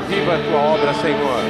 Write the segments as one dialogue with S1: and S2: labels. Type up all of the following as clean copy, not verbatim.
S1: Reaviva a tua obra, Senhor.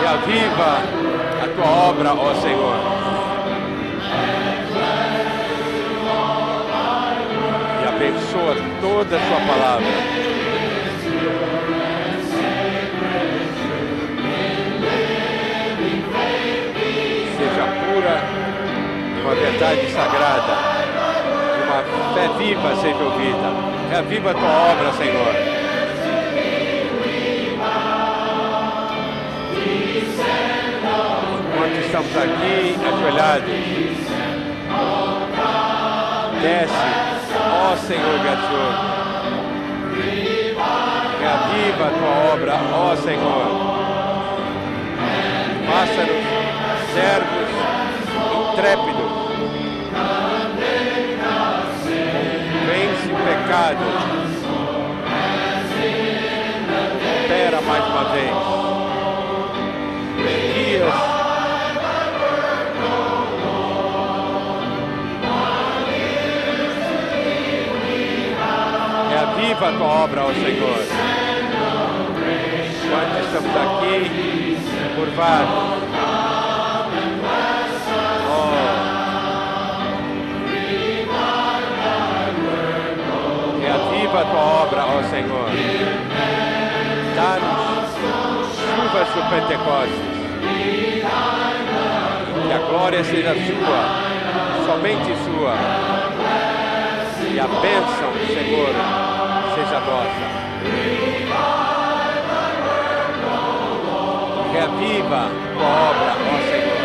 S1: Reaviva a tua obra, ó Senhor. E abençoa toda a tua palavra. Seja pura, uma verdade sagrada, uma fé viva seja ouvida. Reaviva a tua obra, Senhor. Enquanto estamos aqui ajoelhados, desce, ó Senhor gracioso. Reaviva a tua obra, ó Senhor. Faça-nos servos intrépidos. Vence o pecado. Opera mais uma vez. Reaviva a tua obra, ó Senhor. Enquanto estamos aqui, curvados. Reaviva a tua obra, ó Senhor. Dá-nos chuvas do Pentecostes. Que a glória seja sua, somente sua. E a bênção, Senhor, seja nossa. Reaviva tua obra, ó Senhor.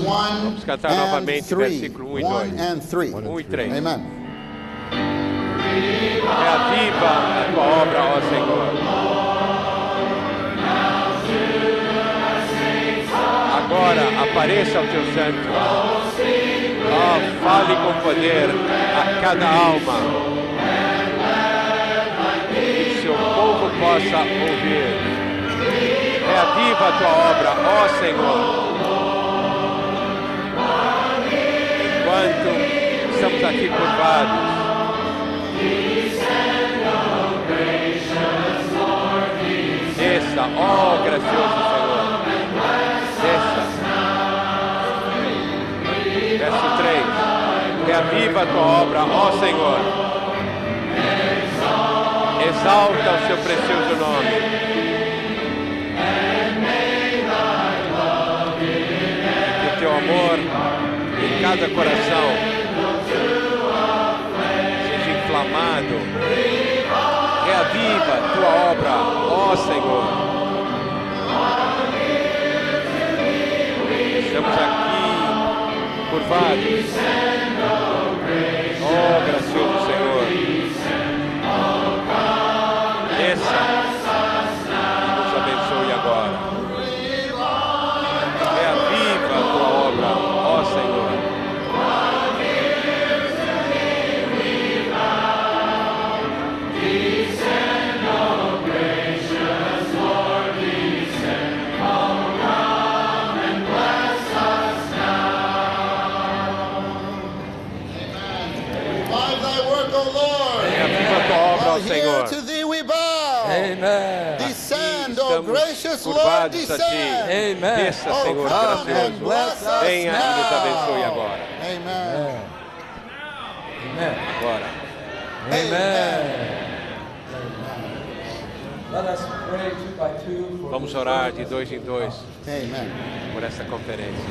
S1: Vamos cantar novamente versículo 1 e 2. 1 e 3.
S2: Amen.
S1: Reaviva a tua obra, ó Senhor. Agora apareça ao teu santo. Fale com poder a cada alma. Que seu povo possa ouvir. Reaviva a tua obra, ó Senhor. Enquanto estamos aqui curvados, desça, ó gracioso Senhor, desça. Verso 3, reaviva a tua obra, ó Senhor, exalta o seu precioso nome. cada coração seja inflamado. Reaviva a tua obra, ó Senhor. Estamos aqui curvados. Oh, gracioso Senhor. Desça e nos abençoe agora. Reaviva a tua obra, ó Senhor. Senhor.
S2: To thee we bow.
S3: Amen.
S2: Descend, O gracious Lord, descend.
S3: Amen.
S1: Desça,
S2: Oh,
S1: Senhor
S2: come and bless
S1: gracioso.
S2: us
S1: Venha e nos abençoe
S2: now.
S1: agora.
S2: Amen.
S3: Amen.
S1: Agora.
S3: Amen. Let us pray two by two for
S1: Vamos
S3: this
S1: orar de
S3: service.
S1: dois em dois
S2: Amen.
S1: por essa conferência.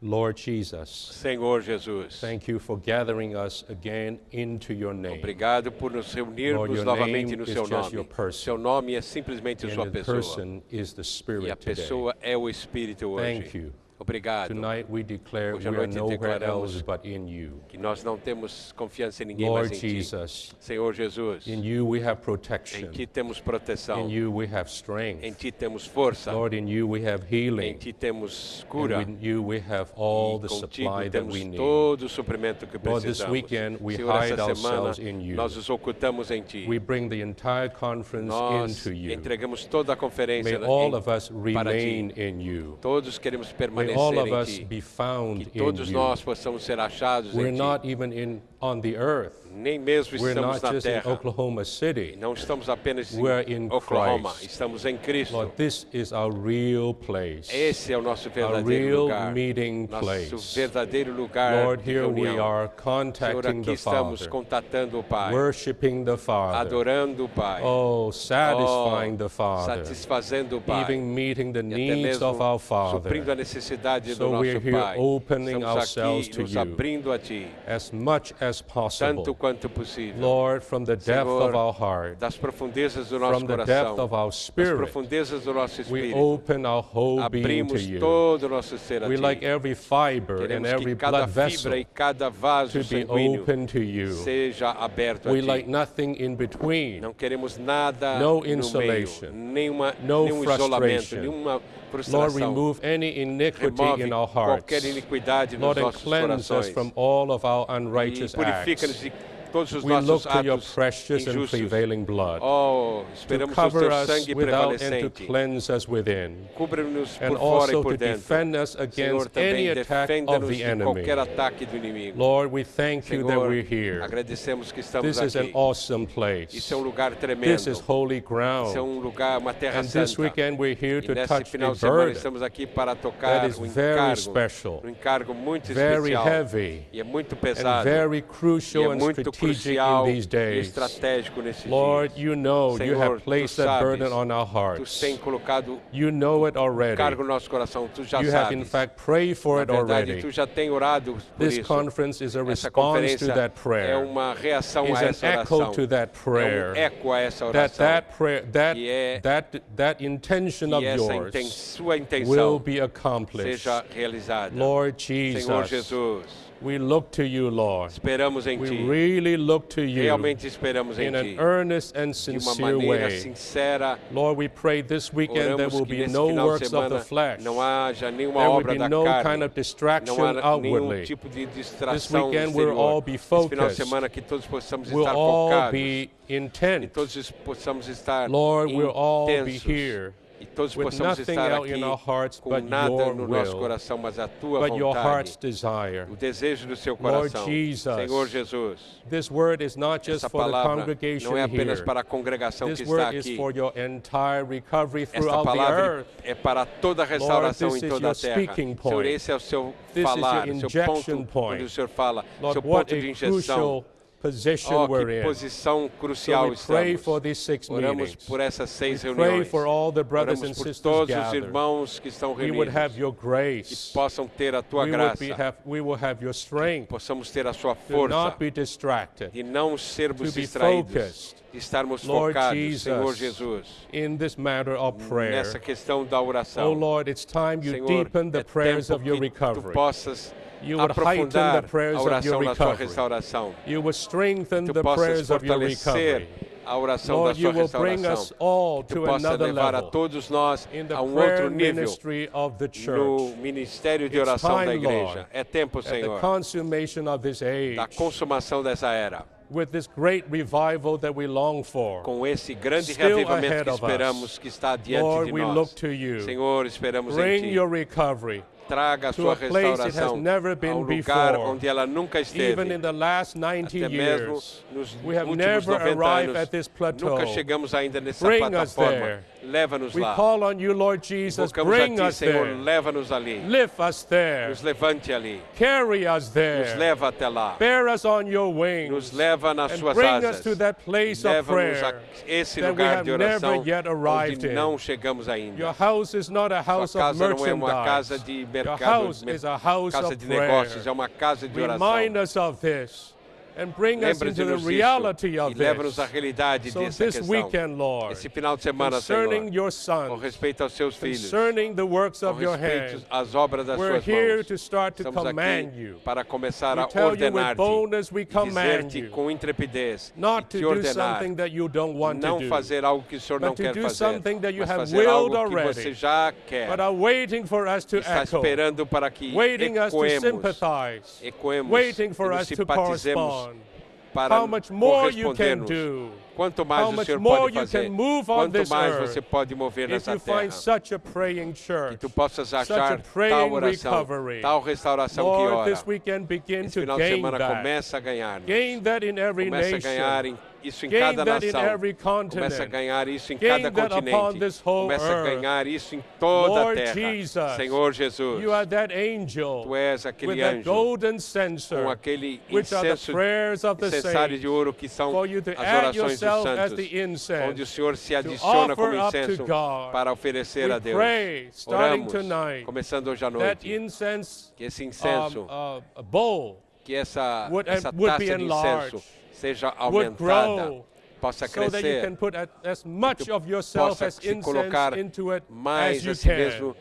S4: Lord Jesus,
S1: Senhor Jesus,
S4: thank you for gathering us again into your name.
S1: obrigado por nos reunirmos
S4: Lord, your
S1: novamente
S4: name
S1: no
S4: is
S1: seu
S4: just your
S1: nome.
S4: person.
S1: Seu nome é simplesmente sua
S4: And the
S1: pessoa.
S4: person is the
S1: E a
S4: Spirit today.
S1: pessoa é o Espírito hoje.
S4: Thank you.
S1: Obrigado.
S4: Tonight we declare
S1: Hoje à
S4: we are
S1: noite
S4: nowhere
S1: declaramos
S4: else but in you.
S1: Que nós não temos confiança em ninguém
S4: Lord
S1: mais em
S4: Jesus,
S1: Ti. Senhor Jesus,
S4: in you we have
S1: em
S4: protection.
S1: Ti temos proteção.
S4: In you we have
S1: Em
S4: strength.
S1: Ti temos força.
S4: Lord, in you we have
S1: Em
S4: healing.
S1: Ti temos cura.
S4: And in you we have all the
S1: E contigo
S4: supply that
S1: temos
S4: we need.
S1: todo o suprimento que
S4: Lord, this
S1: precisamos.
S4: weekend we
S1: Senhor,
S4: hide
S1: essa semana
S4: ourselves in you.
S1: nós nos ocultamos em Ti.
S4: We bring the entire conference
S1: Nós
S4: into you.
S1: entregamos toda a conferência
S4: May all of
S1: em,
S4: us
S1: para
S4: remain
S1: Ti.
S4: in you.
S1: Todos queremos
S4: May
S1: permanecer
S4: all of
S1: em
S4: us
S1: Ti.
S4: be found
S1: Que
S4: in
S1: todos
S4: you.
S1: nós possamos ser achados
S4: We're
S1: em Ti.
S4: not even on the earth.
S1: Nem mesmo
S4: We're
S1: estamos
S4: not
S1: na
S4: just in
S1: terra.
S4: Oklahoma City.
S1: Não estamos apenas
S4: We're
S1: em
S4: in
S1: Oklahoma.
S4: Christ.
S1: Estamos em Cristo.
S4: Lord, this is our real place.
S1: Esse é o nosso
S4: Our
S1: verdadeiro
S4: real
S1: lugar.
S4: meeting
S1: Nosso
S4: place.
S1: verdadeiro lugar
S4: Lord,
S1: de
S4: here we
S1: reunião.
S4: are
S1: Senhor,
S4: contacting
S1: aqui
S4: the
S1: estamos
S4: Father,
S1: contatando o Pai,
S4: worshiping the Father,
S1: adorando o Pai,
S4: oh, satisfying the Father,
S1: satisfazendo o Pai,
S4: even meeting the
S1: e até
S4: needs
S1: mesmo
S4: of our
S1: suprindo a
S4: Father,
S1: necessidade do
S4: So we're
S1: nosso
S4: here
S1: Pai.
S4: opening
S1: Estamos
S4: ourselves
S1: aqui
S4: to
S1: nos
S4: you.
S1: abrindo a Ti,
S4: as much as
S1: tanto
S4: possible.
S1: quanto possível.
S4: Lord, from the depth
S1: Senhor,
S4: of our heart,
S1: das profundezas do nosso
S4: from the depth
S1: coração,
S4: of our
S1: das
S4: spirit,
S1: profundezas do nosso
S4: we
S1: espírito,
S4: open our whole being to
S1: abrimos
S4: you.
S1: todo o nosso ser a
S4: We
S1: Ti.
S4: like every fiber and
S1: Queremos
S4: every
S1: que cada
S4: blood vessel
S1: fibra e cada vaso
S4: to be
S1: sanguíneo
S4: open to you.
S1: seja aberto a
S4: We
S1: Ti.
S4: like nothing in between.
S1: Não queremos nada
S4: No
S1: no meio,
S4: insulation,
S1: nenhum
S4: no
S1: isolamento,
S4: frustration.
S1: nenhuma
S4: Lord,
S1: frustração.
S4: remove any iniquity
S1: Remove
S4: in our hearts.
S1: qualquer iniquidade nos
S4: Lord, and
S1: nossos
S4: cleanse us
S1: corações.
S4: from all of our
S1: E
S4: unrighteous
S1: purifica-nos
S4: acts.
S1: de todos os
S4: We look
S1: nossos
S4: to your
S1: atos
S4: precious and
S1: injustos.
S4: prevailing blood
S1: Oh,
S4: to
S1: esperamos o
S4: cover
S1: teu
S4: us
S1: sangue
S4: without and to
S1: prevalecente.
S4: cleanse us within,
S1: Cubra-nos
S4: and
S1: por fora e
S4: also
S1: por
S4: to
S1: dentro.
S4: defend us
S1: Senhor,
S4: against any
S1: também
S4: attack of
S1: defenda-nos
S4: the
S1: de
S4: enemy.
S1: qualquer ataque do inimigo.
S4: Lord, we thank you that
S1: Senhor,
S4: we're here.
S1: agradecemos que estamos
S4: This is an
S1: aqui.
S4: awesome place.
S1: Isso é um lugar
S4: This
S1: tremendo.
S4: is holy
S1: Isso é
S4: ground.
S1: um lugar, uma terra
S4: And this
S1: santa.
S4: weekend we're here
S1: E
S4: to
S1: nesse
S4: touch
S1: final
S4: a
S1: de semana
S4: burden
S1: estamos aqui para tocar
S4: that is
S1: um
S4: very
S1: encargo,
S4: special,
S1: um encargo muito
S4: very
S1: especial.
S4: heavy,
S1: E é muito
S4: and
S1: pesado.
S4: very
S1: E
S4: crucial
S1: é
S4: and
S1: muito
S4: strategic
S1: crucial
S4: in these
S1: e
S4: days.
S1: estratégico nesses
S4: Lord,
S1: dias.
S4: you know you
S1: Senhor,
S4: have
S1: tu
S4: placed that burden
S1: sabes,
S4: on our
S1: Tu
S4: hearts.
S1: tem colocado
S4: You know it already.
S1: cargo no nosso coração, tu já
S4: You have in
S1: sabes.
S4: fact prayed for it
S1: Na verdade,
S4: already.
S1: tu já tem orado por
S4: This
S1: isso.
S4: conference is a
S1: Essa
S4: response
S1: conferência
S4: to that
S1: é
S4: prayer.
S1: uma reação
S4: Is
S1: a
S4: an
S1: essa
S4: echo
S1: oração.
S4: to that
S1: É
S4: prayer.
S1: um eco a essa
S4: That
S1: oração.
S4: that prayer,
S1: Que é-
S4: that intention of
S1: E essa
S4: yours
S1: sua
S4: will
S1: intenção
S4: be accomplished.
S1: seja realizada.
S4: Lord
S1: Senhor
S4: Jesus,
S1: Jesus,
S4: we look to you, Lord.
S1: esperamos em
S4: We
S1: Ti.
S4: really look to you
S1: Realmente esperamos em
S4: in an
S1: Ti.
S4: earnest and
S1: De uma
S4: sincere
S1: maneira
S4: way.
S1: sincera,
S4: Lord, we pray this weekend there
S1: oramos
S4: will
S1: que
S4: be
S1: nesse
S4: no
S1: final de
S4: works of the
S1: semana
S4: flesh.
S1: não haja nenhuma
S4: There will
S1: obra
S4: be
S1: da
S4: no
S1: carne.
S4: kind of distraction
S1: Não há nenhum
S4: outwardly.
S1: tipo de
S4: This
S1: distração
S4: weekend we'll all
S1: exterior.
S4: be
S1: Esse final de
S4: focused.
S1: semana que todos possamos
S4: We'll
S1: estar
S4: all
S1: focados.
S4: be
S1: E
S4: intent.
S1: todos possamos estar
S4: Lord, we'll all be
S1: intensos.
S4: here
S1: E todos
S4: with
S1: possamos
S4: nothing
S1: estar
S4: out
S1: aqui
S4: in our hearts
S1: com
S4: but
S1: nada
S4: your
S1: no nosso
S4: will,
S1: coração, mas a Tua
S4: but your heart's
S1: vontade.
S4: desire.
S1: O desejo do seu
S4: Lord
S1: coração.
S4: Jesus,
S1: Senhor Jesus,
S4: This word is not just
S1: essa
S4: for the
S1: palavra
S4: congregation
S1: não é apenas
S4: here.
S1: para a congregação
S4: This
S1: que está
S4: word is
S1: aqui.
S4: for your entire recovery
S1: Esta
S4: throughout the
S1: palavra
S4: earth.
S1: é para toda a restauração
S4: this
S1: em
S4: is
S1: toda a
S4: your
S1: terra.
S4: speaking
S1: Senhor,
S4: point.
S1: esse é o seu
S4: This is
S1: falar,
S4: your
S1: o seu
S4: injection
S1: ponto
S4: point.
S1: onde o Senhor fala,
S4: Lord,
S1: seu
S4: what
S1: ponto de
S4: a
S1: injeção.
S4: crucial position
S1: Oh,
S4: we're
S1: que
S4: in.
S1: posição
S4: So
S1: crucial
S4: we pray
S1: estamos.
S4: for these 6
S1: Oramos
S4: meetings.
S1: por essas 6
S4: We pray
S1: reuniões.
S4: for all the brothers and
S1: Oramos por
S4: sisters
S1: todos os
S4: gathered.
S1: irmãos que estão
S4: We would
S1: reunidos.
S4: have your
S1: Que
S4: grace.
S1: possam ter a Tua
S4: We
S1: graça.
S4: will have your strength.
S1: Possamos ter a Sua
S4: Do
S1: força.
S4: not be distracted.
S1: De não sermos
S4: To be
S1: distraídos.
S4: focused.
S1: De estarmos
S4: Lord
S1: focados,
S4: Jesus,
S1: Senhor Jesus,
S4: in this matter of prayer.
S1: nessa questão da oração.
S4: Oh Lord, it's time you
S1: Senhor,
S4: deepen the
S1: é
S4: prayers
S1: tempo
S4: of your
S1: que Tu
S4: recovery.
S1: possas
S4: You would heighten the
S1: aprofundar
S4: prayers
S1: a
S4: of your
S1: oração na Sua
S4: recovery.
S1: restauração.
S4: You will strengthen
S1: Tu
S4: the
S1: possas
S4: prayers of your
S1: fortalecer
S4: recovery.
S1: a oração
S4: Lord,
S1: da
S4: you
S1: Sua
S4: will bring us
S1: restauração.
S4: all
S1: Tu
S4: to
S1: possa
S4: another
S1: levar a
S4: level
S1: todos nós
S4: in the
S1: a um
S4: prayer
S1: outro nível
S4: ministry of the
S1: no
S4: church.
S1: ministério de
S4: It's
S1: oração da
S4: time,
S1: igreja.
S4: Lord,
S1: É tempo,
S4: At the
S1: Senhor,
S4: consummation of this age,
S1: da consumação dessa era.
S4: with this great revival that we long for.
S1: Com esse grande
S4: Still
S1: reavivamento
S4: ahead
S1: que
S4: of us.
S1: esperamos que está diante
S4: Lord,
S1: de
S4: we
S1: nós.
S4: look to you.
S1: Senhor, esperamos em
S4: Bring
S1: Ti.
S4: your recovery
S1: Traga a
S4: to
S1: sua
S4: a place it has
S1: restauração
S4: never
S1: a
S4: been
S1: um lugar
S4: before.
S1: onde ela nunca esteve.
S4: Even in the last 90
S1: Até mesmo
S4: years,
S1: nos
S4: we have
S1: últimos
S4: never
S1: 90
S4: arrived
S1: anos,
S4: at this plateau.
S1: nunca chegamos ainda nessa
S4: Bring us
S1: plataforma.
S4: there.
S1: Leva-nos
S4: We
S1: lá.
S4: call on you, Lord Jesus,
S1: Invocamos a
S4: bring
S1: Ti,
S4: us
S1: Senhor,
S4: there.
S1: leva-nos ali.
S4: Lift us there.
S1: Nos levante ali.
S4: Carry us
S1: Nos
S4: there.
S1: leva até lá.
S4: Bear us on your
S1: Nos
S4: wings.
S1: leva nas
S4: And
S1: suas
S4: bring us
S1: asas.
S4: to that place of
S1: Leva-nos a
S4: prayer
S1: esse
S4: that we
S1: lugar
S4: have
S1: de oração
S4: never yet arrived
S1: onde
S4: in.
S1: não chegamos ainda.
S4: Your house is not a house
S1: Sua
S4: of
S1: casa não é uma casa
S4: merchandise.
S1: de
S4: Your
S1: mercado,
S4: house is a house
S1: casa
S4: of
S1: de
S4: prayer.
S1: negócios, é uma casa de oração.
S4: Remind us of this and bring us into the
S1: Lembre-nos disso
S4: reality
S1: e
S4: of
S1: leva-nos à
S4: this.
S1: realidade
S4: So
S1: dessa
S4: this
S1: questão.
S4: weekend, Lord,
S1: Esse final de semana, Senhor,
S4: concerning your
S1: com
S4: son,
S1: respeito aos seus filhos,
S4: concerning the works
S1: com
S4: of your
S1: respeito
S4: hand,
S1: às obras das
S4: we're
S1: suas
S4: here
S1: mãos.
S4: to start to
S1: Estamos
S4: command
S1: aqui
S4: you.
S1: para começar
S4: We
S1: a
S4: tell you with
S1: ordenar-te
S4: boldness we
S1: e
S4: command
S1: dizer-te
S4: you
S1: com intrepidez
S4: not
S1: e
S4: to
S1: te
S4: do
S1: ordenar,
S4: something that you don't want to
S1: não
S4: do,
S1: fazer algo que o Senhor
S4: but
S1: não
S4: to
S1: quer
S4: do
S1: fazer,
S4: something that you
S1: mas
S4: have
S1: fazer algo
S4: willed
S1: que
S4: already,
S1: você já quer.
S4: but are waiting for us to
S1: Está
S4: echo,
S1: esperando para que
S4: waiting us to sympathize,
S1: ecoemos
S4: waiting
S1: e
S4: for
S1: nos
S4: us to
S1: simpatizemos
S4: correspond.
S1: para
S4: How much more you can
S1: corresponder-nos.
S4: do.
S1: Quanto mais
S4: How
S1: o
S4: much
S1: Senhor
S4: more
S1: pode
S4: you
S1: fazer,
S4: can move on
S1: quanto
S4: this
S1: mais
S4: earth
S1: você pode mover
S4: if
S1: nessa
S4: you
S1: terra.
S4: find such a praying
S1: Que
S4: church,
S1: tu possas
S4: such a
S1: achar
S4: praying
S1: tal oração,
S4: recovery.
S1: tal restauração que
S4: Lord,
S1: ora.
S4: this weekend begin
S1: Esse
S4: to
S1: final de
S4: gain
S1: semana
S4: that.
S1: começa a ganhar.
S4: Gain that in every
S1: Começa a ganhar
S4: nation.
S1: isso em
S4: Gain
S1: cada
S4: that in
S1: nação.
S4: every
S1: Começa a
S4: continent.
S1: ganhar isso em
S4: Gain
S1: cada
S4: that upon
S1: continente.
S4: this whole
S1: Começa a
S4: earth.
S1: ganhar isso em toda
S4: Lord
S1: a terra.
S4: Jesus,
S1: Senhor Jesus,
S4: You are that angel
S1: tu és
S4: with
S1: aquele
S4: that
S1: anjo
S4: golden
S1: com
S4: censer,
S1: aquele
S4: which are the
S1: incenso
S4: prayers of the
S1: incensário de
S4: saints,
S1: ouro que são
S4: for you to
S1: as
S4: add
S1: orações dos
S4: yourself as
S1: santos,
S4: the incense.
S1: onde o Senhor se adiciona como
S4: offer up to
S1: incenso
S4: God.
S1: para oferecer
S4: We
S1: a Deus.
S4: pray, starting
S1: Oramos,
S4: tonight,
S1: começando hoje à
S4: that
S1: noite,
S4: incense
S1: que esse incenso,
S4: bowl
S1: que essa
S4: would
S1: taça
S4: be
S1: de
S4: enlarged,
S1: incenso seja
S4: would
S1: aumentada,
S4: grow,
S1: possa
S4: so that you can
S1: crescer,
S4: put as much of yourself
S1: possa
S4: as
S1: se
S4: incense
S1: colocar
S4: into it
S1: mais
S4: as you
S1: a si
S4: can.
S1: mesmo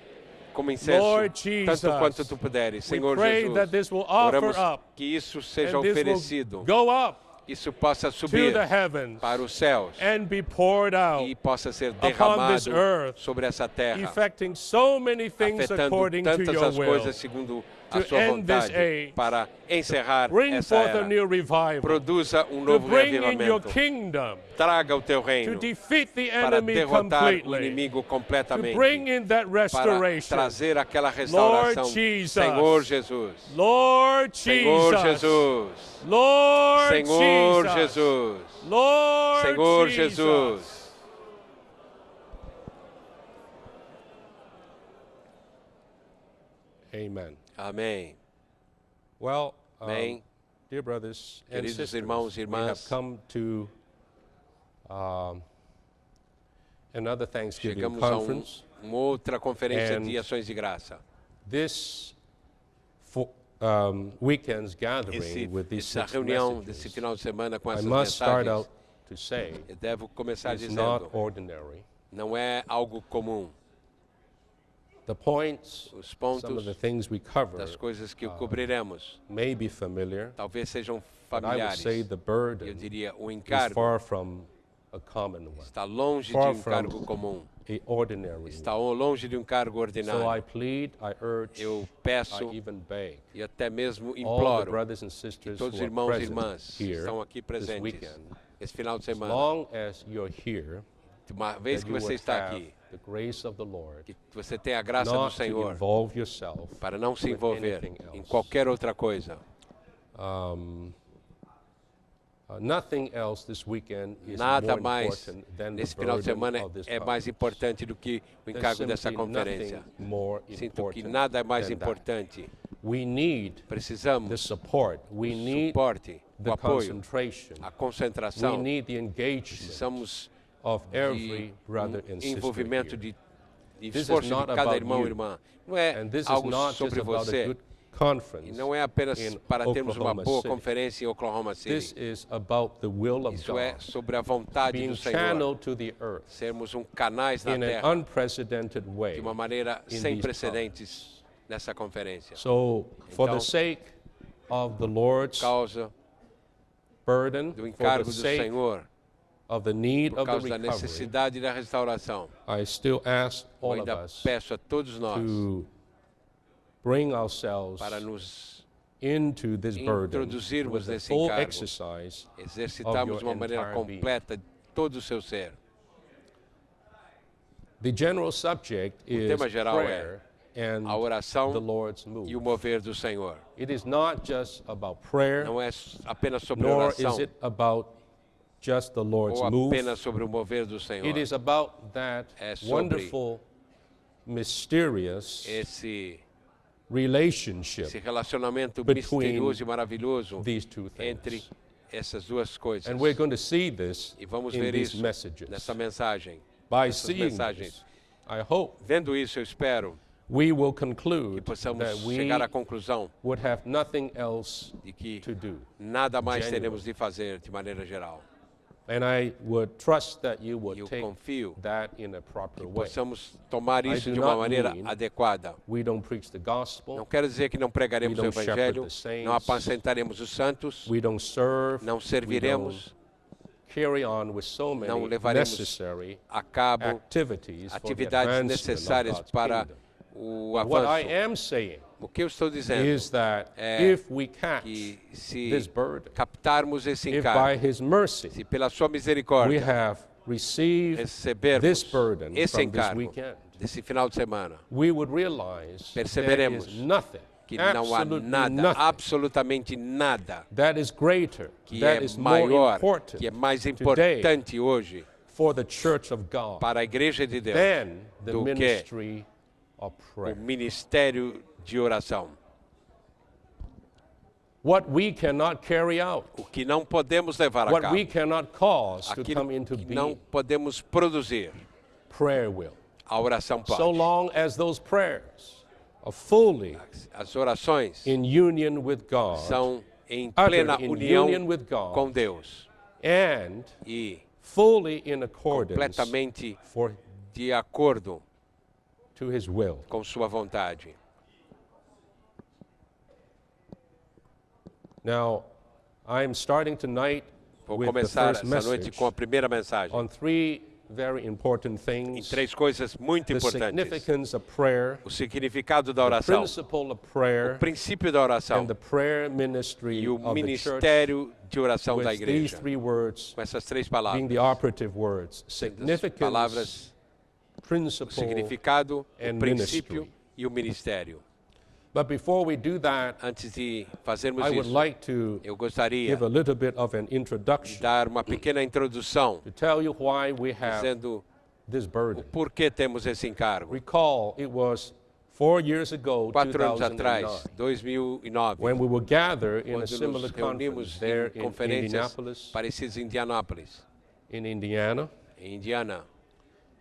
S1: como incenso,
S4: Lord
S1: tanto
S4: Jesus,
S1: quanto tu puderes.
S4: We
S1: Senhor
S4: pray
S1: Jesus,
S4: that this will offer
S1: oramos
S4: up,
S1: que isso seja
S4: and this
S1: oferecido
S4: will go up
S1: isso possa
S4: to
S1: subir
S4: the heavens
S1: para os céus
S4: and be poured out,
S1: e possa ser
S4: upon this
S1: derramado
S4: earth,
S1: sobre essa terra,
S4: affecting so many things
S1: afetando
S4: according to
S1: tantas
S4: your
S1: as
S4: will.
S1: coisas segundo a
S4: To
S1: sua
S4: end this
S1: vontade,
S4: age,
S1: para encerrar
S4: Bring
S1: essa
S4: forth a
S1: era.
S4: new revival,
S1: Produza
S4: to
S1: novo
S4: bring in your
S1: reavivamento.
S4: kingdom,
S1: Traga o teu
S4: to
S1: reino
S4: defeat the
S1: para
S4: enemy
S1: derrotar o
S4: completely,
S1: inimigo
S4: to
S1: completamente,
S4: bring in that
S1: para
S4: restoration.
S1: trazer aquela restauração.
S4: Jesus.
S1: Senhor Jesus.
S4: Lord
S1: Senhor
S4: Jesus.
S1: Jesus.
S4: Lord
S1: Senhor
S4: Jesus.
S1: Jesus.
S4: Lord
S1: Senhor
S4: Jesus.
S1: Jesus.
S4: Amen.
S1: Amém.
S4: Well,
S1: Amém.
S4: dear brothers and
S1: Queridos
S4: sisters,
S1: irmãos e
S4: we have
S1: irmãs,
S4: come to another Thanksgiving
S1: chegamos
S4: conference.
S1: a uma outra conferência
S4: And
S1: de ações de graça.
S4: This weekend's gathering with these
S1: Essa
S4: 6
S1: reunião desse
S4: messages,
S1: final de semana com
S4: I
S1: essas
S4: must start
S1: mensagens,
S4: out to say,
S1: eu devo começar
S4: is not
S1: dizendo,
S4: ordinary.
S1: não é algo comum.
S4: The points,
S1: Os
S4: some of the
S1: pontos
S4: things we cover
S1: das coisas que cobriremos
S4: may be familiar,
S1: talvez sejam
S4: but I would
S1: familiares.
S4: say the
S1: Eu
S4: burden
S1: diria, o
S4: is
S1: encargo
S4: far from a common one,
S1: está longe de
S4: far
S1: um
S4: from
S1: encargo comum.
S4: a ordinary
S1: Está
S4: one.
S1: longe de um encargo
S4: So I
S1: ordinário.
S4: plead, I urge,
S1: Eu peço
S4: I even beg
S1: e até mesmo
S4: all the
S1: imploro
S4: brothers and
S1: que
S4: sisters
S1: todos os
S4: who are
S1: irmãos e
S4: present
S1: irmãs que
S4: here
S1: estão aqui
S4: this
S1: presentes
S4: weekend,
S1: esse final de
S4: as
S1: semana,
S4: long as you're here,
S1: uma vez
S4: that
S1: que
S4: you
S1: você
S4: would
S1: está
S4: have
S1: aqui,
S4: the grace of the Lord,
S1: que você tenha a graça do
S4: not to
S1: Senhor
S4: involve yourself
S1: para não se
S4: with
S1: envolver
S4: anything
S1: em
S4: else.
S1: qualquer outra coisa.
S4: Nothing else this weekend is
S1: Nada
S4: more
S1: mais
S4: important than the
S1: nesse final de
S4: burden
S1: semana
S4: of this
S1: é mais
S4: conference.
S1: importante do que o
S4: There's
S1: encargo dessa
S4: simply
S1: conferência.
S4: nothing more
S1: Sinto que
S4: important
S1: nada é mais
S4: than that.
S1: importante.
S4: We need the
S1: Precisamos
S4: support. We
S1: do
S4: need
S1: suporte, o
S4: the
S1: apoio,
S4: concentration.
S1: a
S4: We
S1: concentração.
S4: need the engagement
S1: Precisamos
S4: of
S1: de
S4: every brother and sister
S1: envolvimento,
S4: here.
S1: de
S4: This is
S1: esforço de
S4: not
S1: cada
S4: about
S1: irmão e
S4: you.
S1: irmã. Não é
S4: And this is
S1: algo
S4: not just
S1: sobre
S4: about a
S1: você.
S4: good
S1: E
S4: conference.
S1: não é apenas
S4: in
S1: para termos uma
S4: Oklahoma
S1: boa
S4: City.
S1: conferência em Oklahoma
S4: This
S1: City.
S4: is about the will of
S1: Isso é
S4: God
S1: sobre a vontade
S4: being
S1: do Senhor.
S4: channeled to the earth
S1: Sermos canais na
S4: in an
S1: terra
S4: unprecedented way.
S1: de uma maneira
S4: in
S1: sem
S4: these
S1: precedentes nessa conferência.
S4: So, for the
S1: Então,
S4: sake of the Lord's
S1: Causa
S4: burden,
S1: do
S4: for the
S1: encargo do
S4: sake
S1: Senhor,
S4: of the need
S1: por
S4: of the
S1: causa da
S4: recovery,
S1: necessidade da restauração,
S4: I still ask
S1: eu
S4: all of
S1: ainda
S4: us
S1: peço a todos nós
S4: to bring ourselves
S1: para nos
S4: into this burden
S1: introduzirmos
S4: with the
S1: nesse
S4: full
S1: encargo,
S4: exercise
S1: exercitarmos de uma maneira
S4: entire being.
S1: completa todo o seu ser.
S4: The general subject is
S1: tema geral é
S4: prayer and
S1: a oração
S4: the Lord's move.
S1: e o mover do Senhor.
S4: It is not just about prayer,
S1: Não é apenas sobre
S4: nor
S1: oração
S4: is it about just the Lord's
S1: ou
S4: move.
S1: apenas sobre o mover do Senhor.
S4: It is about that
S1: É sobre
S4: wonderful, mysterious
S1: Esse
S4: relationship
S1: relacionamento
S4: between
S1: misterioso e maravilhoso
S4: these two
S1: entre
S4: things.
S1: essas duas coisas.
S4: And we're going to see this
S1: E vamos
S4: in
S1: ver
S4: these
S1: isso
S4: messages.
S1: nessa mensagem.
S4: By
S1: Essas
S4: seeing
S1: mensagens.
S4: this, I hope
S1: Vendo isso, eu espero
S4: we will
S1: que
S4: conclude
S1: possamos
S4: that we
S1: chegar à conclusão
S4: would have nothing else
S1: de que
S4: to do.
S1: nada mais
S4: Genuine.
S1: teremos de fazer de maneira geral.
S4: And I would trust that you
S1: E
S4: would
S1: eu
S4: take
S1: confio
S4: that in a proper
S1: que
S4: way.
S1: possamos tomar
S4: I
S1: isso
S4: do
S1: de uma
S4: not
S1: maneira
S4: mean
S1: adequada.
S4: We don't preach the gospel.
S1: Não quero dizer que não pregaremos
S4: We
S1: o
S4: don't shepherd
S1: Evangelho,
S4: the saints.
S1: não apacentaremos os santos,
S4: We don't serve.
S1: não
S4: We don't
S1: serviremos
S4: carry on with so many
S1: Não levaremos
S4: necessary
S1: a cabo
S4: activities for the
S1: atividades
S4: advancement
S1: necessárias
S4: of God's
S1: para
S4: kingdom.
S1: o
S4: What I
S1: avanço.
S4: am saying
S1: O que eu estou dizendo
S4: is that
S1: é
S4: if we catch
S1: que se
S4: this burden,
S1: captarmos esse
S4: if by
S1: encargo,
S4: His mercy
S1: se pela sua
S4: we
S1: misericórdia
S4: have received
S1: recebermos
S4: this burden
S1: esse
S4: from this
S1: encargo
S4: weekend,
S1: desse final de semana,
S4: we would realize there
S1: Perceberemos
S4: is nothing,
S1: que não há
S4: absolutely
S1: nada,
S4: nothing,
S1: absolutamente nada
S4: that is greater,
S1: que
S4: that
S1: é
S4: is more
S1: maior,
S4: important
S1: que é mais
S4: today
S1: importante hoje
S4: for the church of God
S1: para a igreja de Deus
S4: than the
S1: do que
S4: ministry of
S1: o
S4: prayer.
S1: ministério de oração.
S4: What we cannot carry out,
S1: O que não podemos levar a
S4: what
S1: cabo,
S4: we cannot cause to
S1: aquilo
S4: come into
S1: que não
S4: being,
S1: podemos produzir,
S4: prayer will.
S1: a oração pode.
S4: So long as those prayers are fully
S1: As orações
S4: in union with God
S1: são em
S4: uttered
S1: plena
S4: in
S1: união
S4: union with God
S1: com Deus
S4: and
S1: e
S4: fully in accordance
S1: completamente
S4: for
S1: de acordo
S4: to His will.
S1: com sua vontade.
S4: Now, I'm starting tonight
S1: Vou
S4: with the
S1: começar
S4: first
S1: essa noite
S4: message
S1: com a primeira mensagem.
S4: on three very important
S1: Em
S4: things:
S1: três coisas muito
S4: the
S1: importantes.
S4: significance of prayer,
S1: O significado da
S4: the
S1: oração,
S4: principle of
S1: o
S4: prayer,
S1: princípio da oração
S4: and the prayer ministry
S1: e o
S4: of the church,
S1: ministério de oração da
S4: with these
S1: igreja.
S4: three words
S1: Com essas três
S4: being
S1: palavras.
S4: the operative words:
S1: As
S4: significance,
S1: palavras, o
S4: principle,
S1: significado,
S4: and
S1: o princípio
S4: ministry.
S1: e o ministério.
S4: But before we do that,
S1: Antes de fazermos
S4: I would
S1: isso,
S4: like to
S1: eu gostaria
S4: give a little bit of an
S1: de
S4: introduction
S1: dar uma pequena introdução,
S4: to tell you why we have
S1: dizendo
S4: this
S1: o
S4: burden.
S1: porquê temos esse encargo.
S4: Recall, it was 4 years ago,
S1: 4 anos atrás,
S4: 2009,
S1: 2009,
S4: when we will gather in a
S1: quando
S4: similar
S1: nos
S4: conference
S1: reunimos
S4: there
S1: em
S4: in
S1: conferências
S4: Indianapolis,
S1: parecidas em Indianápolis,
S4: in Indiana,
S1: em Indiana,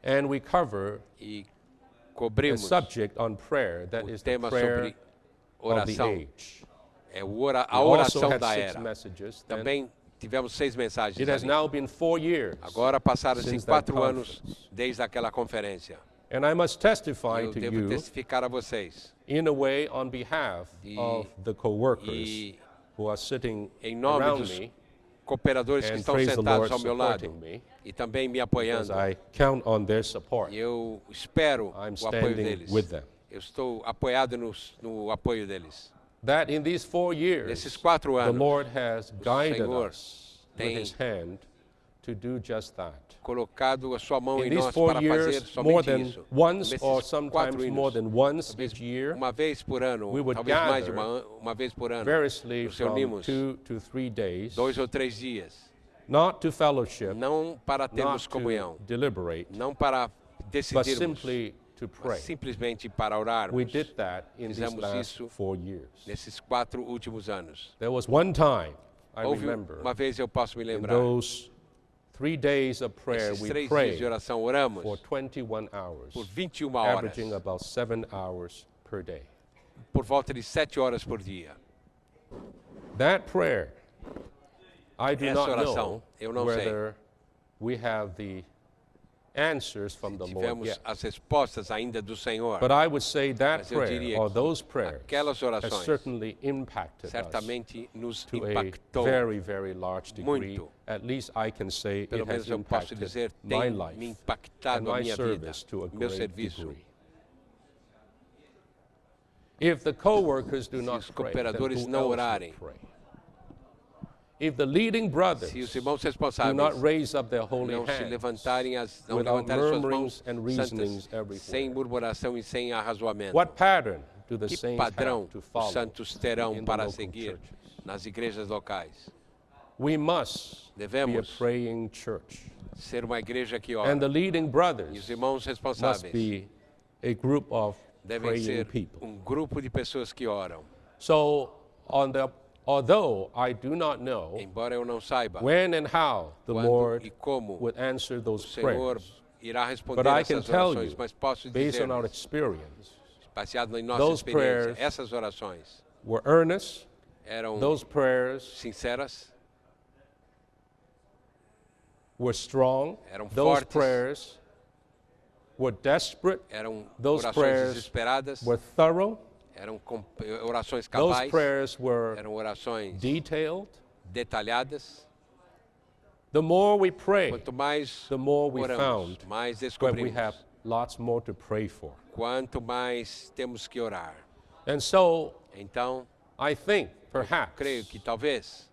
S4: and we cover
S1: e
S4: a
S1: cobrimos
S4: subject on prayer that
S1: o
S4: is the
S1: tema
S4: prayer
S1: sobre
S4: of the
S1: oração.
S4: age.
S1: É a
S4: We also
S1: oração
S4: had
S1: da
S4: 6
S1: era.
S4: messages. Then.
S1: Também tivemos 6 mensagens
S4: It has
S1: ali.
S4: now been 4 years,
S1: Agora passaram-se
S4: since that
S1: 4 anos
S4: conference.
S1: desde aquela conferência.
S4: And I must testify
S1: Eu
S4: to
S1: devo
S4: you,
S1: testificar a vocês,
S4: in a way, on behalf of the co-workers
S1: e
S4: who are sitting
S1: em nome
S4: around
S1: dos
S4: me,
S1: cooperadores que
S4: and
S1: estão
S4: praise the
S1: sentados
S4: Lord
S1: ao meu lado
S4: supporting me,
S1: e também me
S4: because
S1: apoiando.
S4: I count on their support.
S1: E eu espero
S4: I'm
S1: o apoio
S4: standing
S1: deles.
S4: with them.
S1: Eu estou apoiado no apoio deles.
S4: That in these 4 years,
S1: Nesses 4
S4: the
S1: anos,
S4: Lord has guided
S1: Senhor
S4: us with
S1: tem
S4: His hand to do just that.
S1: colocado a sua mão
S4: In
S1: em
S4: these
S1: nós
S4: 4
S1: para fazer
S4: years, more
S1: somente
S4: than
S1: isso.
S4: once
S1: Nesses
S4: or
S1: 4
S4: sometimes more
S1: anos,
S4: than once
S1: talvez
S4: each year,
S1: uma vez por ano,
S4: we would
S1: talvez mais de
S4: gather
S1: uma vez por ano,
S4: variously
S1: nos
S4: from
S1: reunimos
S4: 2 to 3 days,
S1: 2 ou 3 dias,
S4: not to fellowship,
S1: não para termos
S4: not
S1: comunhão,
S4: to deliberate,
S1: não para
S4: but
S1: decidirmos,
S4: simply to
S1: mas
S4: pray.
S1: simplesmente para orarmos.
S4: We did that in these
S1: Fizemos
S4: last
S1: isso
S4: 4 years.
S1: nesses 4 últimos anos.
S4: There was one time, I
S1: Houve
S4: remember,
S1: uma vez, eu posso me
S4: in
S1: lembrar,
S4: those 3 days of prayer,
S1: esses
S4: we
S1: 3 dias
S4: prayed
S1: de oração, oramos
S4: for 21 hours,
S1: por 21 horas,
S4: averaging about 7 hours per day.
S1: por volta de 7 horas por dia.
S4: That prayer, I do
S1: Essa
S4: not
S1: oração,
S4: know
S1: eu não sei.
S4: whether we have the answers from the Lord
S1: Tivemos
S4: yet.
S1: as respostas ainda do Senhor.
S4: But I would say that
S1: Mas eu
S4: prayer,
S1: diria
S4: or
S1: que
S4: those prayers,
S1: aquelas
S4: has
S1: orações
S4: certainly impacted us
S1: certamente nos
S4: to
S1: impactou.
S4: a very, very large degree.
S1: muito.
S4: At least I can say
S1: Pelo
S4: it has
S1: menos eu posso
S4: impacted
S1: dizer,
S4: my
S1: tem
S4: life
S1: me
S4: and
S1: impactado a
S4: my
S1: minha vida,
S4: service to a
S1: meu
S4: great
S1: serviço.
S4: degree. If the co-workers do not
S1: os
S4: pray, then
S1: cooperadores
S4: who
S1: não
S4: else would
S1: orarem,
S4: pray? If the leading brothers
S1: se os irmãos
S4: do
S1: responsáveis
S4: not raise up their holy
S1: não se
S4: hands,
S1: levantarem não
S4: without
S1: levantarem suas
S4: murmurings
S1: mãos
S4: and reasonings
S1: santas,
S4: everywhere.
S1: sem murmuração e sem arrazoamento,
S4: what pattern do the
S1: que
S4: saints
S1: padrão
S4: have to
S1: os
S4: follow
S1: santos terão
S4: in the
S1: para
S4: local
S1: seguir
S4: churches?
S1: nas igrejas locais?
S4: We must be a
S1: Devemos
S4: praying church.
S1: ser uma igreja que
S4: And the
S1: ora.
S4: leading
S1: E os
S4: brothers
S1: irmãos
S4: must
S1: responsáveis
S4: be a group of
S1: devem
S4: praying
S1: ser
S4: people.
S1: grupo de pessoas que oram.
S4: So, although I do not know
S1: Embora eu não saiba
S4: when and how the
S1: quando
S4: Lord
S1: e como
S4: would answer
S1: o
S4: those
S1: Senhor
S4: prayers,
S1: irá responder
S4: but I can
S1: essas
S4: tell
S1: orações,
S4: you,
S1: mas posso
S4: based
S1: dizer,
S4: on our experience,
S1: baseado em nossa
S4: those
S1: experiência,
S4: prayers
S1: essas orações
S4: were earnest,
S1: eram
S4: those prayers
S1: sinceras,
S4: were strong,
S1: eram
S4: those
S1: fortes,
S4: prayers were desperate,
S1: eram
S4: those
S1: orações
S4: prayers
S1: desesperadas,
S4: were thorough,
S1: eram orações
S4: those
S1: cabais,
S4: prayers were
S1: eram orações
S4: detailed.
S1: detalhadas.
S4: The more we pray,
S1: Quanto mais
S4: the more we
S1: oramos,
S4: found
S1: mais
S4: that we
S1: descobrimos.
S4: have lots more to pray for.
S1: Quanto mais temos que orar.
S4: And so
S1: Então,
S4: I think perhaps
S1: creio que talvez,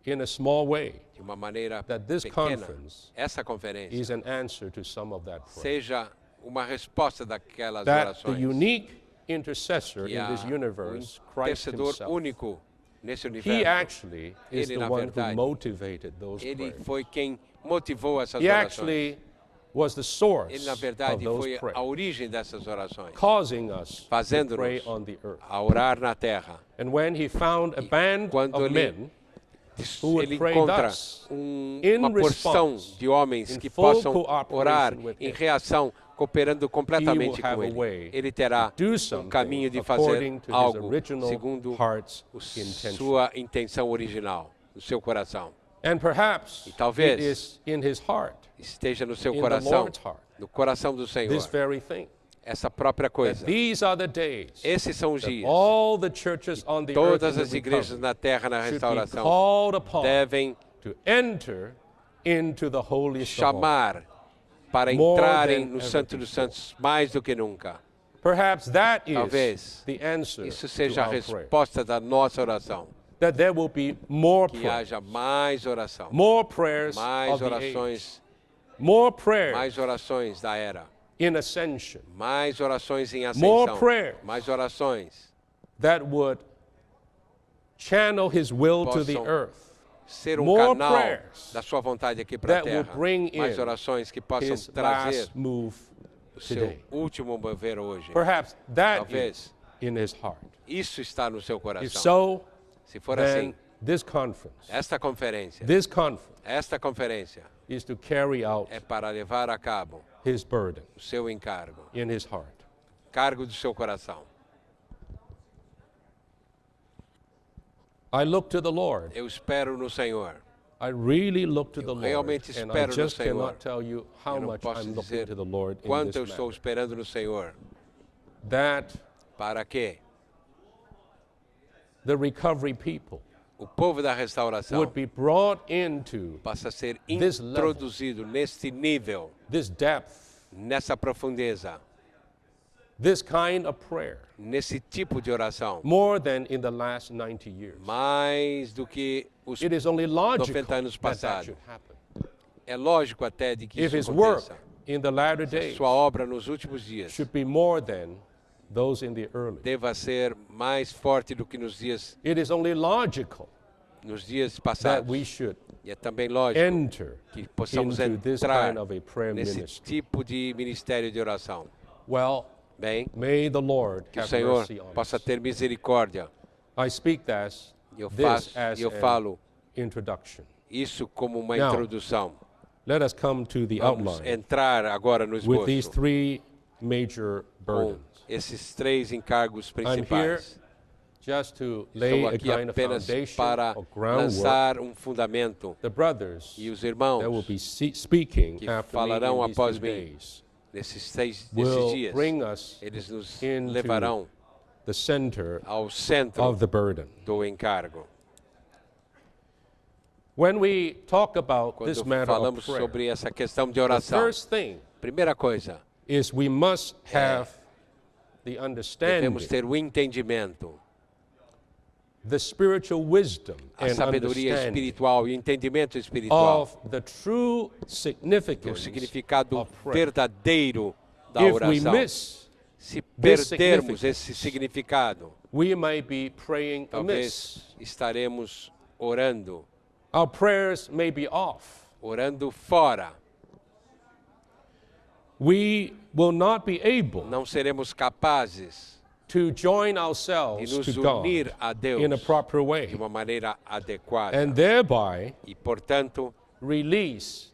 S4: in a small way
S1: de uma maneira
S4: that this
S1: pequena,
S4: conference
S1: essa conferência
S4: is an answer to some of that prayer.
S1: seja uma resposta daquelas
S4: That the
S1: orações.
S4: unique intercessor
S1: E
S4: in this
S1: o
S4: universe, Christ
S1: intercedor
S4: himself,
S1: único nesse
S4: he
S1: universo,
S4: actually is
S1: Ele,
S4: the
S1: na
S4: one who
S1: verdade,
S4: motivated those
S1: ele
S4: prayers.
S1: foi quem motivou essas
S4: He
S1: orações.
S4: actually was the source
S1: Ele, na
S4: of
S1: verdade,
S4: those
S1: foi a
S4: prayers,
S1: origem dessas orações,
S4: causing us to
S1: fazendo-nos
S4: pray on the earth.
S1: a orar na terra.
S4: And when he found a band
S1: quando
S4: of
S1: ele-
S4: men who would
S1: Ele
S4: pray
S1: encontra
S4: thus,
S1: uma
S4: in
S1: porção
S4: response,
S1: de homens
S4: in
S1: que
S4: full
S1: possam
S4: cooperation
S1: orar
S4: with
S1: em
S4: him,
S1: reação, cooperando completamente
S4: have
S1: com
S4: a
S1: ele.
S4: way
S1: Ele terá
S4: do something
S1: caminho de fazer
S4: according to his
S1: algo
S4: original
S1: segundo
S4: heart's intention.
S1: sua intenção original, o seu coração.
S4: And perhaps
S1: E talvez
S4: it is in his heart,
S1: Esteja no seu
S4: in the
S1: coração,
S4: Lord's heart,
S1: no coração do Senhor,
S4: this very thing.
S1: essa própria
S4: That
S1: coisa.
S4: these are the days
S1: Esses são os
S4: that
S1: dias.
S4: all the churches on the earth
S1: Todas
S4: in
S1: as
S4: the
S1: igrejas
S4: recovery
S1: na terra, na
S4: should be
S1: restauração,
S4: called upon
S1: devem
S4: to enter into the holiest of all.
S1: chamar para
S4: More
S1: entrarem
S4: than
S1: no
S4: ever
S1: Santo dos
S4: before.
S1: Santos mais do que nunca.
S4: Perhaps that is
S1: Talvez
S4: the answer
S1: isso
S4: to
S1: seja a
S4: our prayer.
S1: resposta da nossa oração.
S4: That there will be more
S1: Que
S4: prayers,
S1: haja mais oração,
S4: more prayers
S1: mais
S4: of the age,
S1: orações,
S4: more prayers
S1: mais orações da era,
S4: in ascension,
S1: mais orações em
S4: More
S1: ascensão,
S4: prayers.
S1: mais orações.
S4: that would channel His will to the
S1: Possam
S4: earth,
S1: Ser
S4: More
S1: canal
S4: prayers
S1: da sua vontade aqui para a
S4: that will
S1: terra.
S4: bring
S1: Mais
S4: in
S1: orações que possam
S4: His
S1: trazer
S4: last move
S1: o seu
S4: today.
S1: último mover hoje.
S4: Perhaps that
S1: Talvez
S4: is in His heart.
S1: isso está no seu
S4: If
S1: coração.
S4: so,
S1: Se for
S4: then
S1: assim,
S4: this conference
S1: esta conferência
S4: is to carry out
S1: é para levar a cabo
S4: His burden
S1: o seu encargo,
S4: in His heart.
S1: cargo do seu coração.
S4: I look to the Lord.
S1: Eu espero no Senhor.
S4: I really look to the Lord,
S1: realmente
S4: and I
S1: espero no
S4: just
S1: Senhor.
S4: cannot tell you how
S1: Eu não
S4: much
S1: posso
S4: I'm looking
S1: dizer
S4: to the Lord in
S1: quanto eu
S4: this
S1: estou
S4: matter.
S1: esperando no Senhor.
S4: That
S1: Para que
S4: the recovery people
S1: o povo da restauração
S4: would be brought into
S1: possa ser
S4: this level.
S1: introduzido neste nível,
S4: this depth,
S1: nessa profundeza,
S4: this kind of prayer,
S1: nesse tipo de oração,
S4: more than in the last 90 years.
S1: mais do que os
S4: It is only logical
S1: 90 anos
S4: that that
S1: passados.
S4: should happen.
S1: É lógico até de que
S4: If His
S1: isso
S4: work
S1: aconteça.
S4: in the latter days
S1: Sua obra nos últimos dias
S4: should be more than those in the early.
S1: deva ser mais forte do que nos dias
S4: It is only logical that
S1: passados.
S4: we should
S1: E é também lógico
S4: enter
S1: que possamos
S4: into this
S1: entrar
S4: kind of a prayer
S1: nesse
S4: ministry.
S1: tipo de ministério de oração.
S4: Well,
S1: Bem,
S4: may the Lord
S1: que o
S4: have
S1: Senhor
S4: mercy on
S1: possa
S4: us.
S1: ter misericórdia.
S4: I speak this
S1: Eu
S4: as
S1: falo
S4: an introduction.
S1: isso como uma
S4: Now,
S1: introdução.
S4: Let us come to the
S1: Vamos
S4: outline
S1: entrar agora no
S4: with these
S1: esboço
S4: three major
S1: com
S4: burdens.
S1: esses três encargos
S4: I'm here
S1: principais.
S4: just to lay
S1: Estou
S4: a
S1: aqui
S4: kind of
S1: apenas
S4: foundation
S1: para
S4: or groundwork.
S1: lançar um fundamento.
S4: The brothers
S1: E os
S4: that will
S1: irmãos
S4: be speaking
S1: que
S4: after me
S1: falarão
S4: in these
S1: após
S4: 2
S1: mim
S4: days
S1: nesses
S4: will
S1: dias,
S4: bring us
S1: eles nos
S4: into
S1: levarão
S4: the center
S1: ao centro
S4: of the burden.
S1: do encargo.
S4: When we talk about this
S1: Quando
S4: matter of
S1: falamos
S4: prayer,
S1: sobre essa questão de
S4: the
S1: oração,
S4: first thing
S1: primeira coisa,
S4: is we must have the understanding,
S1: devemos ter o entendimento,
S4: the spiritual wisdom
S1: a
S4: and
S1: sabedoria
S4: understanding
S1: espiritual e o entendimento espiritual
S4: of the true
S1: do
S4: significance
S1: significado
S4: of prayer.
S1: verdadeiro da
S4: If we
S1: oração.
S4: miss,
S1: Se
S4: this
S1: perdermos
S4: significance,
S1: esse significado,
S4: we may be praying
S1: talvez
S4: amiss.
S1: estaremos orando,
S4: Our prayers may be off.
S1: orando fora.
S4: We will not be able
S1: Não seremos capazes
S4: to join
S1: de
S4: ourselves
S1: nos
S4: to God
S1: unir a Deus
S4: in a proper
S1: de
S4: way
S1: uma maneira adequada
S4: and thereby
S1: e, portanto,
S4: release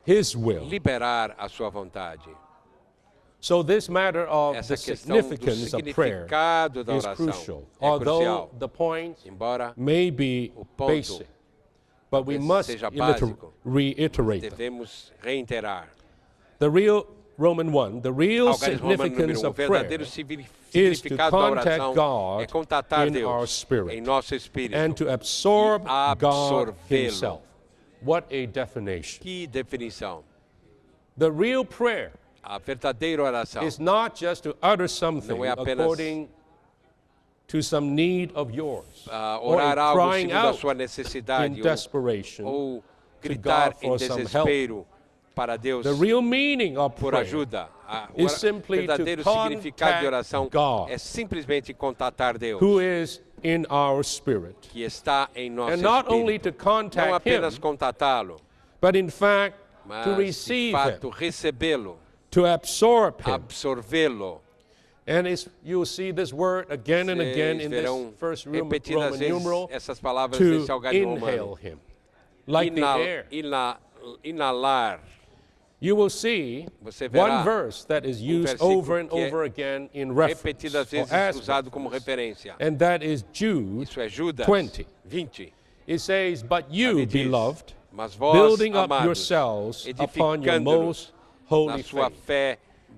S4: His will.
S1: liberar a sua vontade.
S4: So this matter of the
S1: Essa questão do
S4: significance of prayer
S1: significado da
S4: is
S1: oração
S4: crucial.
S1: é
S4: Although
S1: crucial.
S4: the point
S1: Embora
S4: may be
S1: o ponto
S4: basic, but we
S1: talvez
S4: must
S1: seja básico,
S4: reiterate them.
S1: devemos reiterar.
S4: The real Roman 1, the real
S1: Algarismo Romano
S4: significance
S1: número 1, o
S4: of prayer
S1: verdadeiro
S4: is to
S1: significado da
S4: contact
S1: oração
S4: God
S1: é contatar
S4: in our
S1: Deus
S4: spirit
S1: em nosso espírito.
S4: and to absorb
S1: E
S4: God
S1: absorvê-lo.
S4: Himself. What a definition.
S1: Que definição!
S4: The real prayer
S1: A verdadeira oração
S4: is not just to utter something
S1: Não é apenas
S4: according to some need of yours, or
S1: orar
S4: a
S1: algo
S4: crying
S1: segundo a
S4: out
S1: sua
S4: in
S1: necessidade
S4: desperation
S1: ou
S4: to
S1: gritar
S4: God
S1: em
S4: for some help.
S1: desespero para Deus
S4: The real meaning of
S1: por
S4: prayer
S1: ajuda. O
S4: is simply to
S1: verdadeiro significado de oração
S4: contact God,
S1: é simplesmente contatar Deus,
S4: who is in our spirit,
S1: que está em nosso
S4: and not only
S1: espírito.
S4: to contact
S1: Não apenas
S4: Him,
S1: contatá-lo,
S4: but in fact
S1: mas
S4: to
S1: de
S4: receive
S1: fato
S4: Him,
S1: recebê-lo,
S4: to absorb Him.
S1: absorvê-lo.
S4: And you'll see this word again and again
S1: Vocês
S4: in this
S1: verão
S4: first
S1: repetidas
S4: Roman
S1: vezes
S4: numeral,
S1: essas palavras
S4: to
S1: desse algarismo
S4: inhale
S1: romano.
S4: Him, like the air.
S1: Inalar.
S4: You will see
S1: Você verá
S4: one verse that is used
S1: versículo
S4: over and
S1: que é
S4: over again in reference,
S1: repetidas
S4: or
S1: vezes
S4: as
S1: usado como
S4: reference,
S1: referência.
S4: and that is Jude
S1: Isso é Judas
S4: 20.
S1: 20.
S4: It says, "But you,
S1: Ali diz,
S4: beloved,
S1: mas vós,
S4: building up
S1: amados,
S4: yourselves upon your
S1: edificando-nos
S4: most
S1: na
S4: holy
S1: sua
S4: faith,
S1: fé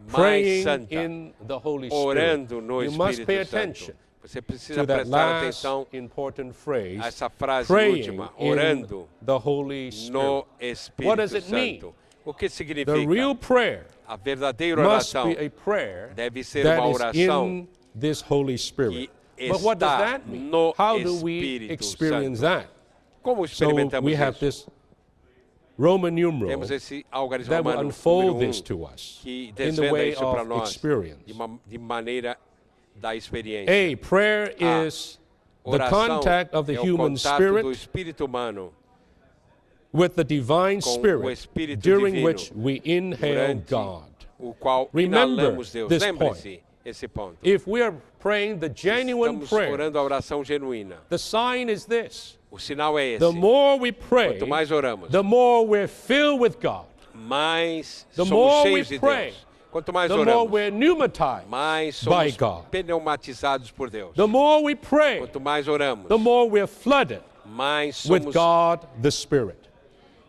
S1: mais
S4: praying
S1: santa,
S4: in the Holy Spirit."
S1: orando no
S4: You must
S1: Espírito
S4: pay
S1: Santo.
S4: attention.
S1: Você precisa
S4: to that
S1: prestar
S4: last
S1: atenção
S4: important phrase,
S1: a essa frase
S4: praying
S1: última,
S4: in
S1: orando
S4: the Holy Spirit.
S1: no
S4: What
S1: Espírito
S4: does it mean?
S1: Santo. O que
S4: The
S1: significa?
S4: real prayer
S1: A verdadeira
S4: must
S1: oração
S4: be a prayer
S1: deve ser
S4: that
S1: uma
S4: is
S1: oração
S4: in this Holy Spirit.
S1: que
S4: But what does
S1: está
S4: that mean?
S1: no
S4: How do we
S1: Espírito
S4: experience
S1: Santo.
S4: that?
S1: Como
S4: So
S1: experimentamos
S4: we have
S1: isso?
S4: this Roman numeral
S1: Temos esse algarismo
S4: that will
S1: romano
S4: unfold
S1: número
S4: this to us
S1: que
S4: in the
S1: desvenda
S4: way
S1: isso para
S4: of
S1: nós
S4: experience.
S1: de maneira da experiência.
S4: A, prayer is the
S1: Oração
S4: contact of the
S1: é o
S4: human
S1: contato do
S4: spirit
S1: espírito humano
S4: with the divine
S1: com o
S4: spirit
S1: Espírito
S4: during
S1: Divino
S4: which we inhale
S1: durante
S4: God.
S1: o qual
S4: Remember
S1: inalamos Deus.
S4: this
S1: Lembre-se esse ponto.
S4: If we are praying the genuine
S1: Estamos
S4: prayer,
S1: orando a oração genuína.
S4: the sign is this.
S1: O sinal é esse.
S4: The more we pray,
S1: Quanto mais oramos,
S4: the more we're filled with God.
S1: mais
S4: The
S1: somos
S4: more we
S1: cheios de
S4: pray,
S1: Deus. Quanto mais
S4: The more
S1: oramos,
S4: we're pneumatized
S1: mais
S4: by
S1: somos
S4: God.
S1: pneumatizados por Deus.
S4: The more we pray,
S1: Quanto mais oramos,
S4: the more we're flooded
S1: mais
S4: with
S1: somos
S4: God the Spirit.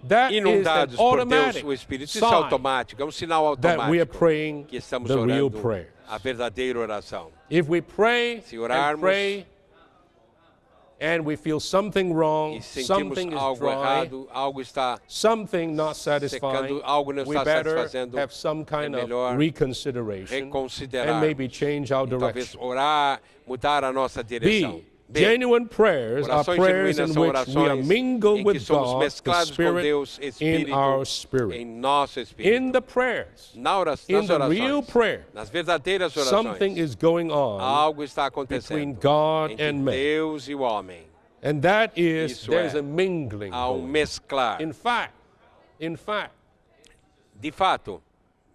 S4: That is an
S1: inundados por Deus,
S4: automatic
S1: o Espírito. Isso é
S4: sign
S1: automático, é um sinal
S4: that we are
S1: automático
S4: praying
S1: que estamos
S4: the real
S1: orando
S4: prayer.
S1: a verdadeira oração.
S4: If we pray
S1: Se
S4: and
S1: orarmos
S4: pray and we feel something wrong,
S1: E sentimos
S4: something is
S1: algo
S4: dry,
S1: errado, algo está
S4: something not satisfying,
S1: secando, algo não
S4: we
S1: está
S4: better
S1: satisfazendo,
S4: have some kind of
S1: melhor
S4: reconsideration
S1: reconsiderar
S4: and maybe change our
S1: e talvez
S4: direction.
S1: orar, mudar a nossa direção.
S4: B. Genuine prayers are
S1: Orações
S4: prayers
S1: genuínas
S4: in
S1: são
S4: which we are
S1: orações
S4: mingled
S1: em que
S4: with
S1: somos
S4: God, the
S1: mesclados com
S4: Spirit,
S1: Deus,
S4: in
S1: Espírito,
S4: our
S1: em
S4: spirit.
S1: nosso espírito.
S4: In the prayers,
S1: In
S4: in the real
S1: orações,
S4: prayer,
S1: nas verdadeiras
S4: something
S1: orações,
S4: is going on
S1: algo está
S4: between
S1: acontecendo
S4: God
S1: entre
S4: and man.
S1: Deus e o homem.
S4: And that is,
S1: Isso
S4: there's
S1: é,
S4: a mingling
S1: Há
S4: going.
S1: mesclar.
S4: In fact,
S1: De fato,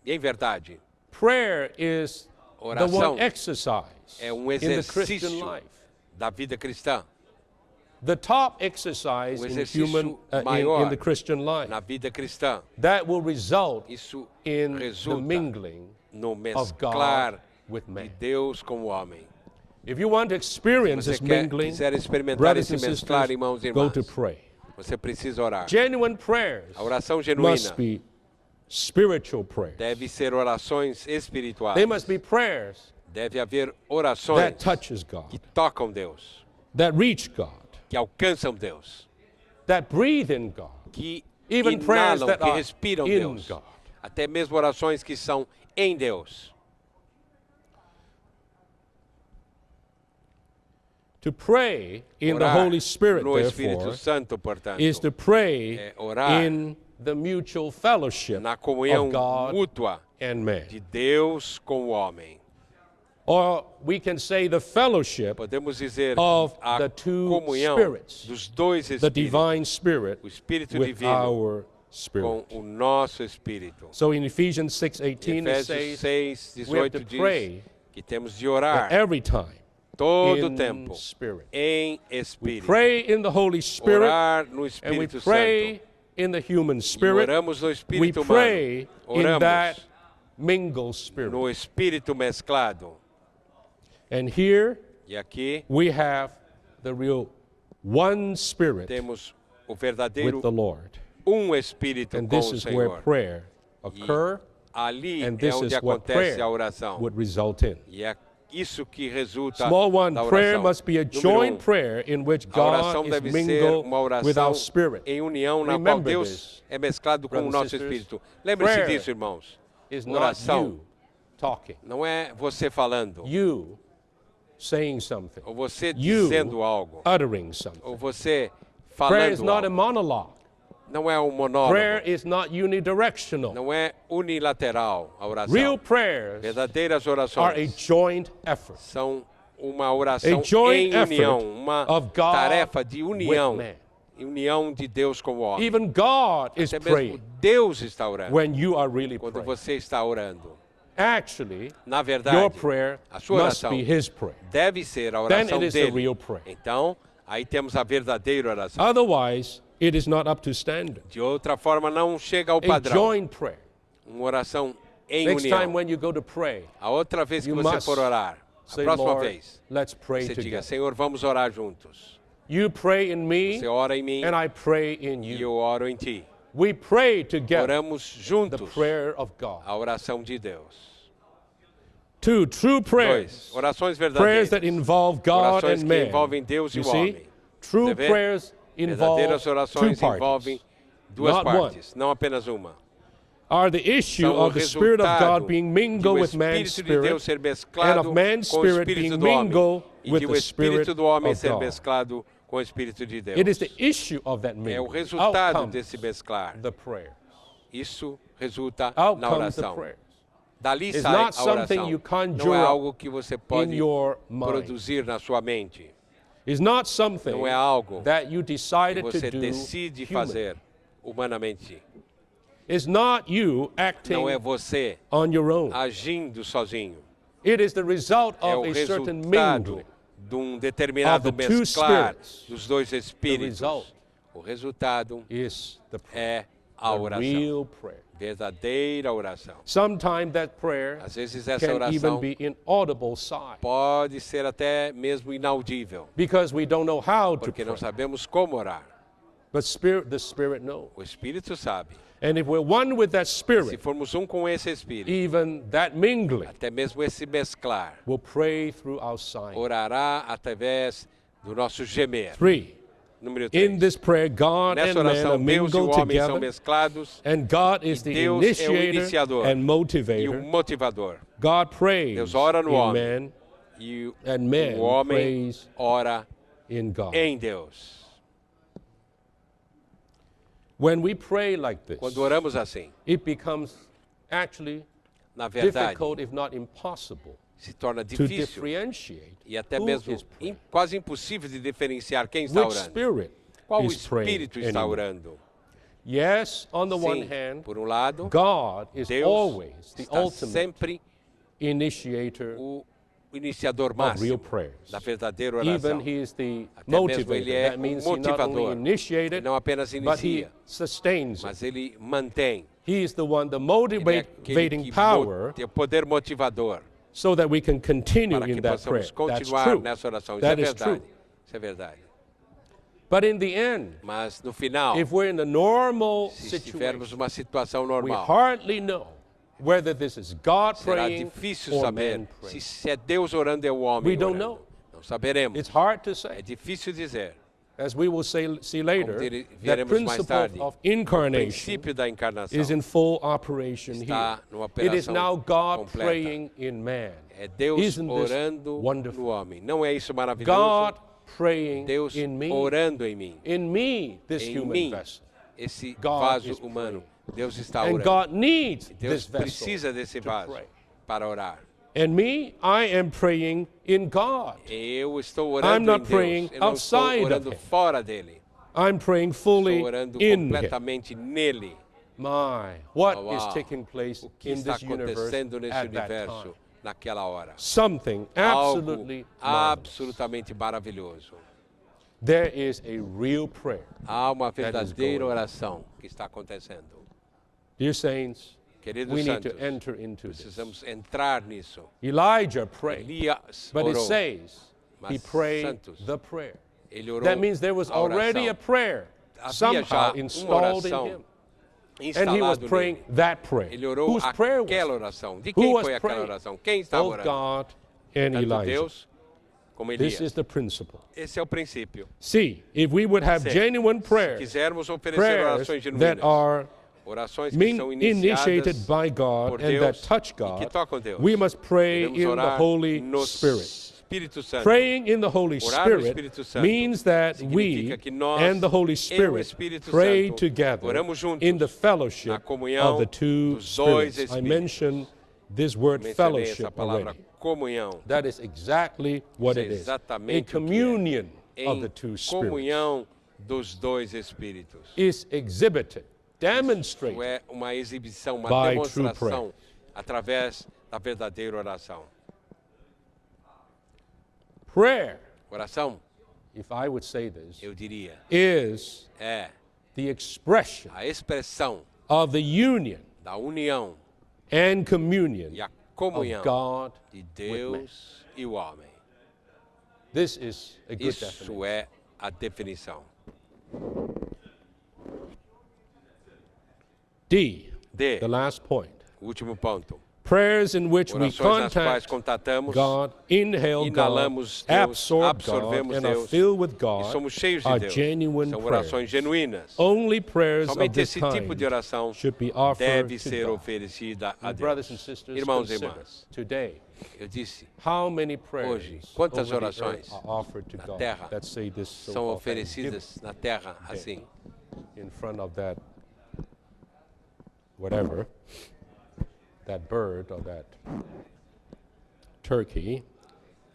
S1: e em verdade,
S4: prayer is the
S1: oração
S4: one exercise
S1: é
S4: in the Christian
S1: exercício
S4: life.
S1: da vida cristã.
S4: The top exercise
S1: O
S4: in
S1: exercício
S4: in
S1: maior
S4: the Christian life
S1: na vida cristã.
S4: that will result
S1: Isso
S4: in the
S1: resulta
S4: mingling
S1: no
S4: of God
S1: mesclar
S4: with
S1: de
S4: man.
S1: Deus com o homem.
S4: If you want to experience
S1: Você
S4: this mingling,
S1: quiser experimentar
S4: brothers
S1: esse
S4: and
S1: mesclar,
S4: sisters,
S1: irmãos e
S4: go
S1: irmãs,
S4: to pray.
S1: você precisa orar.
S4: Genuine prayers
S1: A oração
S4: must
S1: genuína
S4: be spiritual prayers.
S1: deve ser orações espirituais.
S4: They must be prayers
S1: Deve haver
S4: that
S1: orações
S4: touches God,
S1: que tocam Deus,
S4: that reach God,
S1: que alcançam Deus,
S4: that breathe in God,
S1: que
S4: even prayers
S1: inalam,
S4: that
S1: que
S4: are
S1: respiram
S4: in
S1: Deus.
S4: God.
S1: Até mesmo orações que são em Deus.
S4: To pray in the
S1: Orar
S4: Holy Spirit,
S1: no Espírito
S4: therefore,
S1: Santo, portanto,
S4: is to pray
S1: é orar
S4: in the mutual fellowship
S1: na comunhão
S4: of God
S1: mútua
S4: and man.
S1: de Deus com o homem.
S4: Or we can say the fellowship
S1: Podemos dizer
S4: of
S1: a
S4: the two
S1: comunhão
S4: spirits,
S1: dos dois
S4: the
S1: Espíritos,
S4: divine spirit
S1: o Espírito
S4: with
S1: Divino
S4: our spirit.
S1: com o nosso Espírito.
S4: So in Ephesians 6:18 it
S1: Efésios
S4: says
S1: 6,
S4: we have to
S1: 18
S4: pray
S1: diz que temos de orar
S4: every time
S1: todo o
S4: in
S1: tempo
S4: spirit.
S1: em
S4: We
S1: Espírito.
S4: pray in the Holy Spirit
S1: Orar no
S4: and we
S1: Espírito
S4: pray
S1: Santo.
S4: in the human
S1: E
S4: spirit.
S1: oramos no
S4: We
S1: Espírito
S4: pray
S1: humano.
S4: in
S1: Oramos
S4: that mingled spirit.
S1: no Espírito mesclado.
S4: And here
S1: E aqui
S4: we have the real one spirit
S1: temos o verdadeiro
S4: with the Lord.
S1: Espírito
S4: And
S1: com
S4: this
S1: o
S4: is where
S1: Senhor.
S4: prayer occur,
S1: Ali
S4: and
S1: é
S4: this
S1: onde
S4: is what
S1: acontece
S4: prayer
S1: a oração.
S4: would result in.
S1: E é isso que resulta
S4: Small one,
S1: da
S4: prayer
S1: oração.
S4: must be a
S1: Número
S4: joint
S1: 1,
S4: prayer in which
S1: a oração
S4: God is
S1: deve ser
S4: mingled
S1: uma
S4: with our
S1: oração
S4: spirit.
S1: em união na qual
S4: Remember
S1: Deus
S4: this,
S1: é mesclado com o
S4: brothers and
S1: nosso
S4: sisters.
S1: Espírito. Lembre-se
S4: Prayer
S1: disso, irmãos.
S4: Is not
S1: Oração
S4: you talking,
S1: não é você falando,
S4: you saying something,
S1: ou você
S4: you
S1: dizendo algo,
S4: uttering something.
S1: ou você
S4: Prayer is
S1: falando
S4: not a
S1: algo.
S4: monologue.
S1: Não é um
S4: Prayer
S1: monólogo,
S4: is not unidirectional.
S1: não é unilateral a oração.
S4: Real prayers
S1: Verdadeiras
S4: are a
S1: orações
S4: joint effort.
S1: são uma oração
S4: A joint
S1: em união,
S4: effort
S1: uma
S4: of God
S1: tarefa de união,
S4: with man.
S1: união de Deus com o homem.
S4: Even God is
S1: Até mesmo
S4: praying
S1: Deus está orando
S4: when you are really
S1: quando
S4: praying.
S1: você está orando.
S4: Actually,
S1: Na
S4: your
S1: verdade,
S4: prayer
S1: a sua
S4: must
S1: oração
S4: be His prayer.
S1: deve ser a
S4: Then
S1: oração
S4: it is a
S1: dele.
S4: real prayer.
S1: Então, aí temos a verdadeira oração.
S4: Otherwise, it is not up to standard.
S1: De outra forma, não chega ao
S4: A
S1: padrão.
S4: joint prayer.
S1: Uma oração em
S4: Next time
S1: união.
S4: when you go to pray,
S1: A outra vez que
S4: you
S1: você
S4: must
S1: for orar, a
S4: say,
S1: próxima
S4: Lord,
S1: vez,
S4: let's pray
S1: você diga,
S4: together.
S1: Senhor, vamos orar juntos.
S4: You pray in me,
S1: Você ora em mim
S4: and I pray in
S1: e
S4: you.
S1: eu oro em ti.
S4: We pray together
S1: Oramos
S4: the
S1: juntos
S4: prayer of God.
S1: a oração de Deus.
S4: 2, true prayers.
S1: 2. Orações
S4: Prayers that
S1: verdadeiras.
S4: involve God
S1: Orações
S4: and
S1: que
S4: man.
S1: envolvem Deus e
S4: You
S1: o
S4: see?
S1: homem.
S4: True
S1: Você vê?
S4: prayers involve
S1: Verdadeiras
S4: two
S1: orações
S4: parties.
S1: envolvem duas
S4: Not
S1: partes, não apenas uma.
S4: Are the issue
S1: São o
S4: of the Spirit of
S1: resultado
S4: God being
S1: de
S4: mingled
S1: o
S4: with man's
S1: Espírito de Deus
S4: spirit
S1: ser
S4: and
S1: mesclado
S4: of man's
S1: com o
S4: spirit
S1: Espírito
S4: being
S1: do homem
S4: mingled
S1: e
S4: with
S1: de
S4: the
S1: o
S4: Spirit
S1: Espírito do homem
S4: of
S1: ser
S4: God.
S1: mesclado com o Espírito de Deus.
S4: It is the issue of that
S1: É o
S4: mingling.
S1: resultado
S4: Out
S1: desse
S4: comes
S1: mesclar.
S4: the prayer.
S1: Isso resulta
S4: Out
S1: na
S4: comes the
S1: oração.
S4: prayer.
S1: Dali
S4: It's
S1: sai
S4: not
S1: a
S4: something
S1: oração.
S4: you conjure
S1: Não é
S4: up
S1: algo que você
S4: In
S1: pode
S4: your mind.
S1: produzir na sua mente.
S4: It's not something
S1: Não é algo
S4: that you
S1: que
S4: decided to
S1: você
S4: do
S1: decide
S4: human.
S1: fazer humanamente.
S4: It's not you acting
S1: Não é você
S4: on your own.
S1: agindo sozinho.
S4: It is the result
S1: É o
S4: of a certain
S1: resultado
S4: mingling.
S1: de um determinado
S4: of the two
S1: mesclar
S4: spirits.
S1: dos dois
S4: The
S1: espíritos.
S4: result
S1: O resultado
S4: is the prayer,
S1: é a
S4: the
S1: oração.
S4: real prayer.
S1: Verdadeira oração.
S4: Sometimes that prayer
S1: Às vezes essa
S4: can even
S1: oração
S4: be inaudible sigh
S1: pode ser até mesmo inaudível,
S4: because we don't know how to
S1: porque
S4: pray.
S1: não sabemos como orar.
S4: But the Spirit knows.
S1: O Espírito sabe.
S4: And if we're one with that
S1: Se
S4: Spirit,
S1: formos um com esse Espírito,
S4: even that mingling
S1: até mesmo esse mesclar,
S4: will pray through our sighing.
S1: orará através do nosso gemer.
S4: 3.
S1: Número
S4: In
S1: 3.
S4: this prayer, God
S1: Nessa
S4: and man are
S1: oração, Deus e o
S4: mingled
S1: homem são
S4: together,
S1: mesclados
S4: and God is the
S1: Deus é o
S4: initiator
S1: iniciador
S4: and
S1: e o
S4: motivator.
S1: motivador.
S4: God prays
S1: Deus ora no
S4: in
S1: homem.
S4: man
S1: E
S4: and man
S1: o homem
S4: prays
S1: ora
S4: in God.
S1: em Deus.
S4: When we pray like this,
S1: Quando oramos assim,
S4: it becomes actually
S1: na verdade,
S4: difficult, if not impossible,
S1: se torna
S4: to
S1: difícil
S4: differentiate
S1: e até
S4: who
S1: mesmo
S4: is praying.
S1: quase impossível de diferenciar quem está
S4: Which
S1: orando.
S4: spirit
S1: Qual
S4: is praying
S1: espírito está
S4: anyway.
S1: orando?
S4: Yes, on the one
S1: Sim,
S4: hand,
S1: por um lado,
S4: God is
S1: Deus
S4: always the
S1: está
S4: ultimate
S1: sempre
S4: initiator
S1: o iniciador
S4: of real
S1: máximo
S4: prayers.
S1: da verdadeira
S4: Even
S1: oração.
S4: he is the
S1: Até mesmo
S4: motivator.
S1: ele é
S4: That
S1: o
S4: means he not only
S1: motivador. Ele
S4: initiated,
S1: não apenas
S4: but he
S1: inicia,
S4: sustains it.
S1: mas ele mantém.
S4: He is the one, the
S1: Ele é
S4: motivating
S1: aquele que
S4: power
S1: tem o poder motivador
S4: so that we can continue
S1: para que
S4: in that prayer.
S1: possamos
S4: That's
S1: continuar
S4: true.
S1: nessa oração. Isso
S4: That
S1: é
S4: is
S1: verdade.
S4: true.
S1: Isso é verdade.
S4: But in the end,
S1: Mas no final,
S4: if we're in a normal
S1: se
S4: situation,
S1: estivermos numa situação
S4: we
S1: normal,
S4: hardly know whether this is God
S1: será
S4: praying
S1: difícil
S4: or
S1: saber
S4: man
S1: se,
S4: praying.
S1: se é Deus orando ou o homem
S4: We don't
S1: orando.
S4: know.
S1: Não saberemos.
S4: It's hard to
S1: É
S4: say.
S1: difícil dizer.
S4: As we will see later, that
S1: veremos mais
S4: principle
S1: tarde,
S4: of
S1: O
S4: incarnation
S1: princípio da encarnação
S4: is in full operation
S1: está
S4: here.
S1: numa
S4: It is
S1: operação
S4: now God
S1: completa.
S4: praying in man.
S1: É Deus
S4: Isn't this
S1: orando
S4: wonderful?
S1: no homem. Não é isso maravilhoso?
S4: God praying
S1: Deus
S4: in me.
S1: orando em mim.
S4: In me, this
S1: Em
S4: human
S1: mim,
S4: vessel.
S1: esse
S4: God
S1: vaso
S4: is
S1: humano. Deus está
S4: And
S1: orando.
S4: God needs
S1: Deus
S4: this vessel
S1: precisa desse
S4: to
S1: vaso
S4: pray.
S1: para orar.
S4: And me, I am praying in God.
S1: Eu estou
S4: I'm
S1: orando em
S4: not
S1: Deus.
S4: praying
S1: Eu não estou
S4: outside of
S1: orando
S4: Him.
S1: fora dele.
S4: I'm praying fully
S1: Estou orando
S4: in Him.
S1: completamente nele.
S4: My, what
S1: Uau.
S4: is taking place
S1: O que
S4: in
S1: está
S4: this universe
S1: acontecendo nesse
S4: at that
S1: universo
S4: time?
S1: naquela hora?
S4: Something
S1: Algo
S4: absolutely marvelous.
S1: absolutamente maravilhoso.
S4: There is a real prayer.
S1: Há uma
S4: is
S1: verdadeira
S4: going on.
S1: oração que está acontecendo.
S4: Dear saints,
S1: Queridos
S4: we need
S1: santos,
S4: to enter into this.
S1: precisamos entrar nisso.
S4: Elijah prayed,
S1: Elias
S4: but it
S1: orou.
S4: says he
S1: Mas,
S4: prayed
S1: santos,
S4: the prayer.
S1: Ele orou
S4: That means there was
S1: a
S4: already a
S1: oração.
S4: prayer
S1: Havia já
S4: somehow
S1: uma
S4: installed in
S1: oração
S4: him. And he was
S1: instalado
S4: praying
S1: nele.
S4: that prayer.
S1: Ele orou
S4: Whose prayer was
S1: aquela
S4: it?
S1: oração. De
S4: Who
S1: quem
S4: was
S1: foi aquela
S4: praying?
S1: oração? Quem estava
S4: Both
S1: orando?
S4: God and
S1: Tanto
S4: Elijah.
S1: Deus como
S4: This
S1: Elias.
S4: is the principle.
S1: Esse é o princípio.
S4: See, if we would have
S1: Se
S4: genuine
S1: Se
S4: prayers,
S1: quisermos oferecer
S4: prayers
S1: orações
S4: that
S1: genuínas,
S4: are
S1: orações que são
S4: initiated
S1: iniciadas
S4: by
S1: por
S4: God and that
S1: Deus
S4: touch
S1: e que
S4: God,
S1: tocam Deus,
S4: we must pray
S1: devemos
S4: in the
S1: orar
S4: Holy
S1: no
S4: Spirit.
S1: Espírito Santo.
S4: Praying in the Holy
S1: Orar no
S4: Spirit
S1: Espírito Santo
S4: means that we
S1: significa que nós
S4: and the Holy
S1: e o
S4: Spirit
S1: Espírito
S4: pray
S1: Santo
S4: together
S1: oramos juntos
S4: in the fellowship
S1: na comunhão
S4: of the two
S1: dos dois
S4: spirits. I
S1: Espíritos.
S4: mentioned this word
S1: Mencionei essa
S4: fellowship
S1: palavra
S4: already.
S1: comunhão.
S4: That is exactly what
S1: Isso é
S4: it is. A
S1: exatamente o que é.
S4: communion of
S1: Em
S4: the two spirits
S1: comunhão dos dois Espíritos.
S4: is exhibited, demonstrated
S1: Isso é uma exibição, uma
S4: by true
S1: demonstração através da verdadeira oração.
S4: prayer,
S1: Oração,
S4: if I would say this,
S1: eu diria,
S4: is
S1: é
S4: the expression
S1: a expressão
S4: of the union
S1: da união
S4: and communion
S1: e a
S4: of
S1: comunhão
S4: God
S1: de
S4: with man.
S1: Deus e o homem.
S4: This is a good definition.
S1: Isso é a definição.
S4: D,
S1: D,
S4: the last point.
S1: último ponto.
S4: Prayers in which we
S1: Orações nas quais
S4: contact
S1: contatamos
S4: God, inhale God,
S1: Inalamos Deus,
S4: absorb God,
S1: absorvemos
S4: and are
S1: Deus,
S4: filled with
S1: e
S4: God
S1: somos cheios de
S4: are
S1: Deus.
S4: genuine
S1: São
S4: prayers.
S1: orações genuínas.
S4: Only prayers of
S1: Somente
S4: this
S1: esse tipo
S4: kind
S1: de oração
S4: should be offered
S1: deve
S4: to
S1: ser
S4: God.
S1: oferecida a
S4: Brothers and
S1: Deus.
S4: sisters,
S1: Irmãos e
S4: consider
S1: irmãs,
S4: today
S1: eu disse,
S4: how many
S1: hoje,
S4: prayers
S1: quantas
S4: over the
S1: orações
S4: earth are offered to
S1: na
S4: God.
S1: terra
S4: Let's say this
S1: são
S4: so-called
S1: oferecidas na terra assim,
S4: in front of that whatever, that bird or that turkey.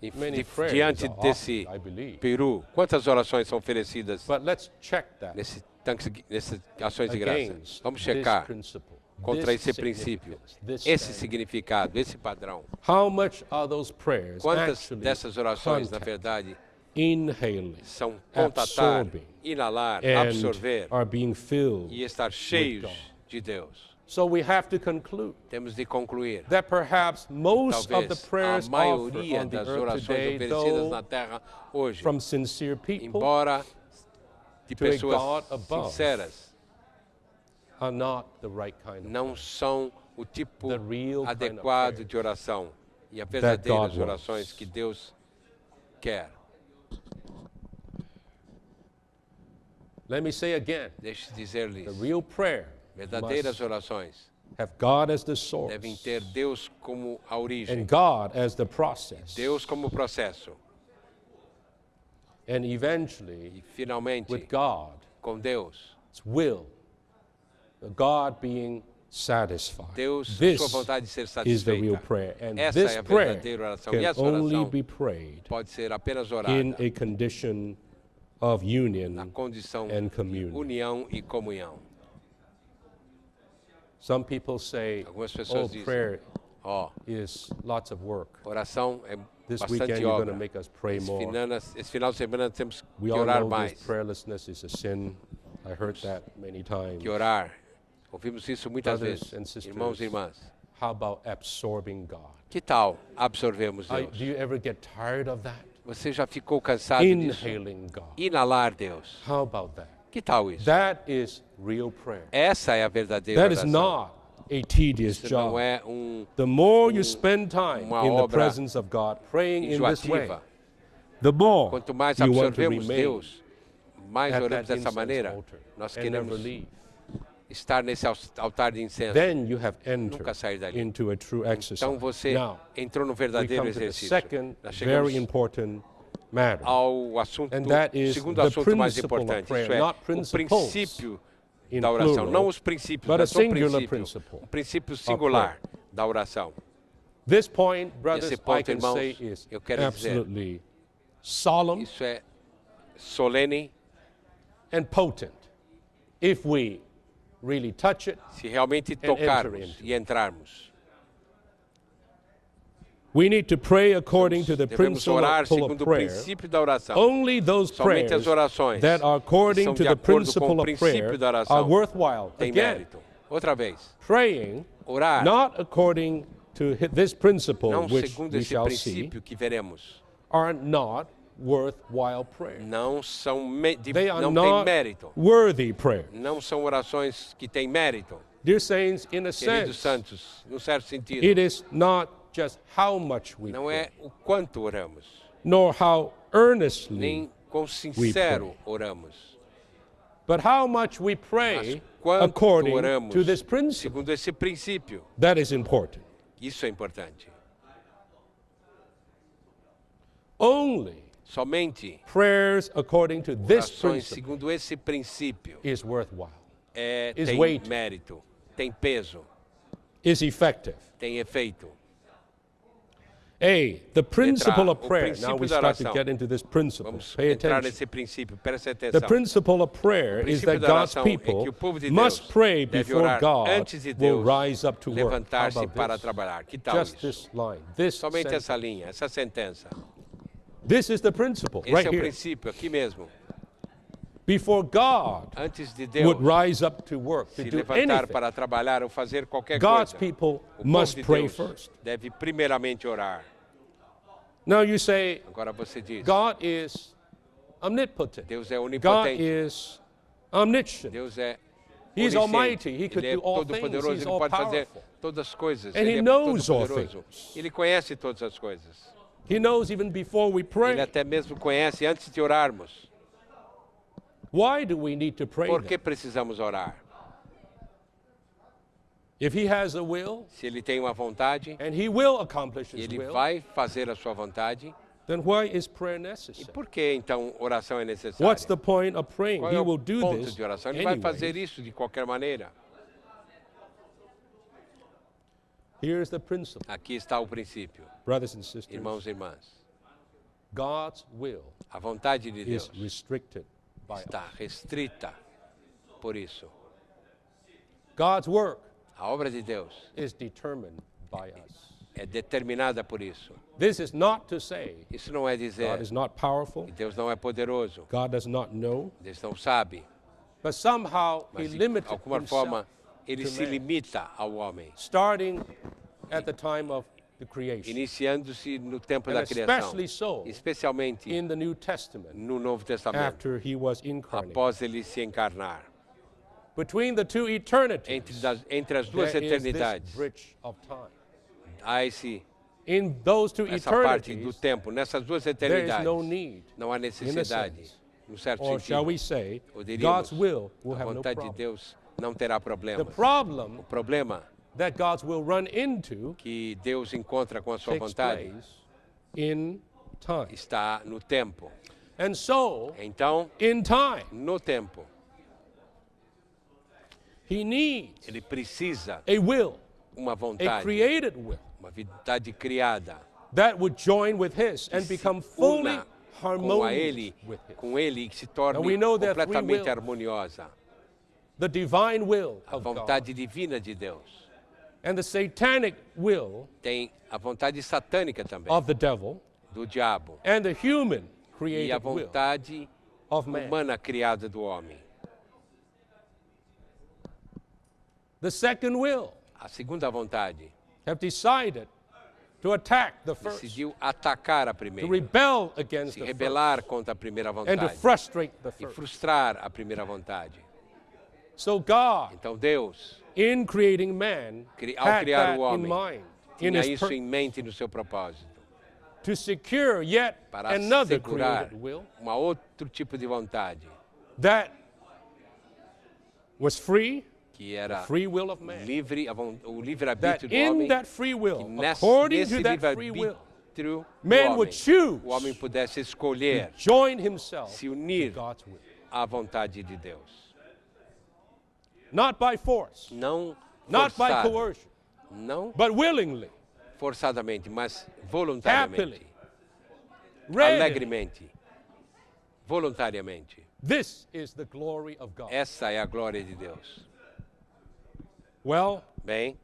S1: e
S4: Many prayers
S1: diante
S4: are
S1: desse
S4: offered, I believe.
S1: peru, quantas orações são oferecidas
S4: But let's check that
S1: nessas ações de graça?
S4: against
S1: Vamos
S4: this
S1: checar
S4: principle,
S1: contra
S4: this
S1: esse princípio,
S4: significance, this
S1: esse
S4: standard.
S1: significado, esse padrão.
S4: How much are those prayers
S1: Quantas
S4: actually
S1: dessas orações, na
S4: contact,
S1: verdade,
S4: inhaling,
S1: são contatar,
S4: absorbing,
S1: inalar,
S4: and
S1: absorver
S4: are being filled?
S1: e estar cheios
S4: God.
S1: de Deus?
S4: So we have to conclude
S1: Temos de concluir.
S4: that perhaps most of the
S1: Talvez a
S4: prayers offered
S1: maioria
S4: on the
S1: das
S4: earth
S1: orações
S4: today,
S1: oferecidas na
S4: though
S1: terra hoje,
S4: from sincere people,
S1: embora de
S4: to a
S1: pessoas
S4: God above,
S1: sinceras,
S4: are not the right kind of
S1: não são o tipo
S4: The real kind of
S1: adequado
S4: prayer
S1: de oração e as
S4: God
S1: verdadeiras
S4: wants.
S1: orações que Deus quer.
S4: Let me say again,
S1: Deixe dizer-lhes,
S4: the real prayer
S1: verdadeiras
S4: must
S1: orações
S4: have God as the source
S1: devem ter Deus como a origem,
S4: and God as the process.
S1: Deus como processo
S4: And eventually,
S1: e finalmente
S4: with God's
S1: com Deus,
S4: will, God being satisfied.
S1: Deus,
S4: This
S1: sua vontade de ser
S4: is the real
S1: satisfeita.
S4: prayer. And
S1: Essa
S4: this
S1: é a
S4: prayer
S1: verdadeira oração.
S4: can
S1: E essa
S4: only
S1: oração
S4: be prayed
S1: pode ser apenas
S4: in
S1: orada
S4: a condition of
S1: na
S4: union
S1: condição
S4: and
S1: de
S4: communion.
S1: união e comunhão.
S4: Some people say,
S1: Algumas pessoas
S4: oh,
S1: dizem,
S4: prayer
S1: ó,
S4: is lots of work.
S1: oração é
S4: This weekend
S1: bastante
S4: you're going
S1: obra.
S4: to make us pray more.
S1: Esse final de semana temos
S4: We
S1: que
S4: all
S1: orar
S4: know
S1: mais.
S4: this prayerlessness is a sin. I heard that many times.
S1: Que orar. Ouvimos isso muitas
S4: Brothers
S1: vezes.
S4: and sisters,
S1: Irmãos e irmãs,
S4: How about absorbing God?
S1: que tal absorvermos Deus?
S4: Do you ever get tired of that?
S1: Você já ficou cansado disso?
S4: Inhaling God.
S1: Inalar Deus.
S4: How about that?
S1: Que tal isso?
S4: That is real prayer.
S1: Essa é a verdadeira
S4: That is
S1: oração.
S4: not a tedious
S1: Isso
S4: job.
S1: não é
S4: The more you spend time
S1: uma
S4: in the
S1: obra
S4: presence of God, praying in this way,
S1: enjoativa.
S4: the more
S1: Quanto mais
S4: you want to
S1: absorvemos
S4: remain
S1: Deus, mais
S4: at
S1: oramos
S4: that
S1: dessa
S4: incense
S1: maneira.
S4: altar
S1: Nós
S4: and never
S1: queremos
S4: leave.
S1: estar nesse altar de incenso.
S4: Then you have entered
S1: Nunca sair dali.
S4: into a true exercise.
S1: Então você
S4: Now,
S1: entrou no
S4: we
S1: verdadeiro
S4: come to the
S1: exercício.
S4: second
S1: Nós
S4: very
S1: chegamos
S4: important matter.
S1: ao assunto,
S4: And that is
S1: segundo
S4: the
S1: assunto mais
S4: principle of
S1: importante.
S4: prayer,
S1: Isso é
S4: not
S1: o
S4: principles
S1: princípio
S4: in
S1: da oração.
S4: plural,
S1: Não os princípios,
S4: but a
S1: mas o
S4: singular
S1: princípio.
S4: principle
S1: Um princípio singular da oração.
S4: This point, brothers,
S1: Esse
S4: I
S1: ponto,
S4: can
S1: irmãos,
S4: say is
S1: eu quero dizer,
S4: absolutely solemn
S1: Isso é solene.
S4: and potent if we really touch it.
S1: Se realmente
S4: enter
S1: tocarmos
S4: into
S1: e entrarmos.
S4: We need to pray according to the
S1: Devemos
S4: principle
S1: orar
S4: of
S1: segundo o
S4: prayer.
S1: princípio da oração.
S4: Only those
S1: Somente
S4: prayers
S1: as orações
S4: that are
S1: que
S4: according
S1: são
S4: to
S1: de
S4: the
S1: acordo com o
S4: principle of
S1: princípio
S4: prayer
S1: da
S4: are
S1: oração
S4: worthwhile.
S1: têm
S4: Again,
S1: mérito. Outra vez,
S4: praying
S1: orar
S4: not according to this principle,
S1: não
S4: which
S1: segundo
S4: we
S1: esse
S4: shall see,
S1: princípio que veremos.
S4: are not worthwhile prayer.
S1: Não são
S4: They are
S1: não têm
S4: not
S1: mérito.
S4: worthy prayer.
S1: Não são orações que têm mérito.
S4: Dear saints, in a
S1: Queridos
S4: sense,
S1: santos, num certo sentido,
S4: it is not just how much we
S1: não
S4: pray,
S1: é o quanto oramos,
S4: nor how earnestly,
S1: nem quão sincero oramos,
S4: but how much we
S1: mas
S4: pray
S1: quanto
S4: according
S1: oramos
S4: to this principle.
S1: segundo esse princípio.
S4: That is important.
S1: Isso é importante.
S4: Only
S1: Somente
S4: prayers according to this
S1: orações
S4: principle
S1: segundo esse princípio
S4: is worthwhile, is
S1: tem
S4: weighty.
S1: mérito, tem peso,
S4: is effective.
S1: tem efeito.
S4: The principle of
S1: o
S4: prayer. Now
S1: princípio
S4: we
S1: da
S4: start to
S1: oração.
S4: get into this principle.
S1: Vamos
S4: Pay
S1: entrar
S4: attention.
S1: nesse princípio, preste
S4: The
S1: atenção.
S4: principle of prayer is
S1: princípio
S4: that
S1: da
S4: God's
S1: oração é
S4: people
S1: que o povo de
S4: must
S1: Deus
S4: pray
S1: deve
S4: before
S1: orar
S4: God
S1: antes de
S4: will
S1: Deus
S4: rise up to work. How
S1: levantar-se
S4: about
S1: para
S4: this?
S1: trabalhar. Que tal
S4: Just
S1: isso?
S4: this line. This
S1: Somente
S4: sentence.
S1: essa linha, essa sentença.
S4: This is the principle
S1: Esse
S4: right
S1: é o
S4: here.
S1: princípio, aqui mesmo.
S4: Before God
S1: Antes de Deus
S4: would rise up to work, to
S1: se
S4: do
S1: levantar
S4: anything,
S1: para trabalhar ou fazer qualquer
S4: God's
S1: coisa,
S4: people
S1: o povo
S4: must
S1: de
S4: pray
S1: Deus
S4: first.
S1: deve primeiramente orar.
S4: Now you say,
S1: Agora você diz,
S4: God is omnipotent.
S1: Deus é
S4: God
S1: onipotente,
S4: is omniscient.
S1: Deus é
S4: He's
S1: onisciente.
S4: almighty. He could
S1: Ele é
S4: do all things.
S1: todo-poderoso,
S4: He's
S1: ele
S4: all
S1: pode fazer
S4: powerful.
S1: todas as coisas.
S4: And he
S1: Ele é
S4: knows all
S1: todo-poderoso.
S4: things.
S1: Ele conhece todas as coisas.
S4: He knows even before we
S1: Ele
S4: pray.
S1: até mesmo conhece antes de orarmos.
S4: Why do we need to pray
S1: Por que
S4: then?
S1: precisamos orar?
S4: If he has a will,
S1: Se ele tem uma vontade,
S4: and he will accomplish his
S1: ele
S4: will,
S1: vai fazer a sua vontade.
S4: then why is prayer
S1: E
S4: necessary?
S1: por que então oração é necessária?
S4: What's the point of praying?
S1: Qual
S4: He
S1: é
S4: will
S1: o
S4: do
S1: ponto
S4: this
S1: de oração? Ele vai
S4: anyway.
S1: fazer isso de qualquer maneira.
S4: Here's the principle,
S1: Aqui está o princípio,
S4: brothers and sisters.
S1: irmãos e irmãs.
S4: God's will
S1: A vontade de
S4: is
S1: Deus
S4: restricted by us.
S1: está restrita por isso.
S4: God's work
S1: A obra de Deus
S4: is determined by us.
S1: é determinada por isso.
S4: This is not to say
S1: Isso não é
S4: God
S1: dizer
S4: is not powerful,
S1: que Deus não é poderoso,
S4: God does not know,
S1: Deus não sabe,
S4: but somehow he
S1: mas de
S4: limited
S1: alguma
S4: himself,
S1: forma ele
S4: to
S1: se
S4: man.
S1: limita ao homem,
S4: starting at the time of the creation,
S1: iniciando-se no tempo
S4: and
S1: da criação,
S4: especially so
S1: especialmente
S4: in the New Testament
S1: no Novo Testamento,
S4: after he was incarnate.
S1: após ele se encarnar.
S4: Between the two eternities,
S1: Entre as duas
S4: there is this
S1: eternidades,
S4: bridge of time.
S1: há
S4: In those two
S1: essa parte do
S4: eternities,
S1: tempo, nessas duas
S4: there is
S1: eternidades,
S4: no need,
S1: não há
S4: in a
S1: necessidade,
S4: sense,
S1: num certo
S4: or shall
S1: sentido.
S4: we say,
S1: Ou diríamos,
S4: God's will
S1: a
S4: have no
S1: vontade de
S4: problem.
S1: Deus não terá
S4: The
S1: problemas.
S4: problem
S1: O problema
S4: that God's will run into
S1: que Deus encontra com a sua
S4: takes
S1: vontade
S4: place in time.
S1: está no tempo.
S4: And so,
S1: Então,
S4: in time,
S1: no tempo,
S4: he needs
S1: ele precisa
S4: a will,
S1: uma
S4: a
S1: vontade,
S4: created will,
S1: uma vontade criada,
S4: that would join with his and
S1: que se
S4: become fully
S1: una
S4: harmonious with his.
S1: com ele e que se torne
S4: And we know that free
S1: completamente
S4: will-
S1: harmoniosa.
S4: The divine will
S1: A
S4: of God
S1: vontade divina de Deus
S4: and the satanic will
S1: tem a vontade satânica também,
S4: of the devil
S1: do diabo,
S4: and the human
S1: e a
S4: created will
S1: vontade
S4: of man.
S1: humana criada do homem.
S4: The second will
S1: A segunda vontade
S4: have decided to attack the first,
S1: decidiu atacar a
S4: to
S1: primeira,
S4: rebel against
S1: se
S4: the first,
S1: rebelar contra a primeira
S4: and to
S1: vontade
S4: frustrate the
S1: e
S4: first.
S1: frustrar a primeira vontade.
S4: So God,
S1: Então Deus,
S4: in creating man,
S1: ao
S4: had
S1: criar
S4: that
S1: o
S4: in
S1: homem,
S4: mind, in
S1: tinha
S4: his
S1: isso em
S4: purpose,
S1: mente no seu propósito,
S4: to secure yet
S1: para
S4: another
S1: assegurar
S4: created will
S1: outro tipo de vontade,
S4: that was free,
S1: que era
S4: free will of man.
S1: livre, o
S4: That
S1: livre-arbítrio do
S4: in
S1: homem,
S4: that free
S1: que
S4: will, according
S1: nesse
S4: to that free will,
S1: livre-arbítrio do
S4: man
S1: homem,
S4: would choose
S1: o homem pudesse escolher
S4: join himself
S1: se
S4: to
S1: unir
S4: God's will.
S1: à vontade de Deus.
S4: Not by force,
S1: Não
S4: not by
S1: forçado,
S4: coercion,
S1: não
S4: but willingly,
S1: forçadamente, mas voluntariamente,
S4: happily, readily.
S1: alegremente, voluntariamente.
S4: This is the glory of God.
S1: Essa é a glória de Deus.
S4: Well,
S1: Bem,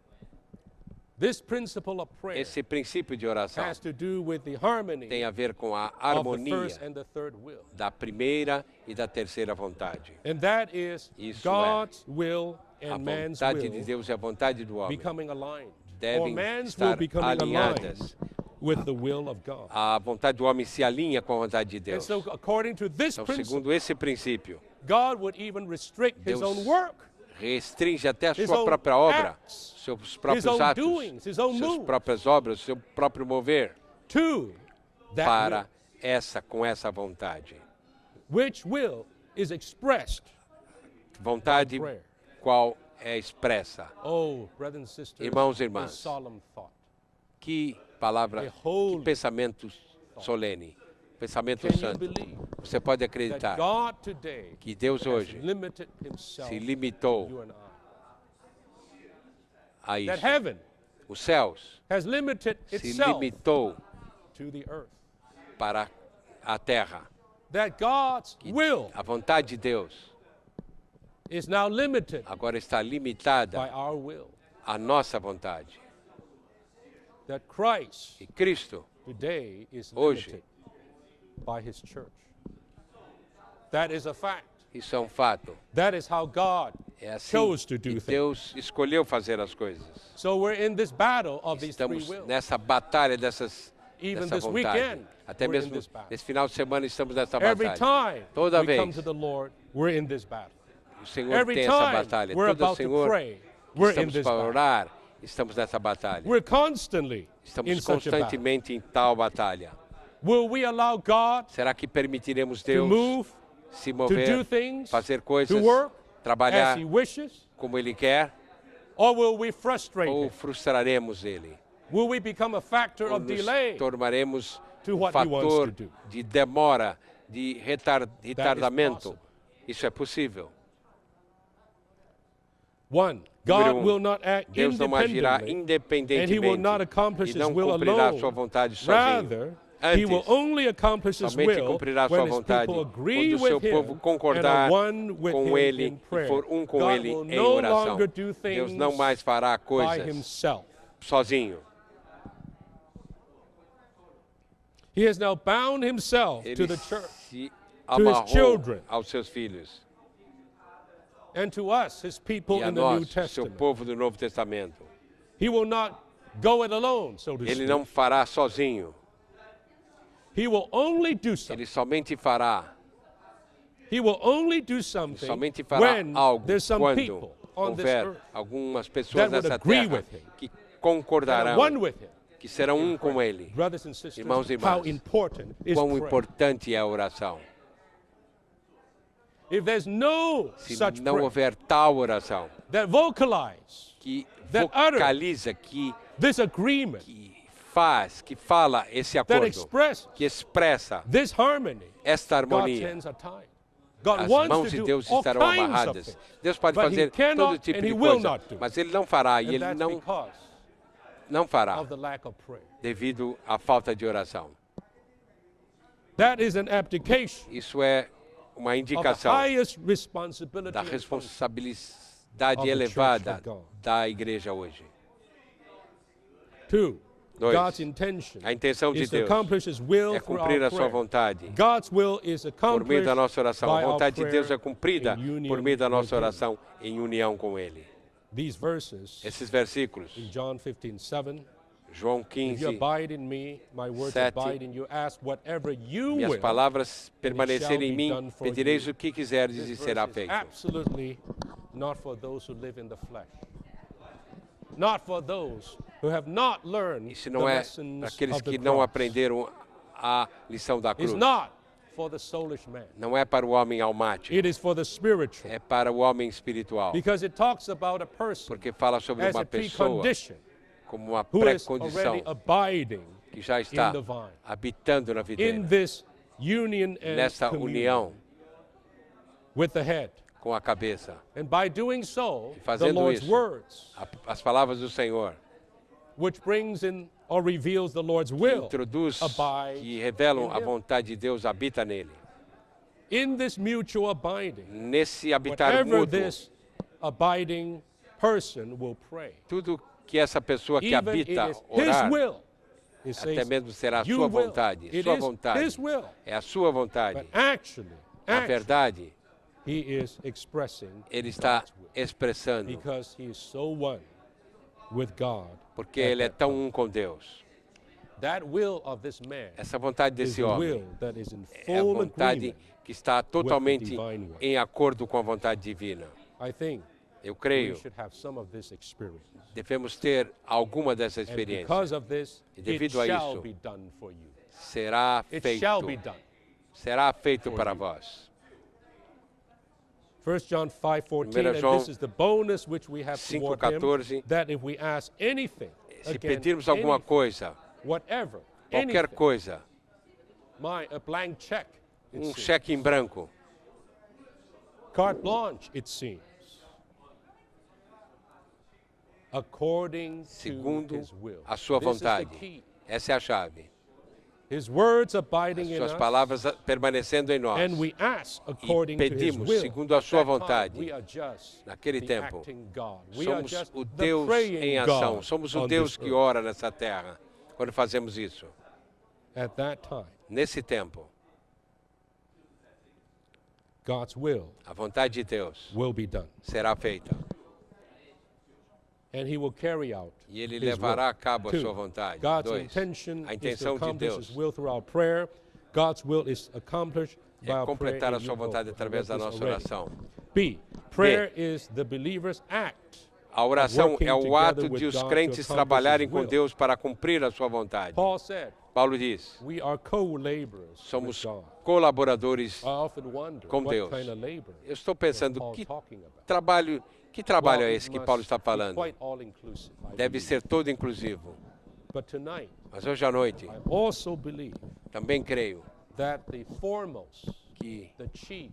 S4: this principle of prayer
S1: esse princípio de oração
S4: has to do with the harmony
S1: tem a ver com a
S4: of the
S1: harmonia
S4: first and the third will.
S1: da primeira e da terceira vontade.
S4: And that is
S1: Isso
S4: God's will
S1: A
S4: and man's
S1: vontade de
S4: will
S1: Deus e a vontade do homem
S4: becoming aligned. Or
S1: devem
S4: man's will
S1: estar
S4: becoming aligned
S1: alinhadas.
S4: with the will of God.
S1: A vontade do homem se alinha com a vontade de
S4: And
S1: Deus.
S4: so according to this
S1: Então,
S4: principle,
S1: segundo esse princípio,
S4: God would even restrict his
S1: Deus
S4: own work,
S1: restringe até a
S4: his
S1: sua
S4: own
S1: própria obra,
S4: acts,
S1: seus
S4: his
S1: próprios
S4: own
S1: atos,
S4: doings, his own
S1: suas
S4: moves
S1: próprias obras, seu próprio mover
S4: to that
S1: para com essa vontade.
S4: will, which will is expressed.
S1: Vontade
S4: prayer.
S1: qual é expressa.
S4: Oh, brothers and sisters,
S1: Irmãos e
S4: a
S1: irmãs,
S4: solemn thought.
S1: Que palavra,
S4: A holy
S1: que pensamento solene, pensamento
S4: Can you
S1: santo.
S4: believe
S1: Você pode
S4: that
S1: acreditar
S4: God today
S1: que Deus
S4: has
S1: hoje
S4: limited himself
S1: se
S4: to
S1: limitou
S4: you and I?
S1: a
S4: That
S1: isso.
S4: heaven
S1: Os céus
S4: has limited
S1: se
S4: itself
S1: limitou
S4: to the earth.
S1: para a terra.
S4: That God's will
S1: A vontade de Deus
S4: is now limited
S1: agora está
S4: by
S1: limitada
S4: our will.
S1: à nossa vontade.
S4: That Christ
S1: E Cristo
S4: today is
S1: Hoje.
S4: limited by his church. That is a fact.
S1: Isso é um fato.
S4: That is how God
S1: É assim
S4: chose to do
S1: que
S4: things.
S1: Deus escolheu fazer as coisas.
S4: So we're in this battle of these three
S1: Estamos
S4: wills.
S1: nessa batalha dessa
S4: Even this
S1: vontade.
S4: weekend,
S1: Até
S4: we're in
S1: mesmo
S4: this battle.
S1: nesse final de semana estamos nessa
S4: Every
S1: batalha.
S4: time
S1: Toda
S4: we come
S1: vez.
S4: to the Lord, we're in this battle.
S1: O Senhor
S3: every
S1: tem essa
S3: time
S1: batalha.
S3: we're
S1: Todo
S3: about to
S1: Senhor
S3: pray,
S1: que
S3: we're in
S1: estamos
S3: this
S1: para
S3: battle.
S1: orar, estamos nessa batalha.
S3: We're constantly in
S1: Estamos
S3: such a battle.
S1: constantemente em tal batalha.
S3: Will we allow God
S1: Será que permitiremos
S3: to
S1: Deus
S3: move,
S1: se
S3: to
S1: mover,
S3: do things,
S1: fazer
S3: to
S1: coisas,
S3: work as
S1: trabalhar
S3: He wishes?
S1: como Ele quer?
S3: Or will we frustrate
S1: Ou
S3: Him?
S1: frustraremos Ele?
S3: Will we become a factor
S1: Ou
S3: of
S1: nos
S3: delay?
S1: tornaremos
S3: to what He wants
S1: fator
S3: to do?
S1: de demora, de retardamento?
S3: possible.
S1: Isso é possível.
S3: One,
S1: Número
S3: God
S1: um,
S3: will not act
S1: Deus não agirá
S3: independently, and He will not
S1: independentemente
S3: accomplish
S1: e
S3: His
S1: não
S3: will
S1: cumprirá
S3: alone.
S1: sua vontade sozinho.
S3: Rather, He will
S1: Antes,
S3: only accomplish His
S1: somente
S3: will
S1: cumprirá sua
S3: when His
S1: vontade
S3: people agree
S1: quando o seu
S3: with
S1: povo
S3: Him and
S1: concordar
S3: are one with
S1: com
S3: Him
S1: Ele
S3: in
S1: e
S3: prayer.
S1: for um com
S3: God
S1: Ele
S3: will
S1: em
S3: no
S1: oração.
S3: longer do
S1: Deus
S3: things
S1: não mais fará
S3: by
S1: coisas
S3: Himself.
S1: sozinho.
S3: He has now bound Himself to
S1: Ele
S3: the church
S1: se
S3: to his
S1: amarrou
S3: children.
S1: aos seus filhos
S3: and to us, His people
S1: e a
S3: in the New
S1: nós, seu
S3: Testament.
S1: povo do Novo Testamento.
S3: He will not go it alone, so to
S1: Ele
S3: speak.
S1: não fará sozinho.
S3: He will only do something.
S1: Ele somente fará.
S3: He will only do something
S1: Somente fará
S3: when
S1: algo
S3: there's some
S1: quando
S3: people on this
S1: houver
S3: earth
S1: algumas pessoas
S3: that would
S1: nessa
S3: agree
S1: terra
S3: with him,
S1: que
S3: that are
S1: concordarão,
S3: one with Him.
S1: que serão um com Ele.
S3: Brothers and sisters,
S1: Irmãos e
S3: how
S1: irmãs,
S3: important is
S1: Quão
S3: prayer.
S1: importante é a oração.
S3: If there's no
S1: Se
S3: such
S1: não
S3: prayer
S1: houver tal oração
S3: that vocalize
S1: que
S3: that utters
S1: vocaliza, que
S3: this agreement,
S1: faz, que fala esse
S3: that
S1: acordo,
S3: expresses
S1: que expressa
S3: this harmony,
S1: esta
S3: God's
S1: harmonia,
S3: hands are tied. God
S1: as
S3: wants
S1: mãos
S3: to
S1: de
S3: do
S1: Deus
S3: all
S1: estarão
S3: kinds of
S1: amarradas.
S3: things,
S1: Deus pode
S3: but He
S1: fazer
S3: cannot
S1: todo tipo
S3: and
S1: de
S3: He will
S1: coisa,
S3: not do.
S1: mas Ele não fará e
S3: And
S1: Ele
S3: that's
S1: não
S3: because
S1: fará
S3: of the lack of prayer.
S1: devido à falta de oração.
S3: That is an abdication
S1: Isso é uma
S3: of the
S1: indicação
S3: highest responsibility
S1: da
S3: and function.
S1: responsabilidade
S3: of the
S1: elevada
S3: Church of God.
S1: da igreja hoje.
S3: Two,
S1: Dois,
S3: God's intention
S1: a intenção de
S3: is to
S1: Deus
S3: accomplish His will
S1: é
S3: through
S1: cumprir
S3: our
S1: a sua
S3: prayer.
S1: vontade.
S3: God's will is
S1: Por meio
S3: accomplished
S1: da nossa oração,
S3: by
S1: a
S3: our
S1: vontade de Deus
S3: prayer
S1: é cumprida
S3: in union
S1: por meio da nossa
S3: with Him.
S1: oração em união com Ele.
S3: These verses
S1: Esses versículos,
S3: in John 15:7.
S1: João
S3: If you
S1: 15,
S3: abide in me, my words
S1: 7.
S3: abide in you. Ask whatever you
S1: minhas
S3: will.
S1: palavras permanecerem em
S3: be
S1: mim,
S3: done for
S1: pedireis
S3: you.
S1: o que quiserdes e
S3: This
S1: será
S3: verse is
S1: feito.
S3: absolutely not for those who live in the flesh. Not for those who have not learned
S1: Isso
S3: the
S1: não é
S3: lessons
S1: para aqueles
S3: of the
S1: que não
S3: cross.
S1: aprenderam a lição da cruz.
S3: It's not for the soulish man.
S1: Não é para o homem almático,
S3: It is for the spiritual.
S1: é para o homem espiritual.
S3: Because it talks about a person
S1: Porque fala sobre
S3: as
S1: uma
S3: a
S1: pessoa
S3: precondition
S1: como uma
S3: who is
S1: pré-condição
S3: already abiding
S1: que já está
S3: in the vine.
S1: habitando na
S3: in
S1: videira,
S3: this union and
S1: nessa
S3: communion
S1: união
S3: with the head.
S1: com a cabeça.
S3: And by doing so, the
S1: fazendo
S3: Lord's
S1: isso,
S3: words,
S1: As palavras do Senhor
S3: which brings in or reveals the Lord's will,
S1: introduz,
S3: abide
S1: que revelam
S3: in
S1: a
S3: him.
S1: vontade de Deus, habita nele.
S3: In this mutual abiding,
S1: Nesse habitar
S3: whatever
S1: mútuo,
S3: this abiding person will pray,
S1: tudo que essa pessoa que
S3: even it
S1: habita
S3: is His
S1: orar,
S3: will. It
S1: até
S3: says,
S1: mesmo será a
S3: you
S1: sua
S3: will.
S1: vontade.
S3: It
S1: Sua
S3: is
S1: vontade.
S3: His will.
S1: É a sua vontade.
S3: But actually,
S1: Na verdade,
S3: He is expressing
S1: Ele está
S3: God's will
S1: expressando,
S3: because He is so one with God.
S1: porque
S3: at
S1: Ele é
S3: that
S1: tão
S3: time.
S1: um com Deus.
S3: That will of this man
S1: Essa vontade
S3: is
S1: desse
S3: the
S1: homem
S3: will that is in
S1: é a
S3: full
S1: vontade
S3: agreement.
S1: que está totalmente
S3: divine will.
S1: em acordo com a vontade divina.
S3: I think
S1: Eu
S3: we
S1: creio,
S3: should have some of this experience.
S1: devemos ter alguma dessa
S3: And
S1: experiência.
S3: because of this,
S1: E
S3: it
S1: devido a
S3: shall
S1: isso,
S3: be done for you.
S1: Será
S3: It
S1: feito,
S3: shall be done.
S1: será feito
S3: for
S1: para
S3: you.
S1: vós.
S3: 1 John 5:14,
S1: 1
S3: and
S1: João
S3: this is the bonus which we have toward him,
S1: 5:14.
S3: that if we ask anything,
S1: Se
S3: again,
S1: pedirmos alguma
S3: anything,
S1: coisa,
S3: whatever,
S1: qualquer
S3: anything,
S1: coisa,
S3: a blank check, it seems.
S1: cheque em branco,
S3: Carte blanche, it seems. According to
S1: segundo
S3: His will.
S1: a sua
S3: This is the
S1: vontade.
S3: key.
S1: Essa é a chave.
S3: His words
S1: As
S3: abiding in
S1: suas
S3: us,
S1: palavras permanecendo em nós.
S3: and we ask according to His
S1: pedimos
S3: will.
S1: segundo a
S3: At
S1: sua
S3: that time,
S1: vontade.
S3: we are just
S1: Naquele
S3: the
S1: tempo,
S3: acting God. We are
S1: Somos
S3: just
S1: o
S3: the
S1: Deus
S3: praying
S1: em ação.
S3: God
S1: Somos o
S3: on
S1: Deus
S3: this
S1: que
S3: earth.
S1: ora nessa terra. Quando fazemos isso.
S3: At that time,
S1: Nesse tempo,
S3: God's will
S1: a vontade de Deus
S3: will be done,
S1: será feita.
S3: and He will carry out
S1: E Ele
S3: His
S1: levará
S3: will.
S1: a cabo a
S3: Two,
S1: sua vontade.
S3: God's
S1: 2.
S3: intention
S1: A
S3: is to
S1: intenção de
S3: accomplish
S1: Deus
S3: His will through our prayer. God's will is accomplished by
S1: é
S3: our prayer.
S1: completar a
S3: and
S1: sua
S3: you know,
S1: vontade
S3: we
S1: através da
S3: read this
S1: nossa
S3: already.
S1: oração.
S3: B, Prayer is the believer's act.
S1: A oração
S3: working
S1: é o
S3: together
S1: ato
S3: with
S1: de os
S3: God to
S1: crentes
S3: accomplish
S1: trabalharem
S3: His
S1: com
S3: will.
S1: Deus para cumprir a sua vontade.
S3: Paul said,
S1: Paulo diz,
S3: we are co-laborers with
S1: somos
S3: God.
S1: colaboradores
S3: I often wonder
S1: com
S3: what
S1: Deus.
S3: kind of labor
S1: Eu estou
S3: was
S1: pensando,
S3: Paul
S1: que
S3: talking about.
S1: trabalho
S3: Well,
S1: é
S3: it
S1: esse que
S3: must
S1: Paulo está
S3: be
S1: falando?
S3: quite all-inclusive, I
S1: Deve
S3: believe.
S1: ser todo inclusivo.
S3: But tonight,
S1: Mas hoje à noite,
S3: I also believe
S1: também creio
S3: that the foremost,
S1: que
S3: the chief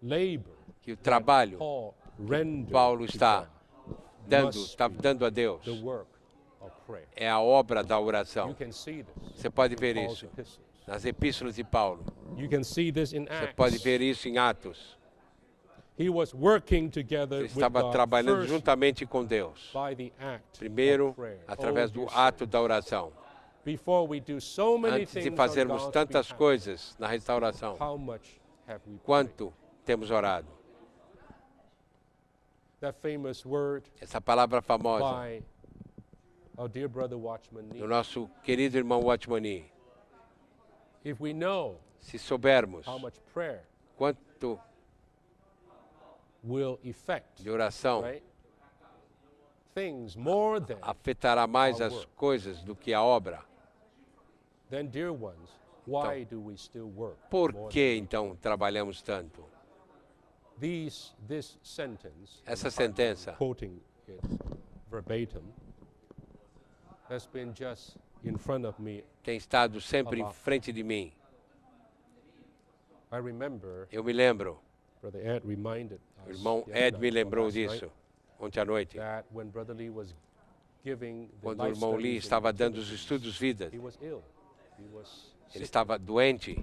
S3: labor
S1: o trabalho
S3: Paul rendered
S1: Paulo
S3: to
S1: está
S3: God
S1: está dando a Deus
S3: the work of prayer.
S1: é a obra da
S3: You
S1: oração.
S3: can see this
S1: Você pode
S3: in
S1: ver
S3: Paul's
S1: isso
S3: epistles.
S1: nas epístolas de Paulo.
S3: You can see this in
S1: Você
S3: Acts.
S1: pode ver isso em Atos.
S3: He was working together
S1: Ele
S3: with
S1: estava
S3: God
S1: trabalhando
S3: first
S1: juntamente com Deus.
S3: by the act
S1: Primeiro,
S3: of prayer.
S1: através
S3: Oh,
S1: do
S3: dear
S1: ato
S3: saints,
S1: da oração.
S3: before we do so many
S1: Antes de
S3: things on
S1: fazermos
S3: God's
S1: tantas
S3: behalf,
S1: coisas na restauração,
S3: how much have we prayed?
S1: quanto temos orado?
S3: That famous word
S1: Essa palavra famosa
S3: by our dear brother Watchman Nee.
S1: do nosso querido irmão Watchman.
S3: If we know
S1: Se soubermos
S3: how much prayer
S1: quanto
S3: will affect,
S1: de oração
S3: right, things more than,
S1: afetará mais
S3: Our
S1: as
S3: work.
S1: coisas do que a obra,
S3: then dear ones, why do we still work?
S1: por
S3: more
S1: que então trabalhamos tanto?
S3: This sentence,
S1: Essa sentença
S3: quoting it verbatim, has been just in front of me.
S1: tem estado sempre em
S3: Abba.
S1: frente de mim.
S3: I remember,
S1: Eu me lembro,
S3: Brother Ed reminded
S1: o
S3: us
S1: irmão
S3: the other
S1: Ed me
S3: night, or
S1: lembrou
S3: last night,
S1: disso ontem à noite,
S3: that when Brother Lee was giving the
S1: quando o
S3: life
S1: irmão Lee
S3: studies in
S1: estava dando os
S3: Genesis,
S1: estudos vidas.
S3: he was ill. He was
S1: Ele
S3: sick.
S1: estava doente,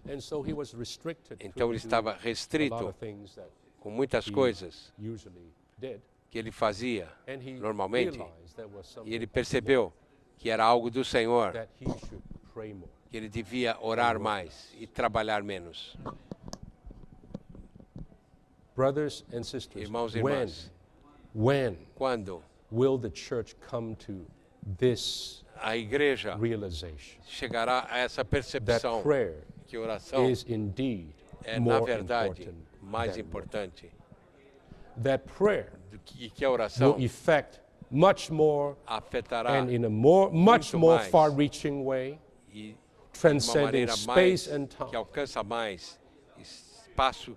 S3: And so he was restricted.
S1: então ele
S3: couldn't do
S1: estava
S3: a lot
S1: restrito
S3: of things that
S1: com muitas
S3: he
S1: coisas
S3: usually did.
S1: que ele fazia
S3: And he
S1: normalmente,
S3: realized there was
S1: e
S3: something
S1: ele percebeu que era algo do Senhor,
S3: that he should pray more.
S1: que ele devia orar mais e trabalhar menos.
S3: Brothers and sisters,
S1: Irmãos e irmãs,
S3: when
S1: quando
S3: will the church come to this
S1: a igreja
S3: realization
S1: chegará a essa
S3: that
S1: percepção
S3: prayer
S1: que oração
S3: is indeed
S1: é, na
S3: more
S1: verdade,
S3: important
S1: mais
S3: than
S1: importante
S3: that prayer
S1: e que a oração
S3: will affect much more
S1: afetará
S3: and in a much
S1: muito
S3: more
S1: mais.
S3: far-reaching way,
S1: e de uma
S3: transcending
S1: maneira
S3: space
S1: mais
S3: and time,
S1: que alcança mais espaço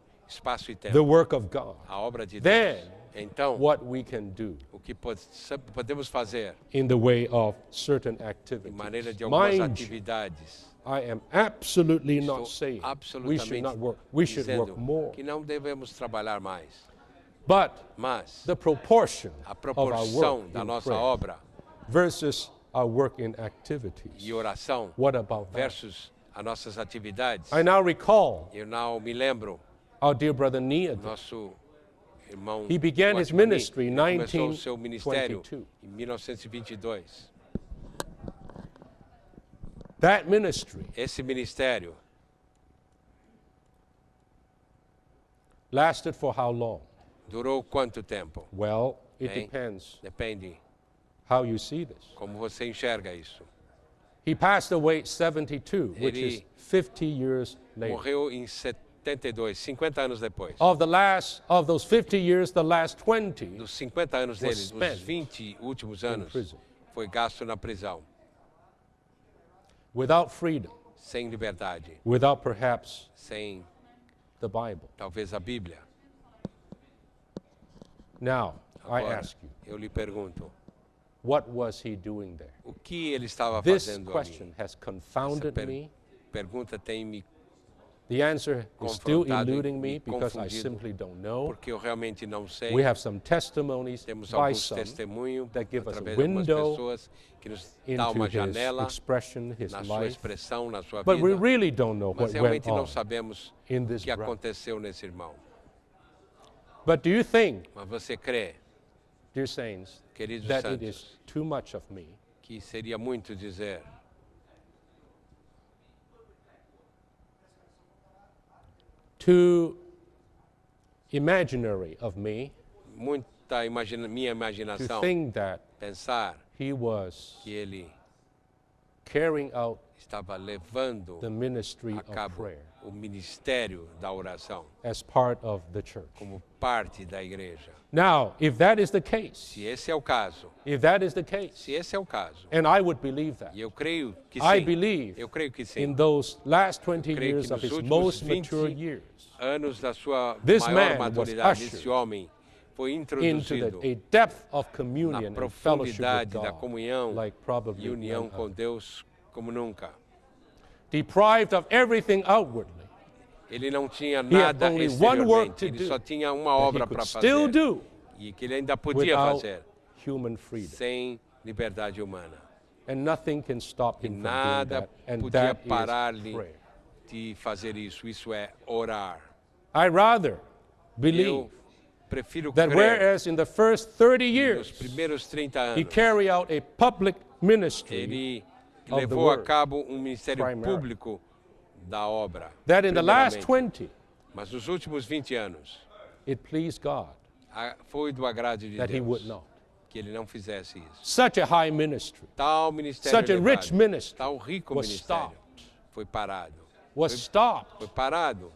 S1: e
S3: the
S1: tempo,
S3: work of God.
S1: a obra de
S3: Then,
S1: Deus. Então,
S3: what we can do
S1: o que podemos fazer
S3: in the way of certain
S1: de
S3: activities.
S1: maneira de algumas
S3: Mind you,
S1: atividades,
S3: I am absolutely
S1: estou
S3: not saying we should
S1: absolutamente
S3: not work. We should work
S1: dizendo
S3: more.
S1: que não devemos trabalhar mais,
S3: But
S1: mas
S3: the proportion
S1: a
S3: of our
S1: proporção
S3: work
S1: da
S3: in
S1: nossa
S3: prayer
S1: obra
S3: versus our work in activities.
S1: e oração
S3: What about that?
S1: versus as nossas atividades.
S3: I now recall
S1: Eu não me lembro,
S3: our dear brother Nia.
S1: nosso irmão
S3: He began his
S1: Watchman Nee,
S3: ministry in
S1: ele começou o seu ministério
S3: 1922.
S1: em 1922.
S3: That ministry
S1: Esse ministério
S3: lasted for how long?
S1: durou quanto tempo?
S3: Well, it
S1: Bem,
S3: depends
S1: depende
S3: how you see this.
S1: como você enxerga isso.
S3: He passed away at 72, which is
S1: Ele
S3: 50 years later.
S1: Morreu em 72, 50 anos depois.
S3: Of those 50 years, the last 20
S1: Dos 50 anos dele,
S3: spent
S1: os 20 últimos anos,
S3: prison.
S1: foi gasto na prisão,
S3: without freedom,
S1: sem liberdade,
S3: without perhaps
S1: sem
S3: the Bible.
S1: talvez a Bíblia.
S3: Now, I
S1: Agora,
S3: ask you,
S1: eu lhe pergunto,
S3: what was he doing there?
S1: o que ele estava
S3: This
S1: fazendo
S3: question
S1: ali?
S3: has
S1: Essa
S3: confounded me.
S1: pergunta tem me
S3: The answer is still
S1: confrontado e
S3: eluding me
S1: me
S3: because I
S1: confundido,
S3: simply don't know.
S1: porque eu realmente não sei.
S3: We have some testimonies
S1: Temos
S3: by
S1: alguns
S3: some
S1: testemunhos
S3: that give us a
S1: através de algumas
S3: window
S1: pessoas que nos dá
S3: into
S1: uma
S3: his
S1: janela
S3: expression, his
S1: na sua
S3: life.
S1: expressão, na sua
S3: But we
S1: vida,
S3: really don't know
S1: mas
S3: what went
S1: realmente não
S3: on
S1: sabemos
S3: in
S1: o
S3: this
S1: que
S3: brother.
S1: aconteceu nesse irmão.
S3: But do you think,
S1: Mas você crê,
S3: dear saints,
S1: queridos
S3: that it is
S1: santos,
S3: too much of me
S1: que seria muito dizer
S3: too imaginary of me
S1: minha
S3: to
S1: imaginação
S3: think that
S1: pensar
S3: he was
S1: que ele
S3: carrying out
S1: estava levando
S3: the ministry
S1: a
S3: of
S1: cabo
S3: prayer
S1: o ministério da oração
S3: as part of the church.
S1: como parte da igreja.
S3: Now, if that is the case,
S1: Se esse é o caso,
S3: if that is the case,
S1: se esse é o caso,
S3: and I would believe that,
S1: e eu creio que
S3: I
S1: sim,
S3: believe
S1: eu creio que
S3: in
S1: sim,
S3: those last 20
S1: creio
S3: years
S1: que
S3: of
S1: nos
S3: his
S1: últimos
S3: most
S1: 20
S3: mature years
S1: anos da sua
S3: This
S1: maior
S3: man was
S1: maturidade,
S3: ushered
S1: esse homem foi
S3: into
S1: introduzido
S3: a depth of
S1: na
S3: communion and fellowship with
S1: profundidade da
S3: God
S1: comunhão
S3: like probably
S1: e união
S3: none
S1: com
S3: other.
S1: Deus como nunca.
S3: Deprived of everything outwardly,
S1: Ele não tinha
S3: had
S1: nada
S3: only one work
S1: exteriormente,
S3: to
S1: ele
S3: do
S1: só tinha uma
S3: that he
S1: obra
S3: could
S1: para
S3: still
S1: fazer
S3: do
S1: e que ele ainda podia
S3: without
S1: fazer
S3: human freedom.
S1: sem liberdade humana.
S3: And nothing can stop
S1: E
S3: him from doing
S1: nada
S3: that. And
S1: podia
S3: that is
S1: parar-lhe
S3: prayer.
S1: de fazer isso. Isso é orar.
S3: I rather believe
S1: Eu prefiro
S3: that
S1: crer
S3: whereas in the first 30
S1: que nos
S3: years
S1: primeiros 30
S3: he
S1: anos
S3: carried out a public ministry,
S1: ele
S3: of the
S1: levou a
S3: word,
S1: cabo um ministério
S3: primarily.
S1: público da obra.
S3: that in the last
S1: primeiramente.
S3: 20
S1: Mas nos últimos 20 anos
S3: it pleased God
S1: foi do agrado de
S3: that he would
S1: Deus
S3: not.
S1: que ele não fizesse isso.
S3: Such a high ministry,
S1: Tal ministério
S3: such a
S1: elevado,
S3: rich ministry
S1: tal rico
S3: was
S1: ministério
S3: stopped,
S1: foi parado.
S3: was
S1: Foi
S3: stopped
S1: parado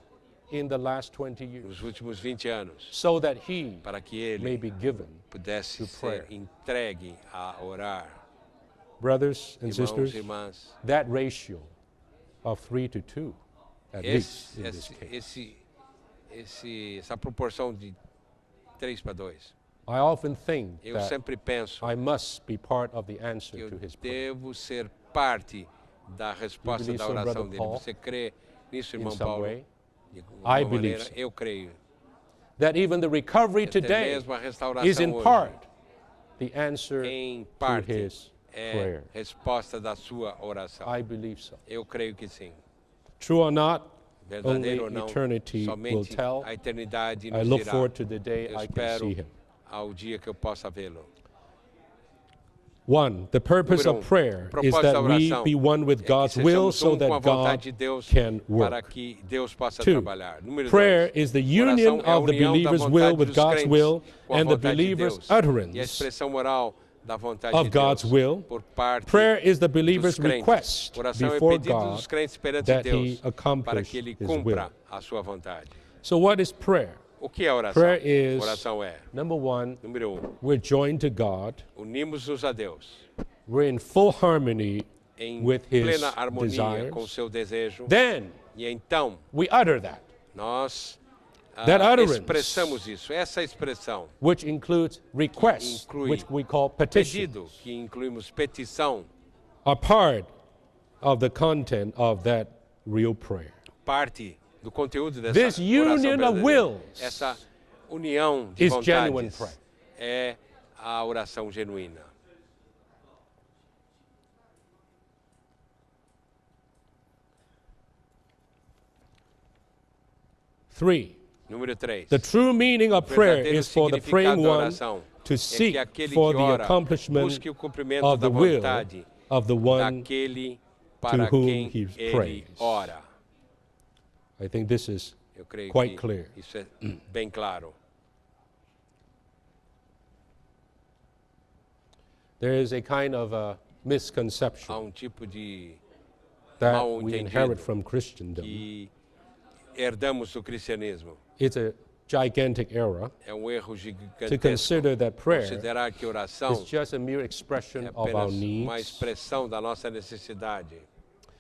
S3: in the last 20 years
S1: nos últimos 20 anos
S3: so that he
S1: para que
S3: may
S1: ele
S3: be given.
S1: pudesse
S3: to
S1: ser
S3: prayer.
S1: entregue a orar.
S3: Brothers and
S1: Irmãos
S3: sisters,
S1: e irmãs,
S3: that ratio of 3 to 2, at least in this case.
S1: essa proporção de 3 para 2,
S3: I often think
S1: eu
S3: that
S1: sempre penso
S3: I must be part of the answer
S1: que eu
S3: to his prayer.
S1: devo ser parte da resposta
S3: believe
S1: da
S3: so,
S1: oração
S3: Brother
S1: dele.
S3: Paul?
S1: Você crê nisso,
S3: In
S1: irmão
S3: some
S1: Paulo?
S3: way,
S1: De
S3: I
S1: alguma
S3: believe
S1: maneira,
S3: so.
S1: eu creio.
S3: That even the recovery
S1: Até
S3: today
S1: mesmo a restauração
S3: is in
S1: hoje,
S3: part the answer
S1: em
S3: to
S1: parte,
S3: his
S1: é
S3: prayer.
S1: resposta da sua oração.
S3: I believe so.
S1: Eu creio que sim.
S3: True or not, only
S1: Verdadeiro ou não,
S3: eternity will
S1: somente
S3: tell.
S1: a eternidade
S3: I
S1: nos
S3: look
S1: dirá.
S3: forward to the day
S1: Eu
S3: I can
S1: espero
S3: see him.
S1: ao dia que eu possa vê-lo.
S3: One, the purpose
S1: Número
S3: of prayer
S1: o
S3: is
S1: propósito
S3: that
S1: da
S3: we
S1: oração
S3: be one with
S1: é que
S3: God's will
S1: sejamos
S3: so
S1: com a
S3: that
S1: vontade
S3: God
S1: de Deus
S3: can
S1: para
S3: work.
S1: que Deus possa
S3: Two,
S1: trabalhar. Número
S3: prayer
S1: dois,
S3: is the
S1: oração
S3: union
S1: é a
S3: of the
S1: união da
S3: believer's
S1: vontade
S3: will with
S1: dos
S3: God's
S1: crentes
S3: will
S1: com a
S3: and the
S1: vontade de
S3: believer's
S1: Deus. E a
S3: utterance
S1: expressão moral da vontade
S3: of
S1: de Deus
S3: God's will.
S1: por parte
S3: Prayer is the
S1: dos
S3: believer's
S1: crentes.
S3: request
S1: Oração é
S3: before
S1: pedido
S3: God
S1: dos crentes perante
S3: that
S1: Deus
S3: he
S1: para
S3: accomplish
S1: que ele
S3: his
S1: cumpra
S3: will.
S1: a sua vontade.
S3: So what is prayer?
S1: O que é oração?
S3: Prayer is,
S1: Oração é,
S3: number one,
S1: número 1,
S3: we're joined to God.
S1: unimos-nos a Deus
S3: We're in full harmony
S1: em
S3: with his
S1: plena harmonia
S3: desires.
S1: com o seu desejo.
S3: Then
S1: E então
S3: we utter that,
S1: nós
S3: That utterance.
S1: expressamos isso. Essa expressão,
S3: which includes requests,
S1: inclui
S3: which we call petitions,
S1: pedido, que incluímos petição,
S3: are part of the content of that real prayer.
S1: parte do conteúdo dessa
S3: This
S1: oração
S3: union of
S1: verdadeira.
S3: wills
S1: Essa união de
S3: is genuine
S1: vontades
S3: prayer.
S1: é a oração genuína.
S3: Three,
S1: Número 3.
S3: the true meaning of prayer
S1: verdadeiro
S3: is for the
S1: significado
S3: praying
S1: da
S3: one
S1: oração
S3: to
S1: é
S3: seek
S1: que aquele
S3: for
S1: que
S3: the
S1: ora
S3: accomplishment
S1: busque o cumprimento
S3: of
S1: da
S3: the will
S1: vontade
S3: of the one.
S1: daquele para
S3: whom
S1: quem
S3: he
S1: ele
S3: prays.
S1: ora.
S3: I think this is
S1: Eu creio
S3: quite
S1: que
S3: clear.
S1: isso é bem claro.
S3: There is a kind of a
S1: Há
S3: misconception
S1: tipo de
S3: that
S1: mal
S3: we
S1: entendido
S3: inherit from Christendom.
S1: que herdamos do cristianismo.
S3: It's a gigantic error
S1: É um erro
S3: to
S1: gigantesco
S3: consider that prayer
S1: considerar que oração
S3: is just a mere expression
S1: é
S3: of our
S1: apenas uma
S3: needs,
S1: expressão da nossa necessidade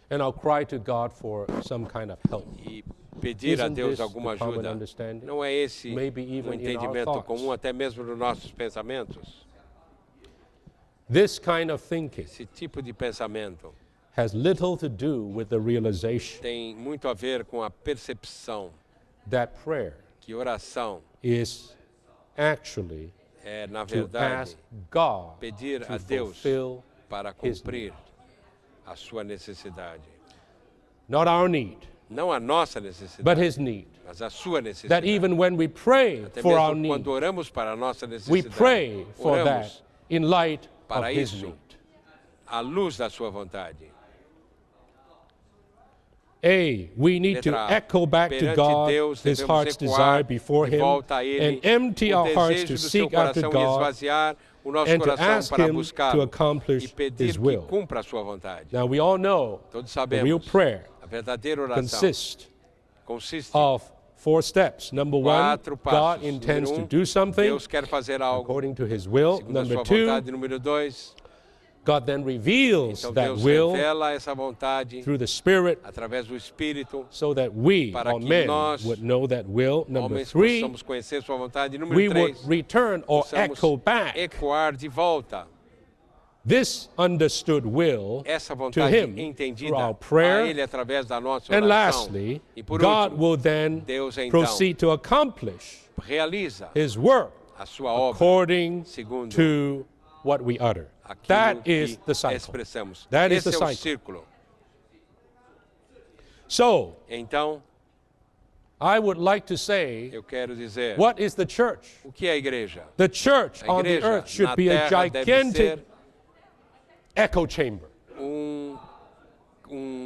S3: and I'll cry to God for some kind of help.
S1: e pedir a
S3: Isn't
S1: Deus
S3: this
S1: alguma
S3: the common
S1: ajuda.
S3: understanding?
S1: Não é esse
S3: Maybe
S1: um
S3: even in our
S1: entendimento
S3: thoughts.
S1: comum até mesmo nos nossos pensamentos?
S3: This kind of thinking
S1: Esse tipo de pensamento
S3: has little to do with the realization
S1: tem muito a ver com a percepção
S3: that prayer
S1: que oração
S3: is actually
S1: é, na
S3: to
S1: verdade,
S3: ask God
S1: pedir
S3: to
S1: a Deus
S3: fulfill
S1: para
S3: his
S1: cumprir a sua necessidade.
S3: not our need,
S1: Não a nossa
S3: but
S1: necessidade,
S3: his need.
S1: mas a sua
S3: That
S1: necessidade.
S3: even when we pray
S1: Até
S3: for our
S1: mesmo
S3: need,
S1: quando oramos para a nossa
S3: we
S1: necessidade,
S3: pray for that
S1: oramos
S3: in light of
S1: para
S3: his
S1: isso
S3: need.
S1: à luz da sua vontade.
S3: We need to
S1: Letra A.
S3: echo back to
S1: Perante
S3: God
S1: Deus,
S3: his
S1: devemos
S3: heart's
S1: ecoar
S3: desire before
S1: de
S3: Him
S1: volta a Ele
S3: and empty
S1: o
S3: our hearts
S1: desejo
S3: to
S1: do seu
S3: seek after
S1: coração e
S3: God
S1: esvaziar o nosso
S3: and to
S1: coração
S3: ask
S1: para
S3: him to
S1: buscá-lo e
S3: accomplish
S1: pedir
S3: his
S1: que
S3: will.
S1: cumpra a sua vontade.
S3: Now we all know
S1: Todos
S3: the real
S1: sabemos,
S3: prayer
S1: a verdadeira oração consiste
S3: of 4 steps. Number 1,
S1: 4 passos.
S3: God intends
S1: Número
S3: to do something
S1: Deus quer fazer algo
S3: according to his will.
S1: segundo a
S3: Number
S1: sua
S3: 2,
S1: vontade. Número 2,
S3: God then reveals
S1: então
S3: that
S1: Deus
S3: will
S1: revela essa vontade
S3: through the Spirit
S1: através do Espírito,
S3: so that we,
S1: para
S3: all
S1: que
S3: men,
S1: nós,
S3: would know that will. Number
S1: homens,
S3: 3,
S1: possamos conhecer sua vontade. Número
S3: we would
S1: 3,
S3: return or
S1: possamos
S3: echo back
S1: ecoar de volta
S3: this understood will
S1: essa
S3: to
S1: vontade
S3: him through
S1: entendida
S3: our
S1: a
S3: prayer.
S1: Ele através da nossa
S3: And
S1: oração.
S3: lastly,
S1: E por
S3: God
S1: último,
S3: will then
S1: Deus então
S3: proceed to accomplish
S1: realiza
S3: his work
S1: a sua obra
S3: according
S1: segundo
S3: to what we utter.
S1: aquilo
S3: That
S1: que
S3: is the cycle.
S1: expressamos.
S3: That is
S1: Esse
S3: the
S1: é o
S3: cycle.
S1: círculo.
S3: So,
S1: Então,
S3: I would like to say,
S1: eu quero dizer,
S3: what is the church?
S1: o que é a igreja?
S3: The church
S1: A
S3: on the
S1: igreja
S3: earth should
S1: na
S3: be a
S1: terra deve
S3: gigantic
S1: ser
S3: echo chamber.
S1: um,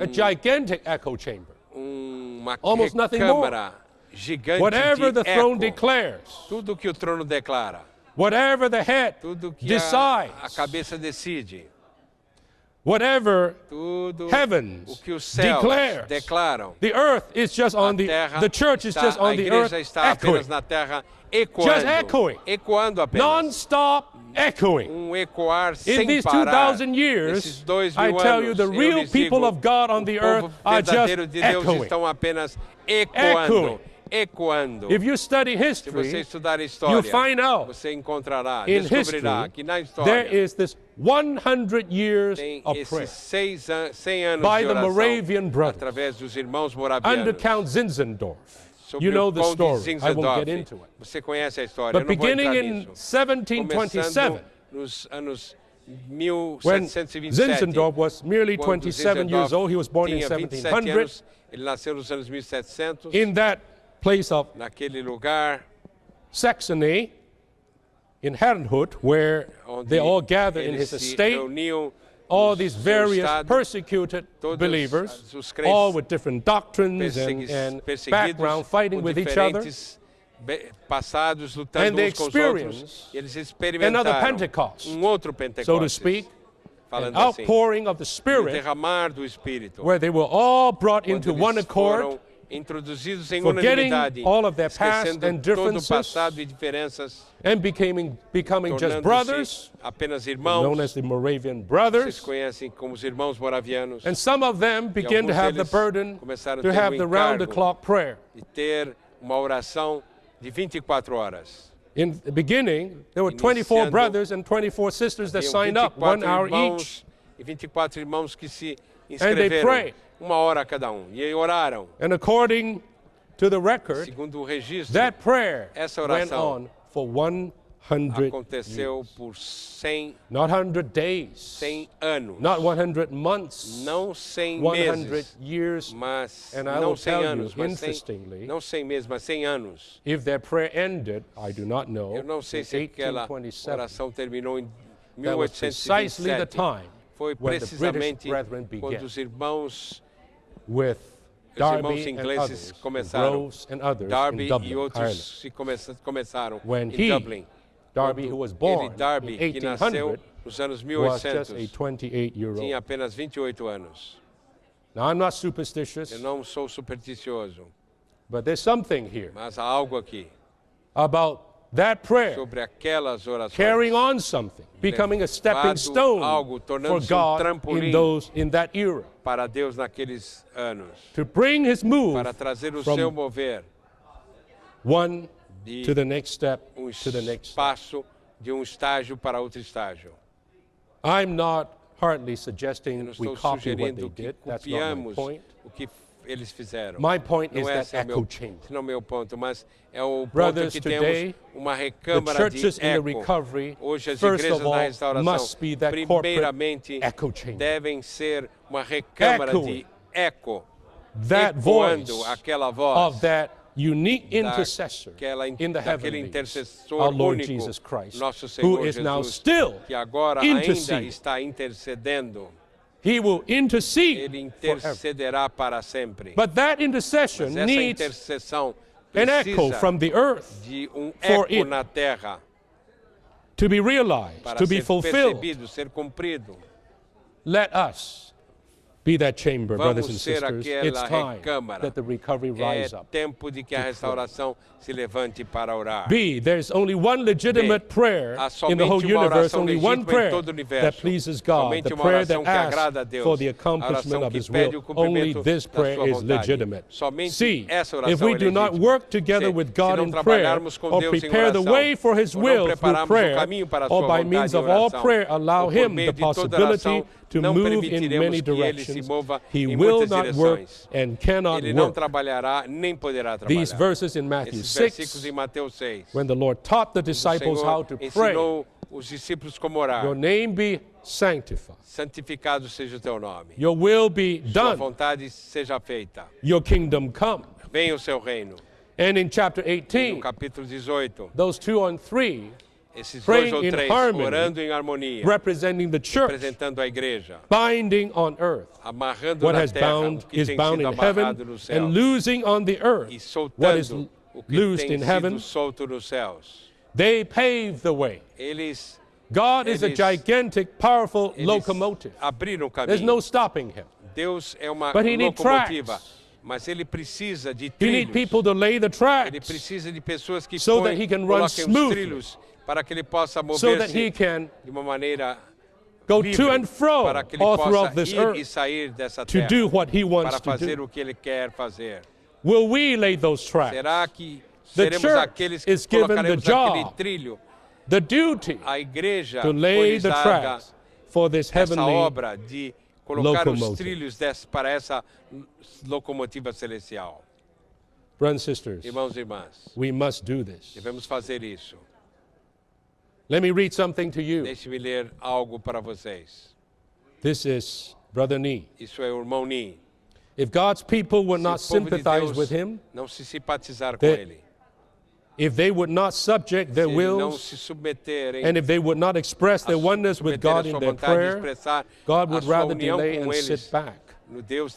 S3: A gigantic echo chamber.
S1: uma
S3: Almost nothing
S1: câmara gigante
S3: Whatever
S1: de
S3: the throne
S1: eco.
S3: declares,
S1: Tudo que o trono declara,
S3: whatever the head
S1: tudo que
S3: decides,
S1: a cabeça decide,
S3: whatever
S1: tudo
S3: heavens
S1: o que os céus
S3: declares,
S1: declaram.
S3: the earth is just on the church is just on
S1: a
S3: the earth
S1: igreja está
S3: echoing,
S1: apenas na terra ecoando,
S3: Just echoing.
S1: ecoando apenas.
S3: non-stop echoing.
S1: Ecoar
S3: In
S1: sem
S3: these
S1: parar.
S3: 2,000 years,
S1: Nesses 2.000
S3: I tell you,
S1: anos,
S3: the
S1: eu
S3: real
S1: lhes
S3: people
S1: digo,
S3: of God on the
S1: o
S3: earth
S1: povo
S3: are just
S1: verdadeiro de Deus
S3: echoing.
S1: estão apenas ecoando, ecoando.
S3: If you study
S1: Se você
S3: history,
S1: estudar a
S3: you
S1: história,
S3: find out
S1: você encontrará,
S3: in
S1: descobrirá
S3: history
S1: que na
S3: there
S1: história
S3: is this 100 years
S1: tem
S3: of
S1: esses
S3: prayer
S1: 100 anos
S3: by
S1: de
S3: the
S1: oração
S3: Moravian brothers
S1: através dos irmãos
S3: under
S1: moravianos.
S3: Count Zinzendorf.
S1: Sobre
S3: You know
S1: o
S3: the
S1: Conde
S3: story. I won't get
S1: Zinzendorf.
S3: into it.
S1: Você conhece a história, eu
S3: But
S1: não vou entrar
S3: beginning in
S1: nisso.
S3: 1727,
S1: Começando nos anos
S3: when
S1: 1727,
S3: Zinzendorf was merely
S1: quando
S3: 27 years
S1: Zinzendorf
S3: old, he was born in
S1: tinha 27
S3: 1700,
S1: anos, ele nasceu nos anos 1700,
S3: in that place of
S1: naquele lugar
S3: Saxony, in Herrnhut, where
S1: onde
S3: they all gather in
S1: eles
S3: his
S1: se
S3: estate,
S1: reuniam,
S3: all
S1: no
S3: these
S1: seu
S3: various
S1: estado,
S3: persecuted
S1: todos
S3: believers,
S1: os crentes
S3: all with different doctrines and
S1: perseguidos
S3: background, fighting
S1: por
S3: with each other.
S1: diferentes passados, lutando
S3: And they
S1: uns com os outros,
S3: experience
S1: e eles
S3: another
S1: experimentaram
S3: Pentecost,
S1: outro
S3: so to
S1: Pentecostes,
S3: speak, an
S1: falando assim,
S3: outpouring of the
S1: o
S3: Spirit,
S1: derramar do Espírito,
S3: where they were all brought
S1: quando
S3: into
S1: eles
S3: one accord,
S1: foram introduzidos em
S3: forgetting
S1: unanimidade,
S3: all of their past
S1: esquecendo
S3: and
S1: todo o
S3: differences,
S1: passado e diferenças,
S3: and becoming just
S1: tornando-se
S3: brothers,
S1: apenas
S3: known
S1: irmãos.
S3: as the Moravian
S1: Vocês
S3: brothers.
S1: conhecem como os irmãos moravianos,
S3: And some of them begin to
S1: alguns
S3: have the
S1: deles
S3: burden
S1: começaram a
S3: to
S1: ter
S3: have
S1: o
S3: the
S1: encargo
S3: round-the-clock prayer.
S1: e ter uma oração de 24 horas.
S3: In the beginning, there were 24
S1: Iniciando,
S3: brothers and 24 sisters that
S1: Haviam
S3: signed up, 1 hour
S1: irmãos
S3: each.
S1: e 24 irmãos que se
S3: they
S1: inscreveram,
S3: pray.
S1: uma hora cada um, e oraram.
S3: And according to the record,
S1: Segundo o registro,
S3: that prayer
S1: essa
S3: went
S1: oração
S3: on for 100
S1: aconteceu
S3: years.
S1: por 100
S3: Not 100 days,
S1: anos,
S3: not 100 months,
S1: não 100
S3: 100
S1: meses,
S3: years.
S1: mas
S3: And I
S1: não
S3: will
S1: 100
S3: tell you,
S1: anos, mas 100,
S3: interestingly,
S1: não 100 meses, mas 100 anos.
S3: If their prayer ended, I do not know,
S1: Eu não sei
S3: in
S1: se aquela
S3: 1827,
S1: oração terminou em
S3: that was precisely the
S1: 1827.
S3: time
S1: Foi
S3: when the British
S1: precisamente
S3: brethren
S1: quando
S3: began
S1: os irmãos
S3: with
S1: os irmãos
S3: Darby and
S1: ingleses
S3: others,
S1: começaram,
S3: Groves and others
S1: Darby
S3: in Dublin,
S1: e outros
S3: Ireland.
S1: se começaram
S3: When
S1: em
S3: he,
S1: Dublin.
S3: Darby,
S1: Quando
S3: who was born
S1: ele, Darby,
S3: in
S1: que nasceu
S3: 1800,
S1: nos anos
S3: was just
S1: 1800,
S3: a 28-year-old.
S1: tinha apenas 28 anos.
S3: Now, I'm not superstitious,
S1: Eu não sou supersticioso,
S3: but there's something here
S1: mas há algo aqui
S3: about that prayer
S1: sobre aquelas orações.
S3: carrying on something, becoming a stepping
S1: Levado
S3: stone
S1: algo,
S3: for
S1: tornando-se
S3: God
S1: trampolim
S3: in that era,
S1: para Deus naqueles anos,
S3: to bring His move
S1: para trazer o
S3: from
S1: seu mover
S3: one
S1: de
S3: to the next step,
S1: um
S3: to the next step.
S1: passo de um estágio para outro estágio.
S3: I'm not hardly
S1: Eu
S3: suggesting
S1: não
S3: we
S1: estou
S3: copy what they
S1: sugerindo que
S3: did. That's not my
S1: copiamos
S3: point.
S1: o que eles fizeram.
S3: My point is
S1: Não
S3: that
S1: esse é o
S3: echo
S1: meu,
S3: chamber.
S1: esse não é o meu ponto, mas é o ponto
S3: Brothers,
S1: que
S3: today,
S1: temos uma
S3: The
S1: recâmara de
S3: churches in the
S1: eco.
S3: recovery,
S1: Hoje as
S3: first
S1: igrejas
S3: of
S1: na
S3: all,
S1: restauração,
S3: must be that corporate
S1: primeiramente,
S3: echo chamber.
S1: devem ser uma recâmara
S3: Echoing.
S1: de eco,
S3: That voice
S1: ecoando aquela voz
S3: of that unique intercessor in the
S1: daquele
S3: heavenlies,
S1: intercessor
S3: our Lord
S1: único,
S3: Jesus Christ,
S1: nosso
S3: who
S1: Senhor
S3: is now
S1: Jesus,
S3: still
S1: que agora ainda
S3: intercede.
S1: está intercedendo.
S3: He will intercede
S1: Ele
S3: forever.
S1: intercederá para sempre.
S3: But that intercession
S1: Mas essa
S3: needs
S1: intercessão
S3: an echo
S1: precisa
S3: from the earth
S1: de
S3: for
S1: eco
S3: it
S1: na terra
S3: to be realized,
S1: para
S3: to be
S1: ser
S3: fulfilled.
S1: percebido, ser cumprido.
S3: Let us be that chamber, brothers and
S1: Vamos ser
S3: sisters. It's
S1: aquela
S3: time
S1: recâmara.
S3: that the recovery
S1: É
S3: rise up.
S1: tempo de que a restauração se levante para orar.
S3: B, there's only one legitimate prayer
S1: Há
S3: in the whole
S1: somente uma
S3: universe,
S1: oração
S3: only one
S1: legítima em
S3: prayer
S1: todo o universo.
S3: that pleases God,
S1: Somente
S3: the
S1: uma
S3: prayer
S1: oração
S3: that
S1: que agrada a
S3: asks
S1: Deus.
S3: for the
S1: A
S3: accomplishment
S1: oração
S3: of
S1: que
S3: His
S1: pede
S3: will.
S1: o cumprimento
S3: Only this
S1: da
S3: prayer
S1: sua
S3: is
S1: vontade.
S3: legitimate.
S1: Somente
S3: C,
S1: essa oração
S3: if we
S1: é
S3: do not
S1: legítima.
S3: work together
S1: Se-
S3: with
S1: se
S3: God
S1: não
S3: in prayer,
S1: trabalharmos com
S3: or
S1: Deus em
S3: prepare the
S1: oração,
S3: way for His
S1: ou não
S3: will through
S1: prepararmos o
S3: prayer,
S1: caminho para a
S3: or
S1: sua
S3: by
S1: vontade
S3: means
S1: em
S3: of all
S1: oração,
S3: prayer, allow
S1: ou por
S3: Him
S1: meio
S3: the
S1: de toda
S3: possibility
S1: oração,
S3: to
S1: não
S3: move in
S1: permitiremos
S3: many
S1: que ele se
S3: directions.
S1: mova
S3: He
S1: em
S3: will
S1: muitas
S3: not work
S1: direções.
S3: and cannot
S1: Ele não
S3: work.
S1: trabalhará nem poderá
S3: These
S1: trabalhar.
S3: verses in Matthew
S1: Esses
S3: 6,
S1: versículos em Mateus 6.
S3: when the Lord taught the
S1: O
S3: disciples how
S1: Senhor
S3: to pray,
S1: ensinou os discípulos como orar.
S3: your name be sanctified,
S1: Santificado seja o teu nome.
S3: your will be
S1: Sua
S3: done,
S1: vontade seja feita.
S3: your kingdom come.
S1: Venha o seu reino.
S3: And in chapter
S1: No
S3: 18,
S1: capítulo 18,
S3: those 2 and 3,
S1: esses
S3: praying
S1: dois ou
S3: in
S1: três
S3: harmony,
S1: orando em harmonia,
S3: representing the church,
S1: representando a igreja,
S3: binding on earth
S1: amarrando
S3: what
S1: na
S3: has
S1: terra
S3: bound
S1: o que
S3: is
S1: tem
S3: bound
S1: sido
S3: in heaven,
S1: amarrado nos
S3: and
S1: céus
S3: loosing on the earth
S1: e
S3: what is
S1: soltando o que
S3: loosed
S1: tem
S3: in heaven.
S1: sido solto nos céus.
S3: They pave the way.
S1: Eles
S3: God is a
S1: Eles-
S3: gigantic, powerful
S1: Eles
S3: locomotive.
S1: abriram o
S3: There's
S1: caminho.
S3: no stopping Him.
S1: Deus é uma
S3: But He needs
S1: locomotiva,
S3: tracks.
S1: mas ele precisa de
S3: He needs
S1: trilhos.
S3: people to lay the
S1: Ele
S3: tracks
S1: precisa de pessoas que
S3: so that he can run
S1: coloquem os
S3: smoothly,
S1: trilhos para que ele possa
S3: so that He
S1: mover-se
S3: can
S1: de uma maneira
S3: go
S1: livre,
S3: to and fro
S1: para que ele
S3: all
S1: possa
S3: throughout this
S1: ir e
S3: earth
S1: sair dessa
S3: to
S1: terra
S3: do what He wants
S1: para
S3: to
S1: fazer
S3: do.
S1: o que ele quer fazer.
S3: Will we lay those tracks?
S1: Será que
S3: The
S1: seremos
S3: church
S1: aqueles que
S3: is given the
S1: colocaremos aquele
S3: job,
S1: trilho?
S3: the duty
S1: A igreja
S3: to lay the
S1: foi-lhes dada
S3: tracks for this
S1: essa
S3: heavenly
S1: obra de colocar os
S3: locomotive.
S1: trilhos para essa locomotiva celestial.
S3: brothers and sisters.
S1: Irmãos e irmãs,
S3: We must do this.
S1: devemos fazer isso.
S3: Let me read something to you.
S1: Deixe-me ler algo para vocês.
S3: This is Brother Nee.
S1: Isso é o irmão Ni.
S3: If God's people would not
S1: Se o povo de
S3: sympathize
S1: Deus
S3: with Him,
S1: não se simpatizar com
S3: They-
S1: ele,
S3: if they would not subject their
S1: se eles não
S3: wills,
S1: se submeterem
S3: and if they would not express their oneness with
S1: submeter a
S3: God in
S1: sua
S3: their
S1: vontade de
S3: prayer,
S1: expressar
S3: God
S1: a
S3: would
S1: sua
S3: rather
S1: união
S3: delay
S1: com
S3: and
S1: eles
S3: sit back
S1: no Deus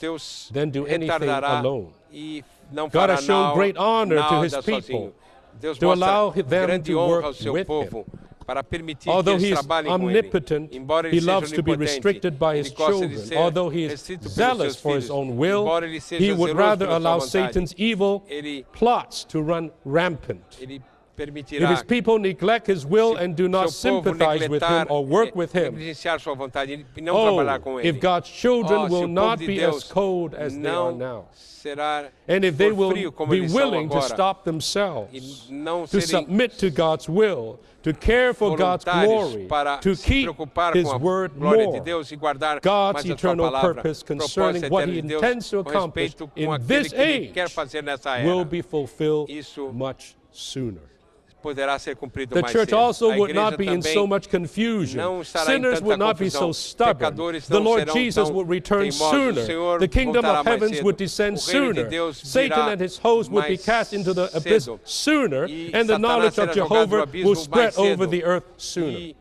S3: than do anything
S1: retardará
S3: alone.
S1: e não
S3: God
S1: fará
S3: has shown great honor to
S1: nada
S3: His
S1: sozinho.
S3: people
S1: Deus
S3: to allow
S1: mostra
S3: them
S1: grande
S3: to
S1: honra
S3: work
S1: ao seu
S3: with
S1: povo para permitir
S3: Although
S1: que
S3: He
S1: eles
S3: is
S1: trabalhem com
S3: omnipotent,
S1: ele. Embora
S3: He
S1: ele seja
S3: loves to be
S1: onipotente,
S3: restricted by His
S1: ele gosta de
S3: children.
S1: ser
S3: Although He is
S1: restrito pelos
S3: zealous
S1: seus
S3: for His
S1: filhos.
S3: own will,
S1: Embora ele seja
S3: He would
S1: zeloso
S3: rather
S1: pela sua
S3: allow
S1: vontade,
S3: Satan's evil
S1: ele
S3: plots to run rampant.
S1: Ele
S3: If
S1: permitirá
S3: His people neglect His will and do not
S1: seu povo
S3: sympathize with Him or work with Him,
S1: negligenciar sua vontade e não trabalhar com
S3: oh,
S1: ele.
S3: if God's children
S1: Se
S3: will
S1: o povo
S3: not
S1: de
S3: be
S1: Deus
S3: as cold as they are
S1: não
S3: now,
S1: será
S3: and if they
S1: for
S3: will
S1: frio como
S3: be
S1: eles são
S3: willing to
S1: agora,
S3: stop
S1: e
S3: themselves,
S1: não
S3: to
S1: serem
S3: submit to God's will, to care for God's
S1: voluntários
S3: glory,
S1: para
S3: to
S1: se
S3: keep
S1: preocupar
S3: His
S1: com a
S3: word
S1: glória de
S3: more,
S1: Deus e guardar
S3: God's
S1: mais a sua
S3: eternal
S1: palavra,
S3: purpose
S1: propósito
S3: concerning what
S1: eterno
S3: He
S1: de Deus,
S3: intends to
S1: com
S3: accomplish
S1: respeito
S3: in
S1: com aquele
S3: this
S1: que Ele quer
S3: age
S1: fazer nessa
S3: will
S1: era,
S3: be fulfilled
S1: Isso
S3: much sooner.
S1: poderá ser cumprido
S3: The
S1: mais
S3: church
S1: cedo.
S3: also
S1: A
S3: would
S1: igreja
S3: not be in
S1: também
S3: so much confusion.
S1: não estará em
S3: Sinners
S1: tanta
S3: would not be so
S1: confusão.
S3: stubborn.
S1: Pecadores
S3: The
S1: não
S3: Lord
S1: serão
S3: Jesus
S1: tão
S3: would return
S1: teimosos. O
S3: sooner.
S1: Senhor
S3: The kingdom
S1: voltará
S3: of
S1: mais
S3: heavens
S1: cedo.
S3: would descend
S1: O reino de
S3: sooner.
S1: Deus
S3: Satan
S1: virá
S3: and his host would be
S1: mais
S3: cast into the abyss
S1: cedo.
S3: sooner,
S1: E
S3: and the
S1: Satanás
S3: knowledge of
S1: será jogado no
S3: Jehovah
S1: abismo
S3: will
S1: mais
S3: spread
S1: cedo.
S3: over the earth sooner.
S1: E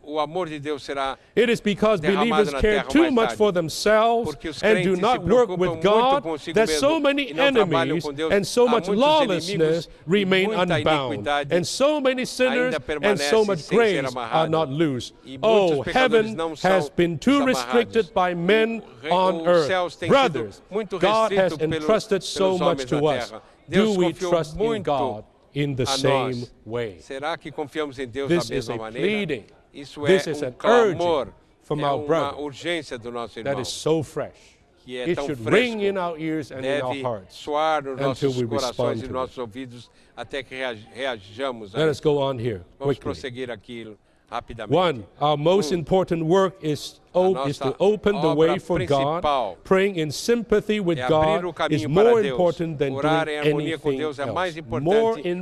S1: o amor de Deus será
S3: It is because
S1: derramado
S3: believers
S1: na
S3: care
S1: terra
S3: too
S1: mais
S3: much
S1: tarde.
S3: for themselves
S1: Porque os
S3: and do
S1: crentes
S3: not
S1: se
S3: work
S1: preocupam
S3: with
S1: muito
S3: God
S1: consigo
S3: that
S1: mesmo
S3: so many
S1: e não trabalham
S3: enemies
S1: com Deus.
S3: and so
S1: Há
S3: much
S1: muitos
S3: lawlessness
S1: inimigos e
S3: remain
S1: muita
S3: unbound,
S1: iniquidade
S3: and so many sinners
S1: ainda
S3: and so
S1: permanece
S3: much
S1: sem ser
S3: grace are
S1: amarrado.
S3: not loose.
S1: E muitos
S3: Oh,
S1: pecadores
S3: heaven
S1: não são
S3: has been too
S1: desamarrados.
S3: restricted by men on
S1: Os
S3: earth.
S1: céus têm
S3: Brothers,
S1: sido muito
S3: God has
S1: restrito
S3: entrusted so
S1: pelos
S3: much
S1: homens
S3: to
S1: na
S3: us.
S1: terra.
S3: Do
S1: Deus
S3: we
S1: confiou
S3: trust in
S1: muito
S3: God in the
S1: a
S3: same
S1: nós.
S3: way?
S1: Será que confiamos em Deus
S3: This
S1: da
S3: is
S1: mesma
S3: a
S1: maneira?
S3: pleading.
S1: Isso
S3: This
S1: é
S3: is an
S1: clamor,
S3: urging from
S1: é
S3: our
S1: uma
S3: brother
S1: urgência do nosso irmão,
S3: that is so fresh.
S1: que é
S3: It
S1: tão
S3: should
S1: fresco,
S3: ring in our ears and in our
S1: deve
S3: hearts.
S1: soar nos
S3: until
S1: nossos
S3: we
S1: corações
S3: respond
S1: e
S3: to
S1: nos nossos ouvidos até que reajamos a
S3: Let us
S1: isso.
S3: go on here
S1: Vamos
S3: quickly.
S1: prosseguir aquilo rapidamente.
S3: One, our most important work is to open the way for God.
S1: principal
S3: Praying in sympathy with
S1: é abrir o
S3: God
S1: caminho
S3: is
S1: para
S3: more
S1: Deus.
S3: important than
S1: Orar
S3: doing
S1: em harmonia com
S3: anything
S1: Deus é mais
S3: else.
S1: importante
S3: More
S1: que fazer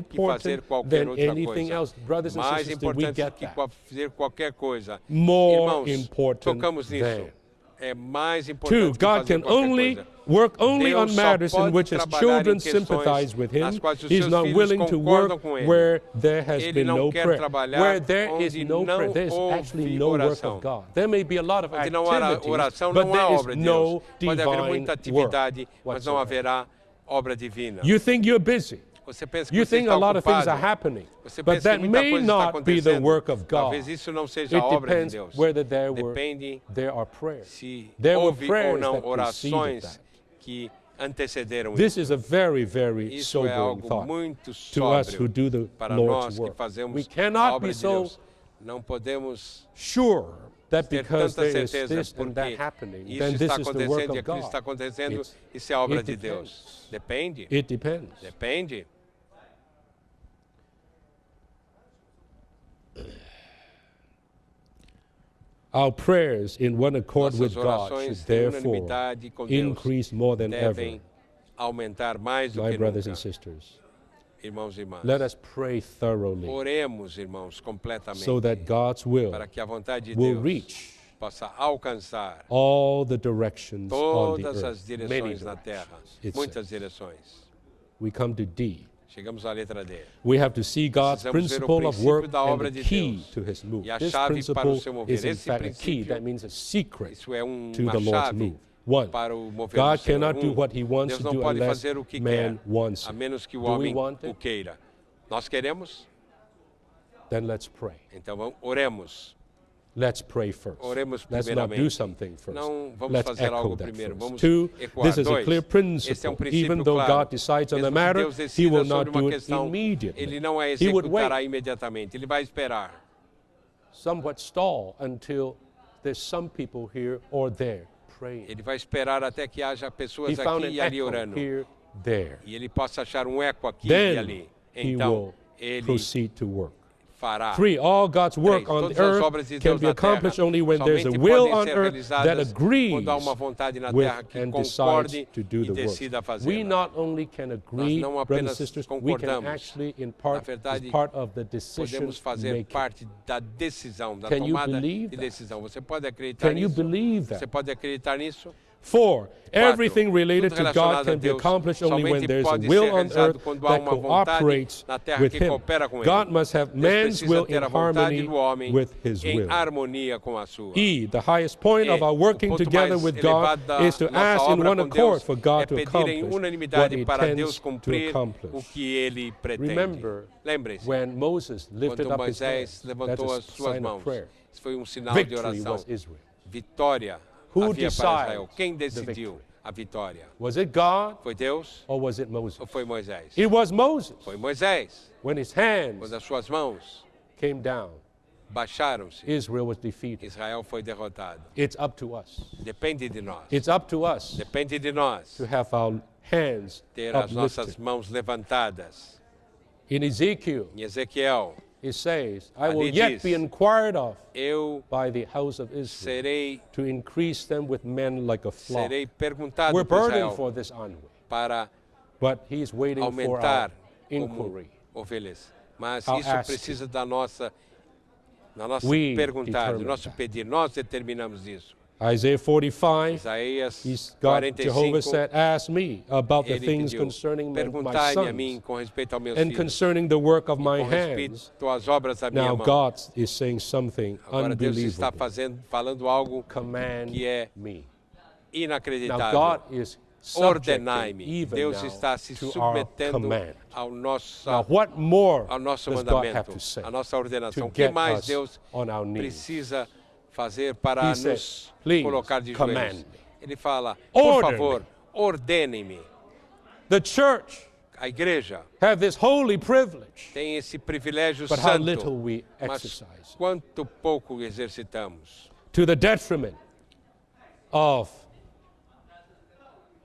S3: important
S1: qualquer
S3: than
S1: outra
S3: anything
S1: coisa.
S3: else. Brothers and
S1: Mais
S3: sisters, did we
S1: importante
S3: get
S1: que
S3: that?
S1: fazer qualquer coisa.
S3: More
S1: Irmãos,
S3: important
S1: tocamos nisso.
S3: than.
S1: É mais
S3: Two,
S1: importante que
S3: God
S1: fazer
S3: can
S1: qualquer
S3: only
S1: coisa.
S3: work only
S1: Deus
S3: on
S1: só
S3: matters in
S1: pode
S3: which His
S1: trabalhar
S3: children
S1: em questões
S3: sympathize with Him.
S1: nas quais os
S3: He's
S1: seus
S3: not
S1: filhos
S3: willing to
S1: concordam
S3: work
S1: com Ele.
S3: where there has
S1: Ele
S3: been
S1: não
S3: no
S1: quer
S3: prayer.
S1: trabalhar
S3: Where there is
S1: onde
S3: no
S1: não
S3: prayer, there is actually
S1: houve
S3: no work
S1: oração.
S3: of God. There may be a lot of
S1: Onde não há
S3: activities,
S1: oração,
S3: but
S1: não há
S3: there is
S1: obra de
S3: no
S1: Deus. Pode haver
S3: divine
S1: muita
S3: work
S1: atividade, mas não
S3: whatsoever.
S1: haverá obra divina.
S3: You think you're busy.
S1: Você pensa que
S3: You
S1: você
S3: think
S1: está
S3: a lot of things
S1: ocupado.
S3: are happening,
S1: Você
S3: but
S1: pensa que
S3: that
S1: muita
S3: may
S1: coisa está
S3: not be the
S1: acontecendo.
S3: work of God.
S1: Talvez isso não seja
S3: It
S1: a obra de
S3: depends
S1: Deus.
S3: whether
S1: Depende
S3: there are prayers.
S1: se
S3: There were
S1: houve ou
S3: prayers
S1: não
S3: that preceded
S1: orações
S3: that.
S1: que antecederam
S3: This
S1: isso.
S3: is a very, very
S1: Isso é
S3: sobering
S1: algo
S3: thought
S1: muito
S3: to us who
S1: sóbrio
S3: do the
S1: para
S3: Lord's
S1: nós que
S3: work.
S1: fazemos
S3: We
S1: a
S3: cannot
S1: obra
S3: be
S1: de
S3: so
S1: Deus. Não podemos
S3: sure that
S1: ter
S3: because
S1: tanta
S3: there is
S1: certeza
S3: this and that
S1: porque
S3: happening,
S1: isso
S3: then
S1: está
S3: this is the work
S1: acontecendo e
S3: of
S1: aquilo
S3: God.
S1: está acontecendo,
S3: It's-
S1: isso é obra
S3: it
S1: de Deus.
S3: depends.
S1: Depende.
S3: It depends.
S1: Depende.
S3: Our prayers in one accord with
S1: Nossas
S3: God
S1: orações
S3: should
S1: em
S3: therefore
S1: unanimidade com Deus
S3: increase more than ever.
S1: devem aumentar mais do
S3: My
S1: que
S3: brothers and
S1: nunca,
S3: sisters,
S1: irmãos e irmãs.
S3: let us pray thoroughly
S1: Oremos, irmãos, completamente
S3: so that God's will
S1: para que a vontade de
S3: will
S1: Deus
S3: reach
S1: possa alcançar
S3: all the directions on the
S1: todas as
S3: earth. Many
S1: direções na terra,
S3: directions, it
S1: muitas
S3: says.
S1: direções.
S3: We come to D.
S1: Chegamos à letra D.
S3: We have to see God's
S1: Precisamos ver o
S3: principle of
S1: princípio
S3: work
S1: da obra
S3: and the
S1: de
S3: key
S1: Deus
S3: to his move.
S1: e a
S3: This
S1: chave para o
S3: principle
S1: seu mover.
S3: is in
S1: Esse
S3: fact a key.
S1: princípio,
S3: That means a secret
S1: Isso é
S3: to
S1: uma
S3: the Lord's
S1: chave
S3: move. One,
S1: para o mover
S3: God
S1: do Senhor.
S3: cannot do what he wants
S1: Deus
S3: to
S1: não
S3: do
S1: pode
S3: unless
S1: fazer o que
S3: man
S1: quer,
S3: wants
S1: a
S3: it.
S1: menos que o
S3: Do we
S1: homem
S3: want
S1: o
S3: it?
S1: queira. Nós queremos?
S3: Then let's pray.
S1: Então oremos.
S3: Let's pray first.
S1: Oremos
S3: Let's not do
S1: primeiramente.
S3: something first.
S1: Não vamos
S3: Let's
S1: fazer
S3: echo
S1: algo
S3: that
S1: primeiro.
S3: first.
S1: Vamos
S3: Two,
S1: ecoar.
S3: this is a
S1: Dois,
S3: clear
S1: esse é
S3: principle.
S1: princípio
S3: Even though
S1: claro.
S3: God decides on the
S1: Mesmo que
S3: matter,
S1: Deus
S3: he
S1: decida
S3: will
S1: sobre
S3: not
S1: uma
S3: do it
S1: questão,
S3: immediately.
S1: Ele não a
S3: He would
S1: executará
S3: wait,
S1: imediatamente. Ele vai esperar.
S3: somewhat stall until there's some people here or there praying.
S1: Ele vai esperar até que haja
S3: He
S1: pessoas
S3: found
S1: aqui
S3: an
S1: e ali
S3: echo
S1: orando.
S3: here, there.
S1: E ele possa achar um eco aqui e
S3: Then
S1: ali.
S3: he
S1: Então,
S3: will
S1: ele
S3: proceed to work.
S1: fará.
S3: Three, all God's work
S1: Três,
S3: on
S1: todas
S3: the
S1: as
S3: earth
S1: obras de
S3: can
S1: Deus
S3: be
S1: na
S3: accomplished
S1: terra
S3: only when there's a
S1: somente
S3: will
S1: podem
S3: on
S1: ser
S3: earth that
S1: realizadas
S3: agrees
S1: quando há uma vontade na
S3: with
S1: terra que
S3: and
S1: concorde
S3: decides to do
S1: e
S3: the
S1: decida
S3: work.
S1: fazê-la.
S3: We not only can agree,
S1: não
S3: brothers
S1: apenas
S3: and sisters, we can
S1: concordamos.
S3: actually, in
S1: Na
S3: part,
S1: verdade,
S3: as part of the decision
S1: podemos fazer
S3: making.
S1: parte da decisão, da
S3: Can you
S1: tomada
S3: believe
S1: de
S3: that?
S1: decisão. Você pode acreditar
S3: Can you
S1: nisso?
S3: believe
S1: Você
S3: that?
S1: pode acreditar nisso?
S3: Four, everything related
S1: Tudo
S3: to
S1: relacionado
S3: God
S1: a
S3: can be
S1: Deus
S3: accomplished only when
S1: somente
S3: there's a
S1: pode
S3: will
S1: ser
S3: on
S1: realizado
S3: earth
S1: quando há
S3: that
S1: uma vontade
S3: cooperates
S1: na terra
S3: with
S1: que
S3: Him.
S1: coopera com Ele.
S3: God must have
S1: Deus
S3: man's
S1: precisa
S3: will
S1: ter
S3: in
S1: a vontade
S3: harmony
S1: do homem
S3: with His
S1: em
S3: will.
S1: harmonia com a sua.
S3: E, the highest point of
S1: E,
S3: our
S1: o
S3: working
S1: ponto
S3: together
S1: mais
S3: with God
S1: elevado da
S3: is to
S1: nossa
S3: ask in
S1: obra
S3: one
S1: com
S3: accord
S1: Deus
S3: for God
S1: é
S3: to
S1: pedir em
S3: accomplish what
S1: unanimidade
S3: He
S1: para
S3: tends
S1: Deus
S3: to
S1: cumprir o
S3: accomplish.
S1: que Ele pretende.
S3: Remember
S1: Lembre-se,
S3: when Moses lifted
S1: quando
S3: up his
S1: Moisés
S3: hands, that's
S1: levantou
S3: a
S1: as suas
S3: sign
S1: mãos,
S3: of prayer.
S1: isso foi um sinal de
S3: Victory
S1: oração.
S3: was Israel.
S1: Vitória
S3: Who
S1: havia para Israel.
S3: decides
S1: Quem
S3: the
S1: decidiu
S3: victory?
S1: a vitória?
S3: Was it God
S1: Foi Deus
S3: or was it Moses?
S1: ou foi Moisés?
S3: It was Moses.
S1: Foi Moisés.
S3: When his hands
S1: Quando as suas mãos
S3: came down,
S1: baixaram-se,
S3: Israel was defeated.
S1: Israel foi derrotado.
S3: It's up to us.
S1: Depende de nós.
S3: It's up to us
S1: Depende de nós
S3: to have our hands
S1: ter as nossas
S3: uplifted.
S1: mãos levantadas.
S3: In Ezekiel,
S1: Em Ezequiel,
S3: it says, I will
S1: Ali
S3: yet
S1: diz,
S3: be inquired of
S1: eu
S3: by the house of Israel
S1: serei
S3: to increase them with men like a flock.
S1: serei perguntado
S3: We're
S1: por
S3: burdened
S1: Israel
S3: for this envoy,
S1: para
S3: but he's waiting for
S1: aumentar
S3: our
S1: como
S3: inquiry.
S1: ovelhas. Mas
S3: I'll
S1: isso
S3: ask
S1: precisa da nossa
S3: We
S1: perguntar, do
S3: determine
S1: nosso
S3: that.
S1: pedir. Nós determinamos isso.
S3: Isaiah 45,
S1: Isaías
S3: God, Jehovah
S1: 45,
S3: said, ask me about the
S1: ele
S3: things
S1: pediu,
S3: concerning my
S1: perguntai-me a mim
S3: sons
S1: com respeito aos meus
S3: and
S1: filhos,
S3: concerning the work of my
S1: com
S3: hands.
S1: respeito às obras da minha
S3: Now
S1: mão.
S3: God is saying something
S1: Agora Deus está
S3: unbelievable.
S1: falando algo
S3: Command
S1: que é
S3: me. Now
S1: inacreditável.
S3: God is subjecting
S1: Ordenai-me.
S3: even
S1: Deus
S3: now
S1: está se
S3: to our
S1: submetendo
S3: command.
S1: ao nosso,
S3: Now what more
S1: ao nosso
S3: does God have
S1: mandamento,
S3: to say
S1: à nossa ordenação.
S3: to
S1: O que
S3: get
S1: mais
S3: us
S1: Deus
S3: on our knees?
S1: precisa fazer para
S3: He said,
S1: nos
S3: "Please,
S1: colocar de
S3: command
S1: joelhos?
S3: me."
S1: Ele fala, por
S3: Order
S1: favor,
S3: me.
S1: ordene-me.
S3: The church
S1: A igreja
S3: have this holy privilege,
S1: tem esse privilégio
S3: but how
S1: santo,
S3: little we
S1: mas
S3: exercise
S1: quanto pouco exercitamos.
S3: to the detriment of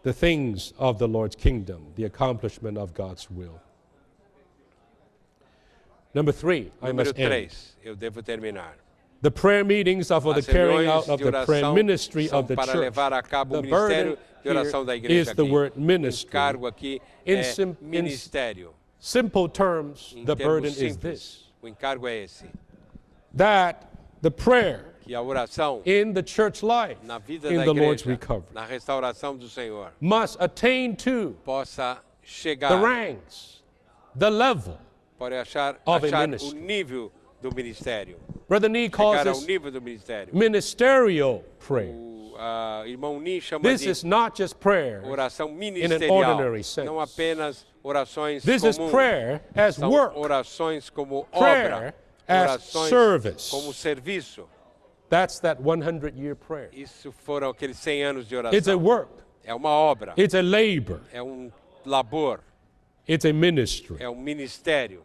S3: the things of the Lord's kingdom, the accomplishment of God's will. Number 3, I
S1: Número
S3: must end.
S1: 3, eu devo terminar.
S3: The prayer meetings are for the
S1: As
S3: carrying
S1: reuniões
S3: out of
S1: de
S3: the prayer
S1: oração
S3: ministry
S1: são
S3: of the
S1: para
S3: church.
S1: levar a cabo o
S3: The
S1: ministério
S3: burden
S1: de oração da
S3: here
S1: igreja
S3: is the
S1: aqui.
S3: word
S1: O
S3: ministry.
S1: encargo aqui
S3: In
S1: é
S3: sim- in
S1: ministério.
S3: Simple terms,
S1: Em
S3: the burden
S1: termos
S3: is
S1: simples,
S3: this,
S1: o encargo é esse,
S3: that the prayer
S1: que a oração
S3: in the church life,
S1: na vida
S3: in
S1: da
S3: the Lord's
S1: igreja,
S3: recovery,
S1: na restauração do Senhor,
S3: must attain to
S1: possa
S3: the
S1: chegar,
S3: ranks, the level.
S1: pode achar
S3: of a
S1: o
S3: ministry.
S1: nível do ministério.
S3: Brother Nee calls
S1: Chegar ao
S3: this
S1: nível do ministério.
S3: ministerial prayer.
S1: irmão Ni chama
S3: This
S1: de
S3: is not just prayer
S1: oração
S3: in an
S1: ministerial,
S3: ordinary sense.
S1: não apenas orações
S3: This is
S1: comuns.
S3: prayer as
S1: São
S3: work,
S1: orações como
S3: prayer
S1: obra,
S3: as
S1: orações
S3: service.
S1: como serviço.
S3: That's that 100-year prayer.
S1: Isso foram aqueles 100 anos de
S3: It's a
S1: oração.
S3: work.
S1: É uma obra,
S3: It's a labor.
S1: é um labor,
S3: It's a ministry.
S1: é um ministério.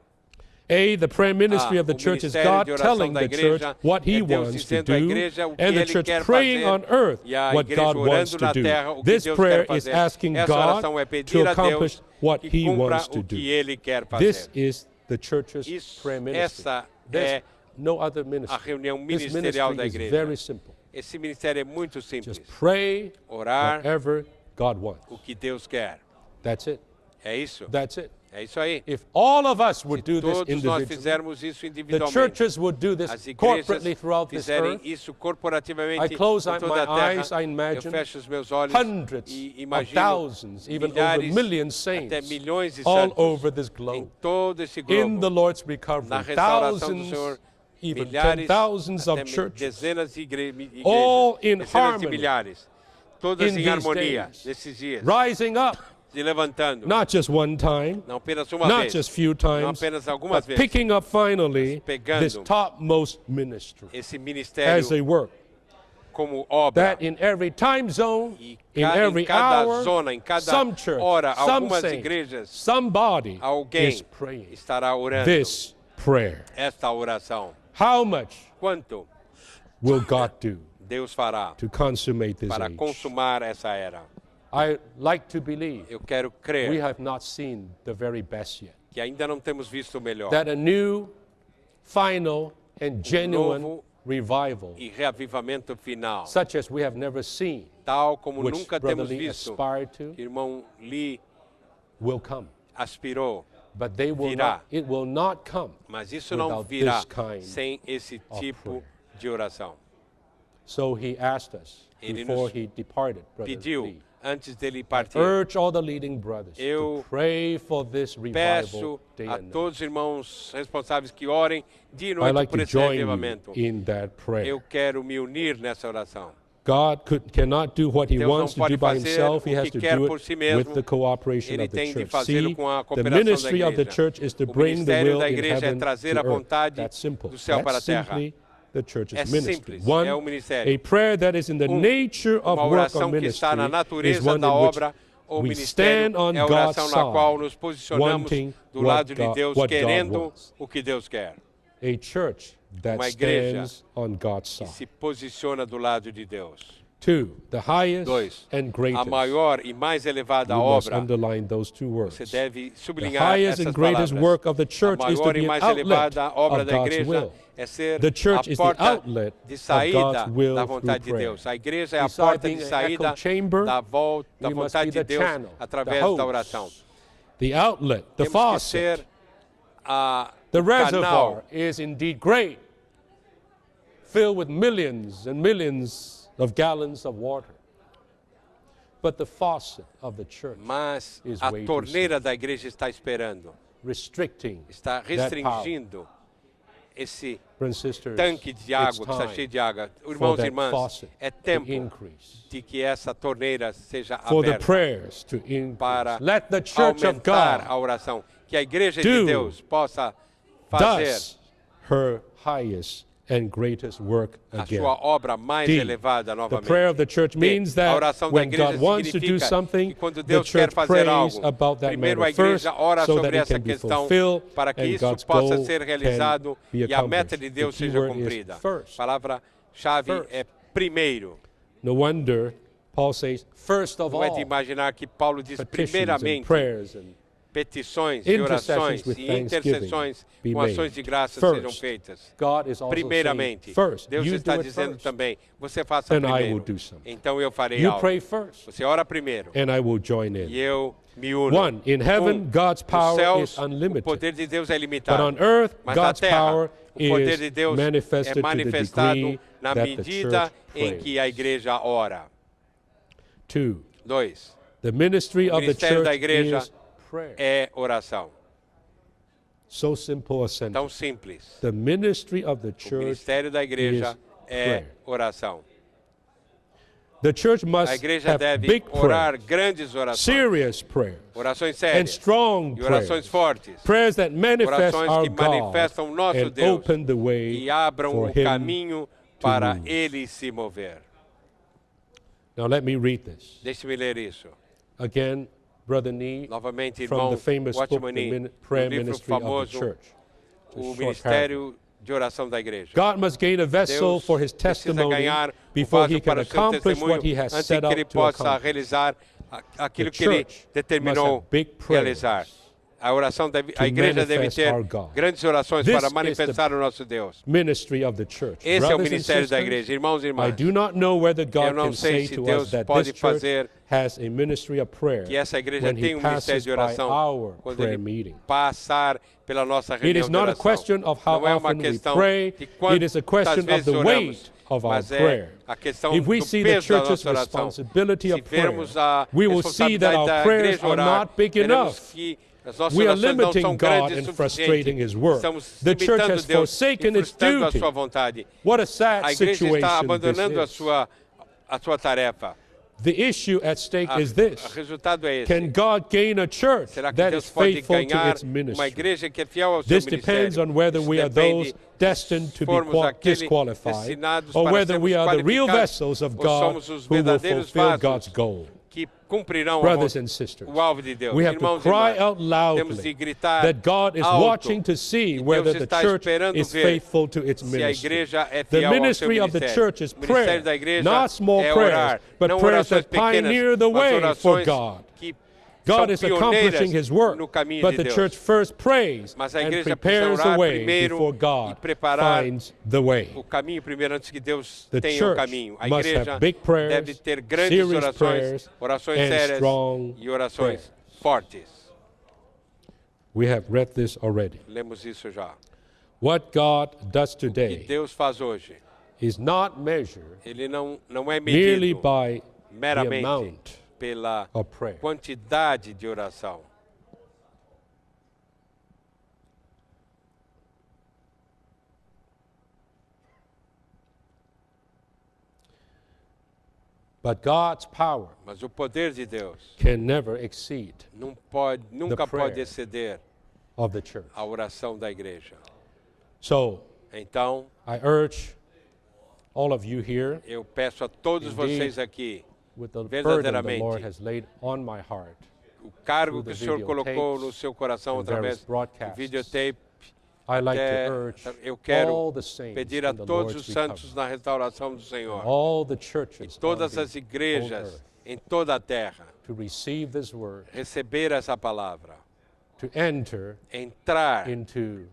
S3: The prayer ministry of the
S1: o
S3: church is
S1: ministério
S3: God
S1: de oração
S3: telling
S1: da
S3: the church
S1: igreja
S3: what He
S1: é Deus
S3: wants to
S1: dizendo à
S3: do,
S1: igreja o que
S3: and the
S1: Ele
S3: church
S1: quer
S3: praying
S1: fazer,
S3: on earth
S1: e a
S3: what
S1: igreja
S3: God wants
S1: orando
S3: to
S1: na
S3: do.
S1: terra o que
S3: This
S1: Deus
S3: prayer
S1: quer
S3: is
S1: fazer.
S3: asking
S1: Essa oração é
S3: God
S1: pedir
S3: to
S1: a Deus
S3: accomplish what
S1: que
S3: He
S1: cumpra
S3: wants to
S1: o
S3: do.
S1: que Ele quer
S3: This
S1: fazer.
S3: is the church's
S1: Isso,
S3: prayer ministry.
S1: essa
S3: There's
S1: é
S3: no other ministry.
S1: a reunião
S3: This
S1: ministerial da
S3: ministry is
S1: igreja.
S3: very simple.
S1: Esse ministério é muito simples.
S3: Just pray
S1: Orar
S3: whatever God wants.
S1: o que Deus quer.
S3: That's it.
S1: É isso?
S3: That's it.
S1: É isso aí.
S3: If all of us would do this
S1: Todos nós
S3: individually,
S1: fizermos isso
S3: the
S1: individualmente.
S3: churches would do this
S1: As igrejas
S3: corporately throughout this
S1: fizerem
S3: earth.
S1: isso corporativamente
S3: I close
S1: em toda
S3: my
S1: a terra.
S3: eyes, I imagine
S1: Eu fecho os meus olhos
S3: hundreds
S1: e
S3: of
S1: imagino
S3: thousands, even over
S1: milhares,
S3: millions
S1: até
S3: saints
S1: milhões de
S3: all
S1: santos
S3: over this
S1: em
S3: globe.
S1: todo esse
S3: In
S1: globo.
S3: the Lord's
S1: Na
S3: recovery,
S1: restauração do
S3: thousands,
S1: Senhor,
S3: even
S1: milhares,
S3: 10,000s
S1: até
S3: of churches,
S1: dezenas de igrejas,
S3: all in
S1: dezenas de
S3: harmony
S1: milhares, todas
S3: in
S1: em
S3: these
S1: harmonia
S3: days,
S1: nesses dias,
S3: rising up,
S1: se levantando,
S3: not just one time,
S1: não apenas uma
S3: not
S1: vez,
S3: just few
S1: não
S3: times,
S1: apenas algumas
S3: but
S1: vezes,
S3: picking up finally
S1: pegando
S3: this topmost ministry
S1: esse
S3: as
S1: ministério
S3: a work.
S1: como obra.
S3: That in every time zone,
S1: E
S3: in every
S1: em cada
S3: hour,
S1: zona, em cada
S3: some church,
S1: hora,
S3: some
S1: algumas
S3: saint,
S1: igrejas,
S3: somebody
S1: alguém
S3: is praying
S1: estará orando
S3: this prayer.
S1: esta oração.
S3: How much
S1: Quanto
S3: will God do
S1: Deus fará
S3: to consummate this
S1: para
S3: age?
S1: consumar essa era?
S3: I like to believe
S1: Eu quero
S3: we
S1: crer
S3: have not seen the very best yet.
S1: que ainda não temos visto o melhor.
S3: That a new, final, and genuine
S1: novo
S3: revival,
S1: E reavivamento final,
S3: such as we have never seen,
S1: tal como
S3: which
S1: nunca
S3: Brother
S1: temos
S3: Lee
S1: visto,
S3: aspired to,
S1: que irmão Lee
S3: will come.
S1: aspirou.
S3: But they will
S1: Virá.
S3: not, it will not come
S1: Mas isso não
S3: without
S1: virá
S3: this kind
S1: sem esse
S3: of
S1: tipo
S3: prayer.
S1: de oração.
S3: So he asked us
S1: Ele
S3: before
S1: nos
S3: he departed, Brother
S1: Pediu,
S3: Lee,
S1: antes dele partir,
S3: urge all the leading brothers
S1: Eu
S3: to pray for this revival
S1: peço
S3: day
S1: a
S3: and night.
S1: todos os irmãos responsáveis que orem dia e
S3: I'd
S1: noite
S3: like
S1: por
S3: to
S1: esse
S3: join you
S1: avivamento.
S3: in that prayer.
S1: Eu quero me unir nessa oração.
S3: God cannot do what he
S1: Deus não
S3: wants to
S1: pode
S3: do by
S1: fazer
S3: himself. He
S1: o
S3: has
S1: que
S3: to
S1: quer
S3: do
S1: por
S3: it
S1: si mesmo.
S3: with the cooperation
S1: Ele
S3: of the
S1: tem de
S3: church.
S1: fazê-lo
S3: See,
S1: com a
S3: the
S1: cooperação da
S3: ministry of the
S1: igreja.
S3: church is to
S1: O
S3: bring the
S1: ministério
S3: will
S1: da
S3: in
S1: igreja é
S3: heaven
S1: trazer
S3: to
S1: a
S3: earth.
S1: vontade
S3: That's simple.
S1: do céu para a
S3: That's
S1: terra.
S3: simply the church's
S1: É
S3: ministry.
S1: simples,
S3: One,
S1: é o ministério.
S3: a prayer that is in the nature of
S1: Uma
S3: work
S1: oração
S3: or
S1: que está na
S3: ministry is
S1: natureza
S3: one
S1: da
S3: in which
S1: obra ou
S3: we
S1: ministério.
S3: stand on
S1: É a
S3: God's
S1: oração na qual nos
S3: side,
S1: posicionamos
S3: wanting
S1: do lado de
S3: what
S1: Deus,
S3: God
S1: querendo
S3: wants.
S1: o que Deus quer.
S3: A church that
S1: Uma igreja
S3: stands on God's
S1: Que
S3: side.
S1: se posiciona do lado de Deus.
S3: Two, the highest
S1: Dois,
S3: and
S1: a
S3: greatest.
S1: maior e mais elevada
S3: You must
S1: obra.
S3: underline those two words.
S1: Você deve
S3: The
S1: sublinhar
S3: highest
S1: essas
S3: and greatest
S1: palavras.
S3: work of the church
S1: A
S3: is to
S1: maior
S3: be
S1: e
S3: an
S1: mais
S3: outlet
S1: elevada obra
S3: of
S1: da
S3: God's
S1: igreja
S3: will.
S1: é ser
S3: The church
S1: a
S3: is the
S1: porta
S3: outlet
S1: de
S3: of
S1: saída
S3: God's will
S1: da
S3: through
S1: vontade de
S3: prayer.
S1: Deus. A igreja é a
S3: Beside
S1: porta
S3: being
S1: de
S3: an
S1: saída
S3: echo chamber,
S1: da
S3: we must
S1: vontade
S3: be the
S1: de Deus
S3: channel,
S1: através
S3: the
S1: da
S3: host,
S1: oração.
S3: The outlet, the
S1: Temos que
S3: faucet.
S1: ser
S3: The
S1: o
S3: reservoir
S1: canal.
S3: is indeed great, filled with millions and millions of gallons of water. But the faucet of the church
S1: Mas
S3: is
S1: a
S3: way too
S1: torneira da igreja está esperando,
S3: restricting
S1: está
S3: that power.
S1: restringindo esse
S3: Brothers and sisters,
S1: tanque de
S3: it's
S1: água que está
S3: time
S1: cheio de água.
S3: for
S1: Irmãos e
S3: that
S1: irmãs,
S3: faucet
S1: é
S3: to
S1: tempo
S3: increase,
S1: de que essa torneira seja
S3: for the
S1: aberta
S3: prayers to increase.
S1: para
S3: Let the church of
S1: aumentar a
S3: God
S1: oração. Que a igreja
S3: do
S1: de Deus possa fazer
S3: does her highest and greatest work
S1: a
S3: again.
S1: sua obra mais
S3: D,
S1: elevada
S3: The prayer of
S1: novamente.
S3: the church means
S1: A
S3: that
S1: oração da
S3: when
S1: igreja
S3: God wants to do
S1: significa
S3: something,
S1: que quando
S3: the
S1: Deus quer
S3: church
S1: fazer
S3: prays
S1: algo,
S3: about that
S1: primeiro a
S3: matter first,
S1: igreja ora
S3: so
S1: sobre
S3: that it
S1: essa
S3: can be
S1: questão
S3: fulfilled
S1: para que
S3: and
S1: isso
S3: God's
S1: possa
S3: goal
S1: ser
S3: can
S1: realizado
S3: be
S1: e a meta de
S3: accomplished.
S1: Deus
S3: The key
S1: seja
S3: word is
S1: cumprida.
S3: first.
S1: A palavra-chave
S3: First.
S1: é primeiro.
S3: No wonder Paul says, first of
S1: Não é de
S3: all,
S1: imaginar que Paulo diz
S3: petitions and
S1: primeiramente
S3: prayers and
S1: petições e orações
S3: intercessions with
S1: e
S3: thanksgiving
S1: intercessões
S3: be
S1: com ações de
S3: made.
S1: graça
S3: First.
S1: sejam feitas.
S3: God is also
S1: Primeiramente,
S3: saying, first,
S1: Deus
S3: you
S1: está
S3: do it
S1: dizendo
S3: first,
S1: também, você faça
S3: then I will
S1: primeiro,
S3: do something.
S1: então eu farei
S3: You
S1: algo.
S3: pray first,
S1: Você ora primeiro
S3: and I will join
S1: e
S3: in.
S1: eu me uno.
S3: One, in heaven, God's
S1: Nos
S3: power
S1: céus,
S3: is
S1: o
S3: unlimited.
S1: poder de Deus é
S3: But
S1: limitado.
S3: on earth,
S1: Mas na
S3: God's
S1: terra,
S3: power
S1: o poder de
S3: is
S1: Deus
S3: manifested
S1: é
S3: to the
S1: manifestado
S3: degree
S1: na
S3: that the
S1: medida
S3: church
S1: em
S3: prays.
S1: que a igreja ora.
S3: 2,
S1: 2.
S3: the ministry
S1: O
S3: of the
S1: ministério da
S3: church
S1: igreja
S3: is prayer.
S1: é oração.
S3: So simple a sentence.
S1: Tão simples.
S3: The ministry of the
S1: O
S3: church
S1: ministério da igreja
S3: is
S1: é
S3: prayer.
S1: oração.
S3: The church
S1: A
S3: must
S1: igreja
S3: have
S1: deve
S3: big
S1: orar
S3: prayers,
S1: grandes orações,
S3: serious prayers,
S1: orações
S3: and
S1: sérias
S3: strong
S1: e orações
S3: prayers.
S1: fortes,
S3: Prayers that manifest
S1: orações
S3: our
S1: que manifestam
S3: God
S1: nosso
S3: and
S1: Deus
S3: open the way
S1: e abram
S3: for
S1: o
S3: Him
S1: caminho
S3: to
S1: para
S3: move.
S1: Ele se mover.
S3: Now let me read this.
S1: Deixe-me ler isso.
S3: Again, Brother Nee,
S1: Novamente,
S3: from the
S1: irmão
S3: famous book,
S1: Watchman
S3: The
S1: Nee,
S3: Prayer
S1: do livro
S3: Ministry of the
S1: famoso,
S3: Church.
S1: o
S3: Short
S1: Ministério de Oração da Igreja.
S3: God must gain a vessel
S1: Deus
S3: for His
S1: precisa
S3: testimony
S1: ganhar
S3: before
S1: vaso
S3: He can
S1: para o seu
S3: accomplish
S1: testemunho
S3: what He has
S1: antes
S3: set
S1: que
S3: out
S1: Ele
S3: to
S1: possa
S3: accomplish.
S1: realizar aquilo
S3: The
S1: que Ele
S3: church
S1: determinou
S3: must have big prayers
S1: realizar. A igreja deve
S3: manifest
S1: ter
S3: our God.
S1: grandes orações
S3: This
S1: para
S3: is
S1: manifestar o nosso Deus.
S3: Ministry of the church.
S1: Esse é o
S3: Brothers and
S1: ministério da
S3: sisters,
S1: igreja. Irmãos e
S3: I
S1: irmãs,
S3: do not know whether God
S1: não
S3: can
S1: sei
S3: say
S1: se
S3: to
S1: Deus
S3: us that
S1: pode
S3: this church
S1: fazer
S3: has a ministry of prayer
S1: que essa igreja
S3: when
S1: tem
S3: He
S1: um ministério
S3: passes
S1: de
S3: by
S1: oração
S3: our
S1: quando
S3: prayer
S1: Ele
S3: meeting.
S1: passar pela nossa
S3: It
S1: reunião
S3: is
S1: de
S3: not a
S1: oração.
S3: question of how
S1: Não é uma
S3: often we
S1: questão
S3: pray,
S1: de
S3: it is a
S1: quantas
S3: question of
S1: vezes
S3: the
S1: oramos,
S3: weight of our
S1: mas é
S3: prayer.
S1: a questão
S3: If we
S1: do
S3: see the
S1: peso da
S3: church's
S1: nossa oração.
S3: responsibility
S1: Se
S3: of prayer,
S1: vermos a
S3: we will see that
S1: responsabilidade
S3: our
S1: da
S3: prayers
S1: igreja
S3: are
S1: orar,
S3: not big
S1: veremos
S3: enough.
S1: que as nossas
S3: We are
S1: orações não
S3: limiting
S1: são
S3: God
S1: grandes
S3: and
S1: o
S3: frustrating
S1: suficiente.
S3: His work.
S1: Estamos
S3: The church
S1: limitando
S3: has
S1: Deus e
S3: forsaken its
S1: frustrando a
S3: duty.
S1: sua vontade.
S3: What a sad
S1: A igreja está
S3: situation this
S1: abandonando a
S3: is.
S1: sua tarefa.
S3: The issue at stake is
S1: O
S3: this.
S1: resultado é esse.
S3: Can God gain a church
S1: Será que
S3: that
S1: Deus
S3: is
S1: pode
S3: faithful to
S1: ganhar
S3: its
S1: uma
S3: ministry?
S1: igreja que é fiel ao seu
S3: This
S1: ministério?
S3: depends on whether
S1: Isso
S3: we are
S1: depende
S3: those destined to be
S1: formos aqueles
S3: disqualified
S1: destinados
S3: or
S1: para
S3: whether we
S1: sermos
S3: are the real
S1: qualificados
S3: vessels of
S1: ou
S3: God
S1: somos os
S3: who will
S1: verdadeiros
S3: fulfill
S1: vasos
S3: God's goal.
S1: que cumprirão
S3: Brothers and sisters,
S1: o alvo de Deus.
S3: we have to
S1: Irmãos e
S3: cry
S1: irmãs,
S3: out
S1: temos de
S3: loudly
S1: gritar
S3: that God is
S1: alto
S3: watching to see
S1: que
S3: whether
S1: Deus
S3: the
S1: está
S3: church
S1: esperando
S3: is
S1: ver
S3: faithful to its
S1: se a
S3: ministry.
S1: igreja é
S3: The
S1: fiel ao seu
S3: ministry of the
S1: ministério.
S3: church is
S1: O ministério
S3: prayer,
S1: da igreja
S3: not small
S1: é
S3: prayers,
S1: orar,
S3: but
S1: não
S3: prayers
S1: orações
S3: that
S1: pequenas,
S3: pioneer the
S1: mas
S3: way for
S1: orações
S3: God.
S1: que
S3: God
S1: são
S3: is accomplishing
S1: pioneiras
S3: His work,
S1: no caminho
S3: but
S1: de
S3: the
S1: Deus.
S3: church first prays
S1: Mas a
S3: and
S1: igreja precisa
S3: prepares the
S1: orar
S3: way
S1: primeiro
S3: before
S1: e
S3: God
S1: preparar
S3: finds the way.
S1: o caminho primeiro antes que Deus
S3: The
S1: tenha o
S3: church
S1: caminho. A
S3: must
S1: igreja
S3: have big prayers,
S1: deve ter grandes
S3: serious
S1: orações,
S3: prayers,
S1: orações
S3: and
S1: sérias
S3: strong
S1: e orações
S3: prayers.
S1: fortes.
S3: We have read this already.
S1: Lemos isso já.
S3: What God does
S1: O que
S3: today
S1: Deus faz hoje,
S3: is not measured
S1: Ele não é
S3: merely
S1: medido
S3: by the
S1: meramente
S3: amount
S1: pela
S3: of prayer.
S1: quantidade de oração.
S3: But God's power
S1: Mas o poder de Deus
S3: can never exceed
S1: nunca
S3: prayer.
S1: pode exceder
S3: of the church.
S1: a oração da igreja.
S3: So
S1: Então,
S3: I urge all of you here,
S1: eu peço a todos
S3: Indeed.
S1: vocês aqui,
S3: with the burden the
S1: verdadeiramente,
S3: Lord has laid on my heart,
S1: o cargo
S3: through
S1: que
S3: the
S1: o Senhor colocou
S3: videotapes
S1: no seu coração
S3: and
S1: através
S3: various
S1: do
S3: broadcasts,
S1: videotape,
S3: I like
S1: até
S3: to urge
S1: eu quero
S3: all the saints
S1: pedir a
S3: in the
S1: todos
S3: Lord's
S1: os santos
S3: recovery,
S1: na restauração do Senhor,
S3: all the
S1: e
S3: churches on
S1: todas
S3: the
S1: as
S3: whole
S1: igrejas
S3: earth,
S1: em toda a terra,
S3: to receive this word,
S1: receber essa palavra,
S3: to enter
S1: entrar
S3: into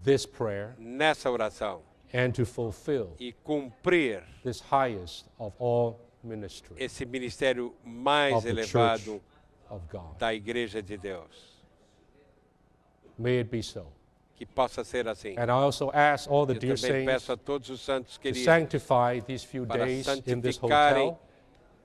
S3: this prayer
S1: nessa oração
S3: and to fulfill
S1: e cumprir
S3: this highest of all ministry
S1: esse ministério mais
S3: of the
S1: elevado
S3: church of God.
S1: da igreja de Deus.
S3: May it be so.
S1: Que possa ser assim.
S3: And I also ask all the
S1: Eu
S3: dear
S1: também
S3: saints
S1: peço a todos os santos
S3: to
S1: queridos
S3: sanctify these few
S1: para
S3: days in this
S1: santificarem
S3: hotel.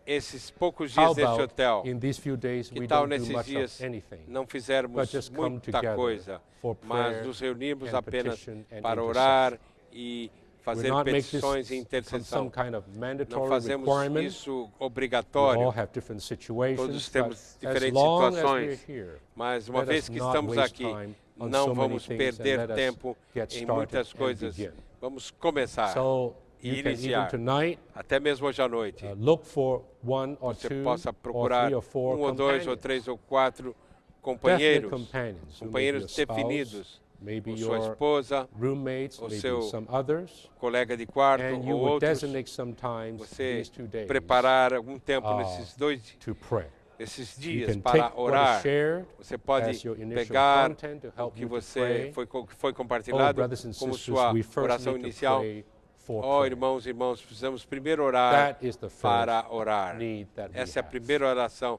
S1: esses poucos
S3: How
S1: dias nesse
S3: about
S1: hotel.
S3: in these few days
S1: Que
S3: we
S1: tal
S3: don't do
S1: nesses
S3: much
S1: dias
S3: of anything,
S1: não
S3: but
S1: fizermos
S3: just come
S1: muita
S3: together
S1: coisa,
S3: for
S1: mas
S3: prayer
S1: nos reunirmos
S3: and
S1: apenas
S3: petition and
S1: para
S3: intercession.
S1: orar e
S3: We
S1: fazer
S3: not make this
S1: petições e
S3: some
S1: intercessão.
S3: kind of
S1: Não
S3: mandatory
S1: fazemos
S3: requirement.
S1: isso
S3: We all
S1: obrigatório,
S3: have different situations,
S1: Todos
S3: but
S1: temos
S3: as
S1: diferentes
S3: long as we're
S1: situações,
S3: here,
S1: mas uma
S3: let
S1: vez
S3: us
S1: que
S3: not
S1: estamos
S3: waste
S1: aqui,
S3: time on
S1: não
S3: so many
S1: vamos
S3: things and
S1: perder
S3: let us
S1: tempo
S3: get
S1: em
S3: started
S1: muitas
S3: and
S1: coisas.
S3: begin.
S1: Vamos começar
S3: So
S1: e
S3: you can even
S1: iniciar,
S3: tonight
S1: até mesmo hoje à noite.
S3: look for one or
S1: Você
S3: two
S1: possa
S3: or
S1: procurar
S3: three or four
S1: ou dois ou
S3: companions,
S1: três ou quatro
S3: definite
S1: companheiros,
S3: companions, who may be
S1: companheiros
S3: your spouse,
S1: definidos,
S3: maybe
S1: ou sua
S3: your
S1: esposa,
S3: roommates,
S1: ou
S3: maybe
S1: seu
S3: some others,
S1: colega de quarto
S3: and you
S1: ou
S3: would
S1: outros.
S3: designate sometimes
S1: Você
S3: these 2 days
S1: preparar algum tempo nesses
S3: to pray.
S1: esses
S3: You
S1: dias
S3: can
S1: para
S3: take what is
S1: orar.
S3: shared
S1: Você pode
S3: as your initial
S1: pegar
S3: content to
S1: o
S3: help
S1: que
S3: you to
S1: você
S3: pray.
S1: foi
S3: Oh,
S1: compartilhado
S3: brothers and
S1: como
S3: sisters,
S1: sua
S3: we first
S1: oração
S3: need to
S1: inicial.
S3: pray for
S1: Oh,
S3: prayer.
S1: irmãos, precisamos primeiro orar
S3: That is the
S1: para
S3: first
S1: orar.
S3: need that we
S1: Essa é a
S3: have.
S1: primeira oração,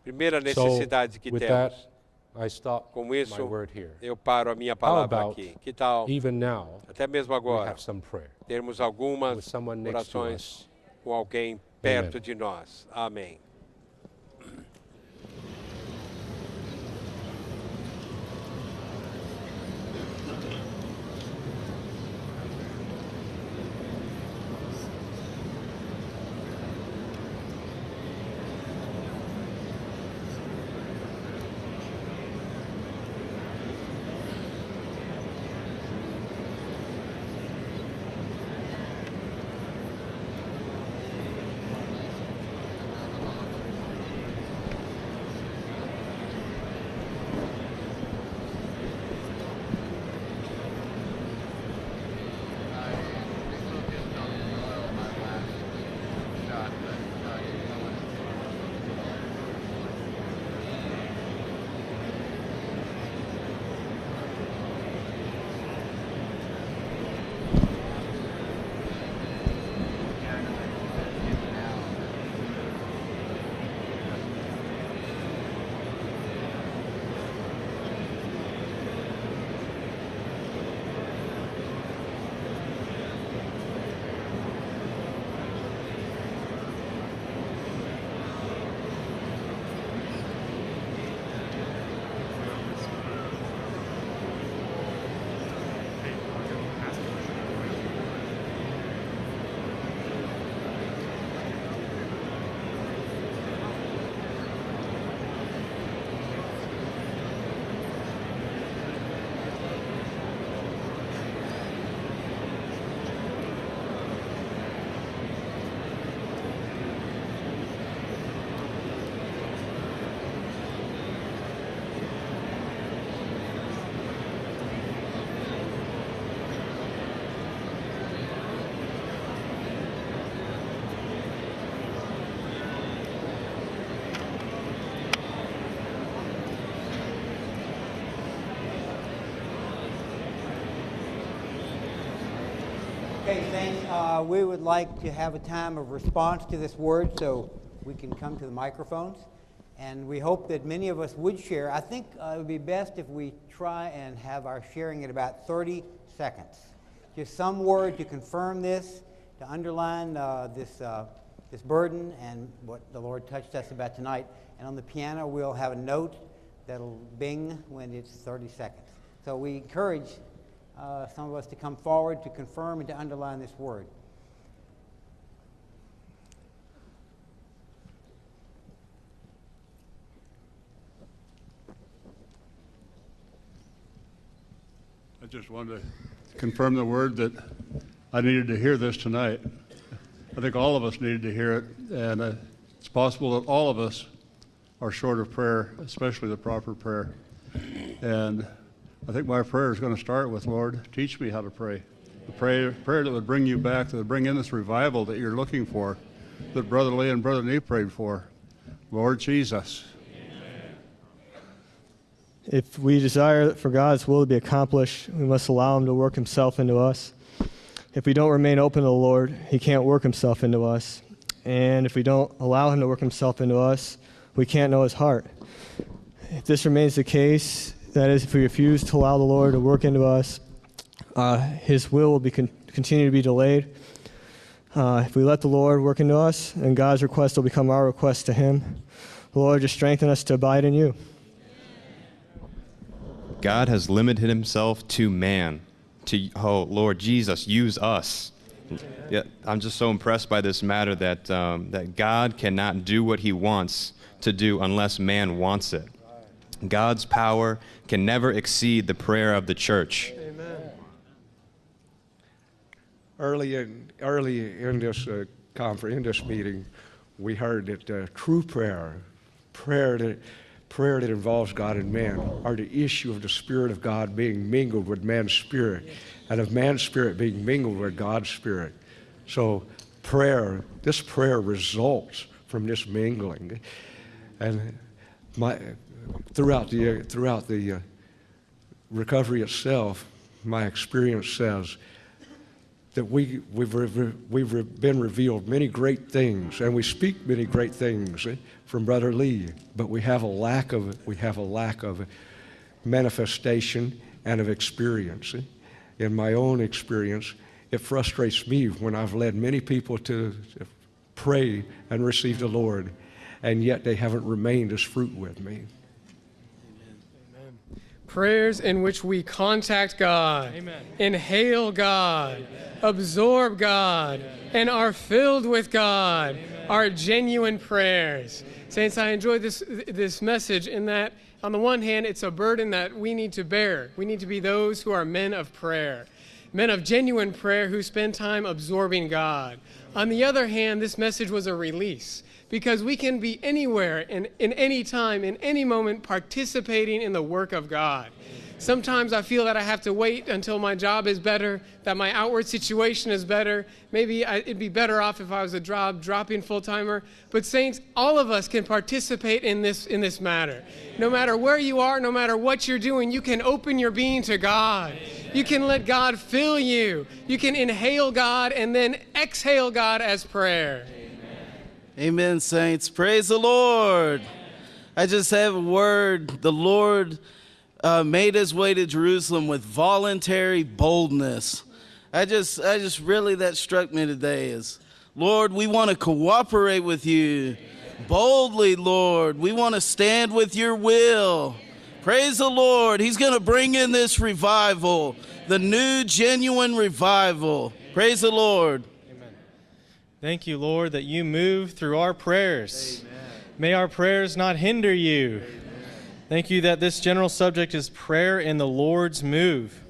S1: primeira
S3: So,
S1: necessidade que
S3: with
S1: temos.
S3: that, I stop
S1: Com
S3: my
S1: isso,
S3: word here.
S1: eu paro a minha palavra
S3: about
S1: aqui. Que tal,
S3: Even now,
S1: até mesmo
S3: we
S1: agora,
S3: have some prayer
S1: termos
S3: with
S1: algumas
S3: someone next to
S1: orações
S3: us.
S1: com alguém perto de nós. Amém.
S5: Okay, Saints, we would like to have a time of response to this word, so we can come to the microphones. And we hope that many of us would share. I think it would be best if we try and have our sharing at about 30 seconds. Just some word to confirm this, to underline this burden and what the Lord touched us about tonight. And on the piano, we'll have a note that'll bing when it's 30 seconds. So we encourage some of us to come forward to confirm and to underline this word.
S6: I just wanted to confirm the word that I needed to hear this tonight. I think all of us needed to hear it, and it's possible that all of us are short of prayer, especially the proper prayer. And I think my prayer is going to start with, Lord, teach me how to pray. The prayer that would bring you back, that would bring in this revival that you're looking for, that Brother Lee and Brother Nee prayed for. Lord Jesus.
S7: If we desire for God's will to be accomplished, we must allow him to work himself into us. If we don't remain open to the Lord, he can't work himself into us. And if we don't allow him to work himself into us, we can't know his heart. If this remains the case, that is, if we refuse to allow the Lord to work into us, his will be continue to be delayed. If we let the Lord work into us, then God's request will become our request to him. The Lord, just strengthen us to abide in you.
S8: God has limited himself to man. Oh, Lord Jesus, use us. Yeah, I'm just so impressed by this matter that that God cannot do what he wants to do unless man wants it. God's power can never exceed the prayer of the church.
S9: Amen. Early in this conference, in this meeting, we heard that true prayer that involves God and man, are the issue of the Spirit of God being mingled with man's spirit, and of man's spirit being mingled with God's spirit. So this prayer results from this mingling. And throughout the recovery itself, my experience says that we've been revealed many great things, and we speak many great things from Brother Lee, but we have a lack of manifestation and of experience. In my own experience, it frustrates me when I've led many people to pray and receive the Lord, and yet they haven't remained as fruit with me.
S10: Prayers in which we contact God, Amen. Inhale God, Amen. Absorb God, Amen. And are filled with God, Amen. Are genuine prayers. Amen. Saints, I enjoy this message in that, on the one hand, it's a burden that we need to bear. We need to be those who are men of prayer, men of genuine prayer who spend time absorbing God. On the other hand, this message was a release, because we can be anywhere, in any time, in any moment, participating in the work of God. Sometimes I feel that I have to wait until my job is better, that my outward situation is better. Maybe it'd be better off if I was a dropping full-timer. But saints, all of us can participate in this matter. No matter where you are, no matter what you're doing, you can open your being to God. You can let God fill you. You can inhale God and then exhale God as prayer.
S11: Amen, saints. Praise the Lord. I just have a word. The Lord made his way to Jerusalem with voluntary boldness. I just really, that struck me today is, Lord, we want to cooperate with you boldly, Lord. We want to stand with your will. Praise the Lord. He's going to bring in this revival, the new genuine revival. Praise the Lord.
S12: Thank you, Lord, that you move through our prayers.
S11: Amen.
S12: May our prayers not hinder you.
S11: Amen.
S12: Thank you that this general subject is prayer in the Lord's move.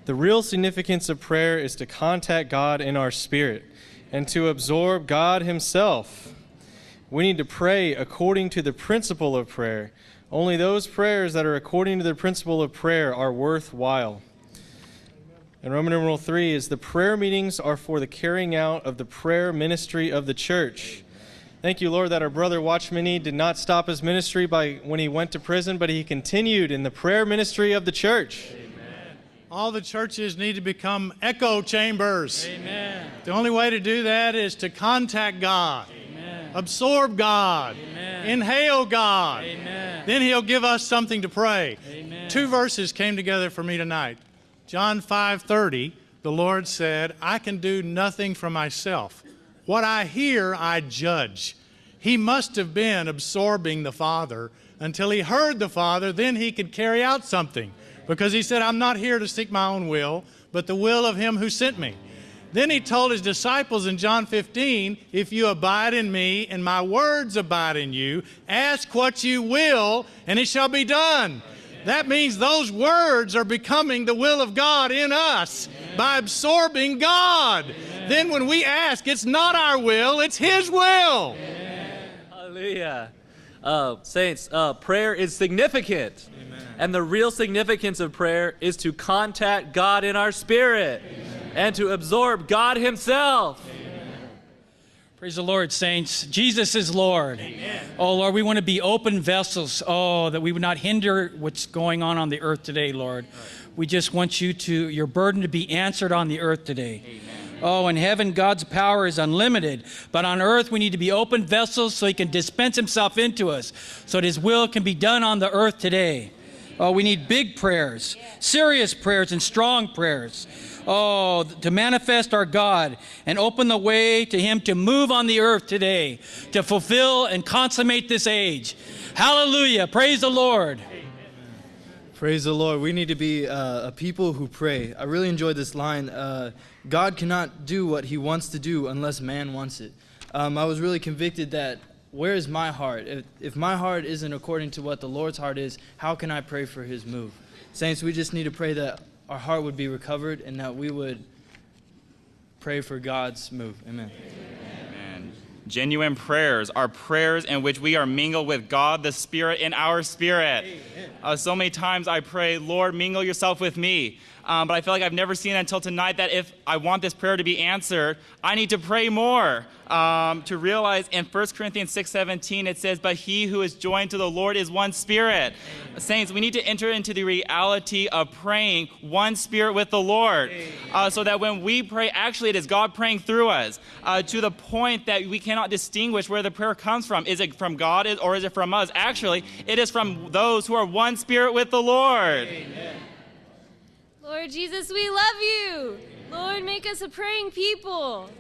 S12: The real significance of prayer is to contact God in our spirit and to absorb God himself. We need to pray according to the principle of prayer. Only those prayers that are according to the principle of prayer are worthwhile. And Roman numeral 3 is the prayer meetings are for the carrying out of the prayer ministry of the church. Thank you, Lord, that our brother Watchman Nee did not stop his ministry when he went to prison, but he continued in the prayer ministry of the church.
S13: All the churches need to become echo chambers. Amen. The only way to do that is to contact God, amen, absorb God, amen, inhale God. Amen. Then He'll give us something to pray. Amen. 2 verses came together for me tonight. John 5:30, the Lord said, I can do nothing for myself. What I hear, I judge. He must have been absorbing the Father until He heard the Father, then He could carry out something. Because He said, I'm not here to seek my own will, but the will of Him who sent me. Then He told His disciples in John 15, if you abide in me and my words abide in you, ask what you will and it shall be done. That means those words are becoming the will of God in us by absorbing God. Then when we ask, it's not our will, it's His will.
S14: Hallelujah. Saints, prayer is significant. Amen. And the real significance of prayer is to contact God in our spirit, amen, and to absorb God Himself. Amen.
S15: Praise the Lord, saints. Jesus is Lord. Amen. Oh, Lord, we want to be open vessels. Oh, that we would not hinder what's going on the earth today, Lord. Right. We just want your burden to be answered on the earth today. Amen. Oh, in heaven, God's power is unlimited. But on earth, we need to be open vessels so He can dispense Himself into us, so that His will can be done on the earth today. Oh, we need big prayers, serious prayers, and strong prayers. Oh, to manifest our God and open the way to Him to move on the earth today, to fulfill and consummate this age. Hallelujah. Praise the Lord.
S12: Praise the Lord. We need to be a people who pray. I really enjoyed this line. God cannot do what He wants to do unless man wants it. I was really convicted that where is my heart? If my heart isn't according to what the Lord's heart is, how can I pray for His move? Saints, we just need to pray that our heart would be recovered and that we would pray for God's move. Amen.
S16: Amen. Genuine prayers are prayers in which we are mingled with God, the Spirit, in our spirit. So many times I pray, Lord, mingle yourself with me. But I feel like I've never seen it until tonight that if I want this prayer to be answered, I need to pray more. To realize in 1 Corinthians 6:17 it says, but he who is joined to the Lord is one spirit. Saints, we need to enter into the reality of praying one spirit with the Lord. So that when we pray, actually it is God praying through us. To the point that we cannot distinguish where the prayer comes from. Is it from God or is it from us? Actually, it is from those who are one spirit with the Lord. Amen.
S17: Lord Jesus, we love you. Lord, make us a praying people.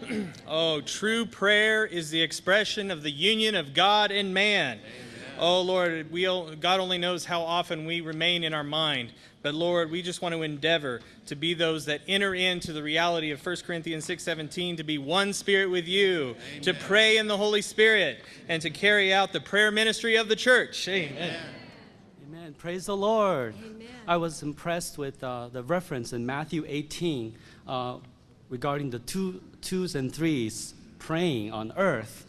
S12: Amen. Oh, true prayer is the expression of the union of God and man. Amen. Oh, Lord, God only knows how often we remain in our mind. But, Lord, we just want to endeavor to be those that enter into the reality of 1 Corinthians 6:17, to be one spirit with you, amen, to pray in the Holy Spirit, and to carry out the prayer ministry of the church. Amen.
S18: Amen. Praise the Lord. Amen. I was impressed with the reference in Matthew 18 regarding the twos and threes praying on earth,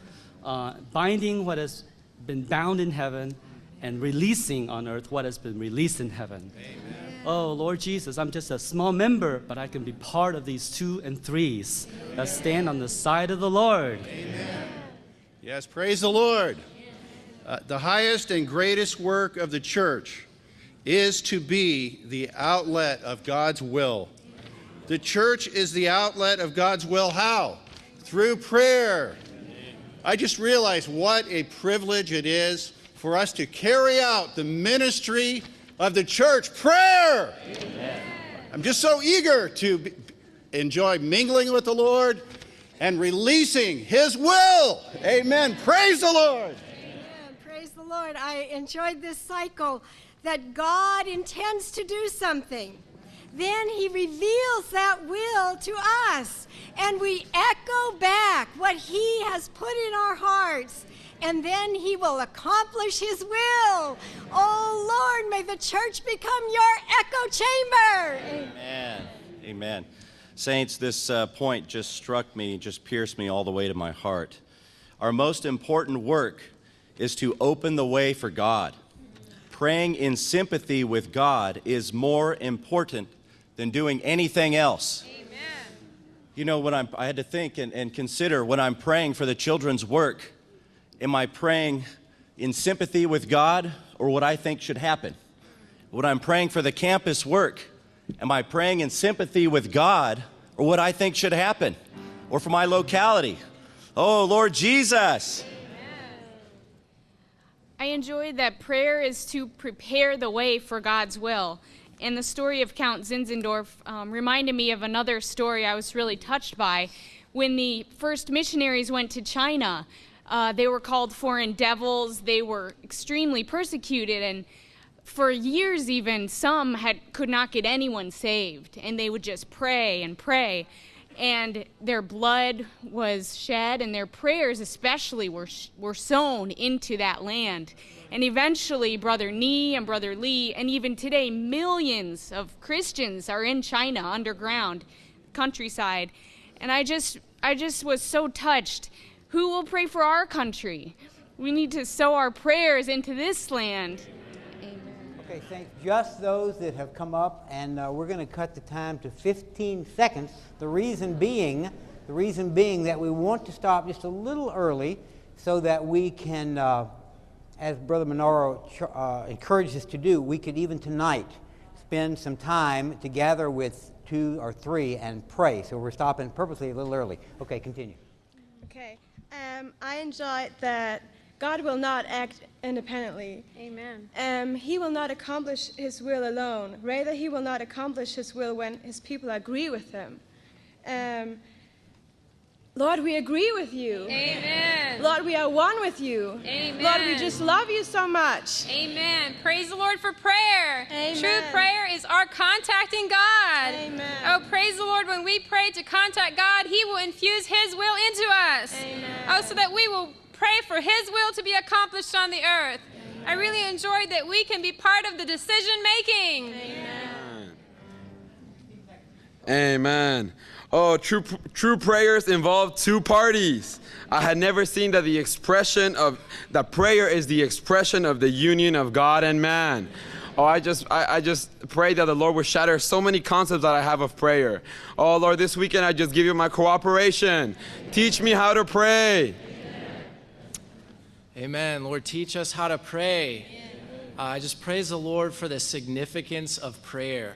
S18: binding what has been bound in heaven and releasing on earth what has been released in heaven. Amen. Oh, Lord Jesus, I'm just a small member, but I can be part of these 2 and 3s that stand on the side of the Lord.
S2: Amen. Yes, praise the Lord. The highest and greatest work of the church is to be the outlet of God's will. The church is the outlet of God's will. How? Through prayer. I just realized what a privilege it is for us to carry out the ministry of the church. Prayer! Amen. I'm just so eager to enjoy mingling with the Lord and releasing His will. Amen. Praise the Lord.
S19: Praise the Lord. I enjoyed this cycle that God intends to do something. Then He reveals that will to us, and we echo back what He has put in our hearts, and then He will accomplish His will. Oh, Lord, may the church become your echo chamber.
S20: Amen. Amen. Saints, this point just struck me, just pierced me all the way to my heart. Our most important work is to open the way for God. Praying in sympathy with God is more important than doing anything else. Amen. You know, when I had to think and consider when I'm praying for the children's work, am I praying in sympathy with God or what I think should happen? When I'm praying for the campus work, am I praying in sympathy with God or what I think should happen? Or for my locality? Oh, Lord Jesus.
S21: I enjoyed that prayer is to prepare the way for God's will. And the story of Count Zinzendorf reminded me of another story I was really touched by. When the first missionaries went to China, they were called foreign devils. They were extremely persecuted, and for years even, some could not get anyone saved, and they would just pray and pray. And their blood was shed, and their prayers especially were sown into that land. And eventually, Brother Ni and Brother Lee, and even today, millions of Christians are in China, underground, countryside. And I just was so touched. Who will pray for our country? We need to sow our prayers into this land.
S5: Okay, thanks. Just those that have come up, and we're going to cut the time to 15 seconds. The reason being that we want to stop just a little early so that we can, as Brother Minoru encouraged us to do, we could even tonight spend some time to gather with 2 or 3 and pray. So we're stopping purposely a little early. Okay, continue.
S22: Okay. I enjoyed that God will not act independently.
S17: Amen.
S22: He will not accomplish his will alone. Rather, he will not accomplish his will when his people agree with him. Lord, we agree with you.
S17: Amen.
S22: Lord, we are one with you.
S17: Amen.
S22: Lord, we just love you so much.
S17: Amen. Praise the Lord for prayer.
S22: Amen.
S17: True prayer is our contacting God.
S22: Amen.
S17: Oh, praise the Lord. When we pray to contact God, he will infuse his will into us.
S22: Amen.
S17: Oh, so that we will pray for his will to be accomplished on the earth. I really enjoyed that we can be part of the decision making.
S23: Amen. Oh, true prayers involve 2 parties. I had never seen that that prayer is the expression of the union of God and man. Oh, I just pray that the Lord will shatter so many concepts that I have of prayer. Oh, Lord, this weekend I just give you my cooperation. Teach me how to pray.
S24: Amen. Lord, teach us how to pray. I just praise the Lord for the significance of prayer.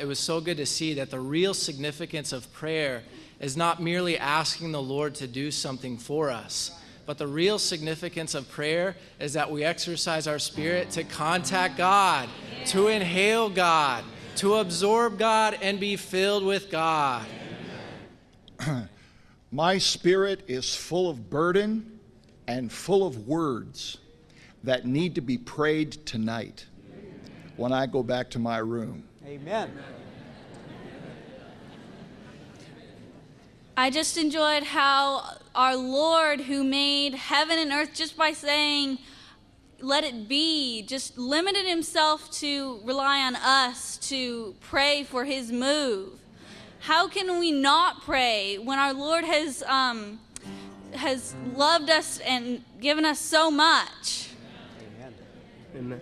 S24: It was so good to see that the real significance of prayer is not merely asking the Lord to do something for us, but the real significance of prayer is that we exercise our spirit to contact God, to inhale God, to absorb God, and be filled with God.
S25: My spirit is full of burden and full of words that need to be prayed tonight when I go back to my room.
S5: Amen.
S26: I just enjoyed how our Lord, who made heaven and earth just by saying, let it be, just limited himself to rely on us to pray for his move. How can we not pray when our Lord has loved us and given us so much?
S27: Amen.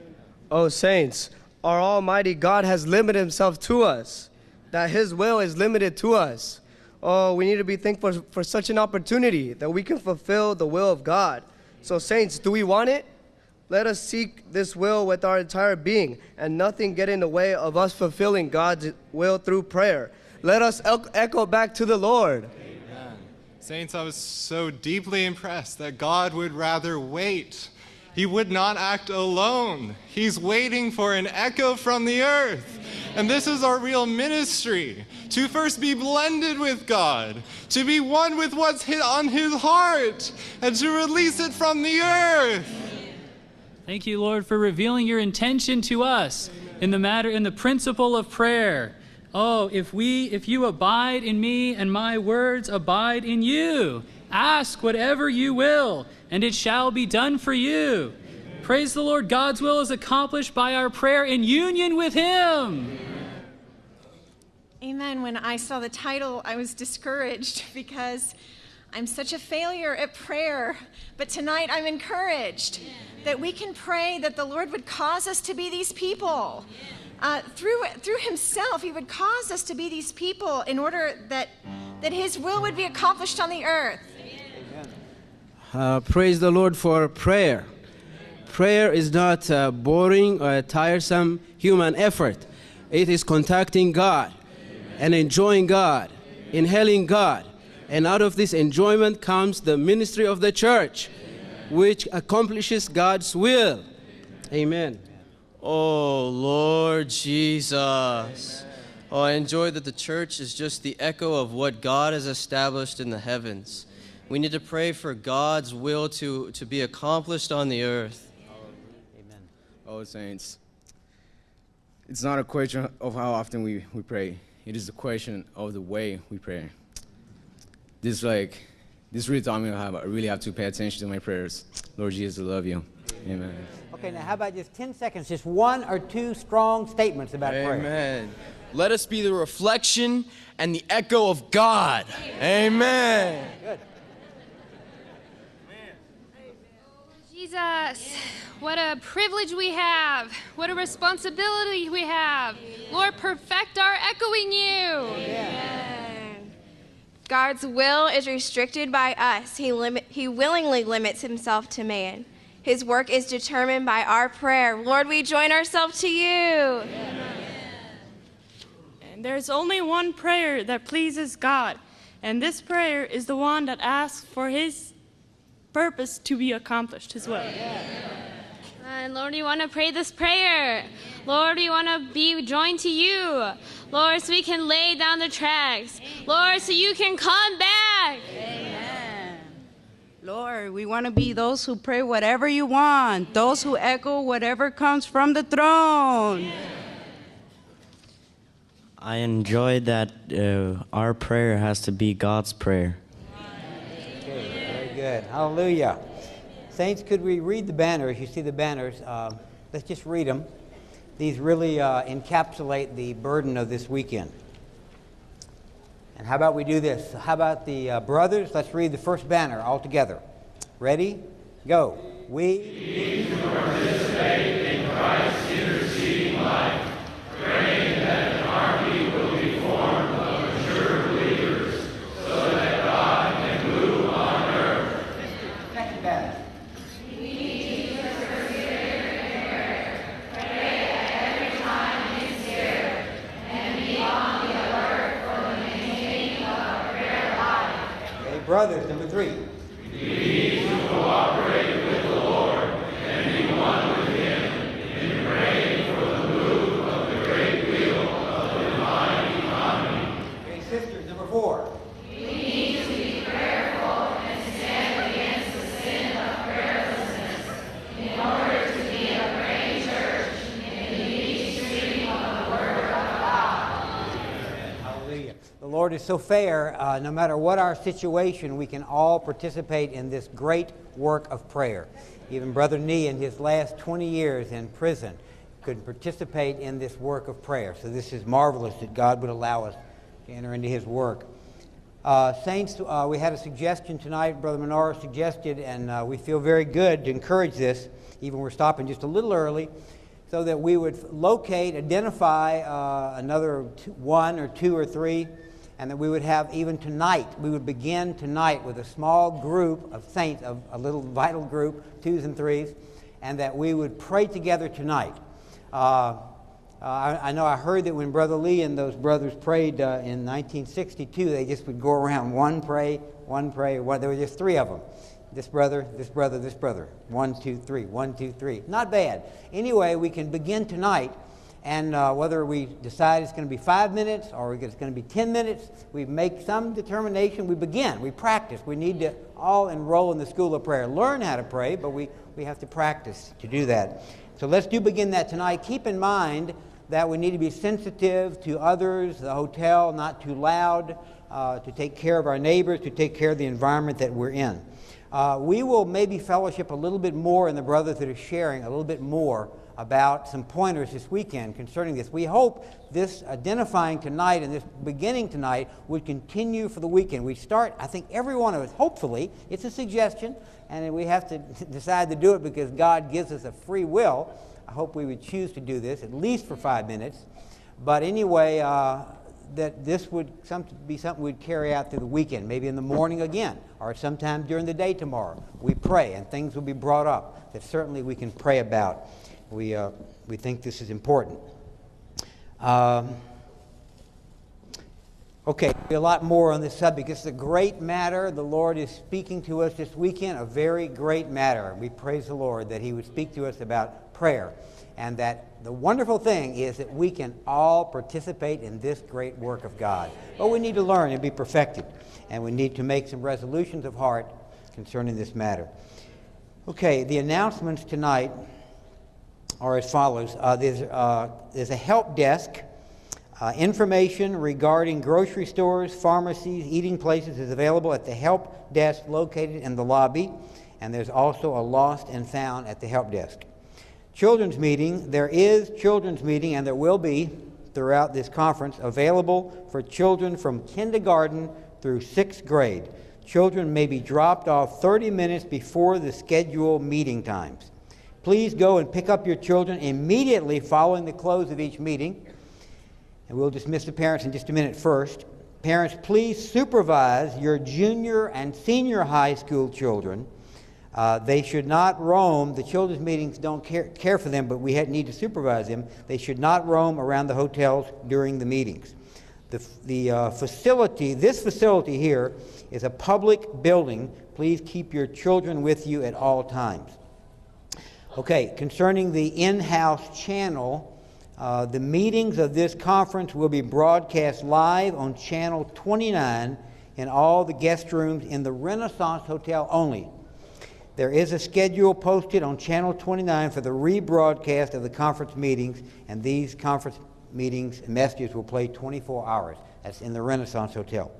S27: Oh, saints, our Almighty God has limited himself to us, that his will is limited to us. Oh, we need to be thankful for such an opportunity that we can fulfill the will of God. So, saints, do we want it? Let us seek this will with our entire being, and nothing get in the way of us fulfilling God's will through prayer. Let us echo back to the Lord.
S28: Amen. Saints, I was so deeply impressed that God would rather wait. He would not act alone. He's waiting for an echo from the earth. And this is our real ministry, to first be blended with God, to be one with what's on his heart, and to release it from the earth.
S29: Thank you, Lord, for revealing your intention to us in the principle of prayer. Oh, if you abide in me and my words abide in you, ask whatever you will, and it shall be done for you. Praise the Lord, God's will is accomplished by our prayer in union with him.
S19: Amen. When I saw the title, I was discouraged because I'm such a failure at prayer. But tonight I'm encouraged that we can pray that the Lord would cause us to be these people. Through himself, he would cause us to be these people in order that his will would be accomplished on the earth.
S30: Praise the Lord for prayer.
S1: prayer is not boring or tiresome human effort. It is contacting God and enjoying God, inhaling God. And out of this enjoyment comes the ministry of the church, which accomplishes God's will. Amen.
S27: Oh, Lord Jesus. Oh, I enjoy that the church is just the echo of what God has established in the heavens. We need to pray for God's will to be accomplished on the earth. Amen.
S3: Oh, saints, it's not a question of how often we pray. It is a question of the way we pray. This really taught me how I really have to pay attention to my prayers. Lord Jesus, I love you. Amen.
S5: Okay, now how about just 10 seconds, just one or two strong statements about prayer.
S27: Amen. Let us be the reflection and the echo of God. Amen.
S5: Good.
S17: Jesus, what a privilege we have. What a responsibility we have. Lord, perfect our echoing you.
S4: Amen. God's will is restricted by us. He willingly limits himself to man. His work is determined by our prayer. Lord, we join ourselves to you.
S6: Amen. And there's only one prayer that pleases God, and this prayer is the one that asks for his purpose to be accomplished as well.
S17: And Lord, we want to pray this prayer. Lord, we want to be joined to you. Lord, so we can lay down the tracks. Lord, so you can come back.
S7: Amen. Lord, we want to be those who pray whatever you want, those who echo whatever comes from the throne.
S8: I enjoy that our prayer has to be God's prayer.
S5: Okay, very good. Hallelujah. Saints, could we read the banners? You see the banners. Let's just read them. These really encapsulate the burden of this weekend. And how about we do this? How about the brothers? Let's read the first banner all together. Ready? Go. We
S9: participate in Christ's interceding life, praying that an army will be formed of mature believers so that God can move on earth.
S5: Second banner. Brothers, number 3.
S9: We need to cooperate with the Lord and be one with Him in praying for the move of the great wheel of the divine economy.
S5: Okay, sisters, number 4.
S9: We need to be prayerful and stand against the sin of prayerlessness in order to be a praying church in the mainstream of the Word of God.
S5: Hallelujah. The Lord is so fair. No matter what our situation, we can all participate in this great work of prayer. Even Brother Nee, in his last 20 years in prison, could participate in this work of prayer. So this is marvelous that God would allow us to enter into His work. Saints, we had a suggestion tonight. Brother Menard suggested, and we feel very good to encourage this. Even we're stopping just a little early, so that we would locate, identify another 1 or 2 or 3. And that we would have even tonight, we would begin tonight with a small group of saints, of a little vital group, 2s and 3s, and that we would pray together tonight. I know I heard that when Brother Lee and those brothers prayed in 1962, they just would go around, one pray, there were just 3 of them. This brother, this brother, this brother. 1, 2, 3, 1, 2, 3. Not bad. Anyway, we can begin tonight. And whether we decide it's going to be 5 minutes or it's going to be 10 minutes, we make some determination. We begin. We practice. We need to all enroll in the school of prayer. Learn how to pray, but we have to practice to do that. So let's begin that tonight. Keep in mind that we need to be sensitive to others, the hotel, not too loud, to take care of our neighbors, to take care of the environment that we're in. We will maybe fellowship a little bit more, and the brothers that are sharing a little bit more about some pointers this weekend concerning this. We hope this identifying tonight and this beginning tonight would continue for the weekend. We start, I think every one of us, hopefully, it's a suggestion, and we have to decide to do it because God gives us a free will. I hope we would choose to do this, at least for 5 minutes. But anyway, that this would be something we'd carry out through the weekend, maybe in the morning again, or sometime during the day tomorrow. We pray, and things will be brought up that certainly we can pray about. We think this is important. Okay, a lot more on this subject. It's a great matter. The Lord is speaking to us this weekend, a very great matter. We praise the Lord that He would speak to us about prayer, and that the wonderful thing is that we can all participate in this great work of God. But we need to learn and be perfected, and we need to make some resolutions of heart concerning this matter. Okay, the announcements tonight are as follows. There's a help desk. Information regarding grocery stores, pharmacies, eating places is available at the help desk located in the lobby, and there's also a lost and found at the help desk. Children's meeting, there is children's meeting, and there will be throughout this conference available for children from kindergarten through 6th grade. Children may be dropped off 30 minutes before the scheduled meeting times. Please go and pick up your children immediately following the close of each meeting. And we'll dismiss the parents in just a minute first. Parents, please supervise your junior and senior high school children. They should not roam. The children's meetings don't care for them, but we need to supervise them. They should not roam around the hotels during the meetings. This facility here is a public building. Please keep your children with you at all times. Okay, concerning the in-house channel, the meetings of this conference will be broadcast live on Channel 29 in all the guest rooms in the Renaissance Hotel only. There is a schedule posted on Channel 29 for the rebroadcast of the conference meetings, and these conference meetings and messages will play 24 hours. That's in the Renaissance Hotel.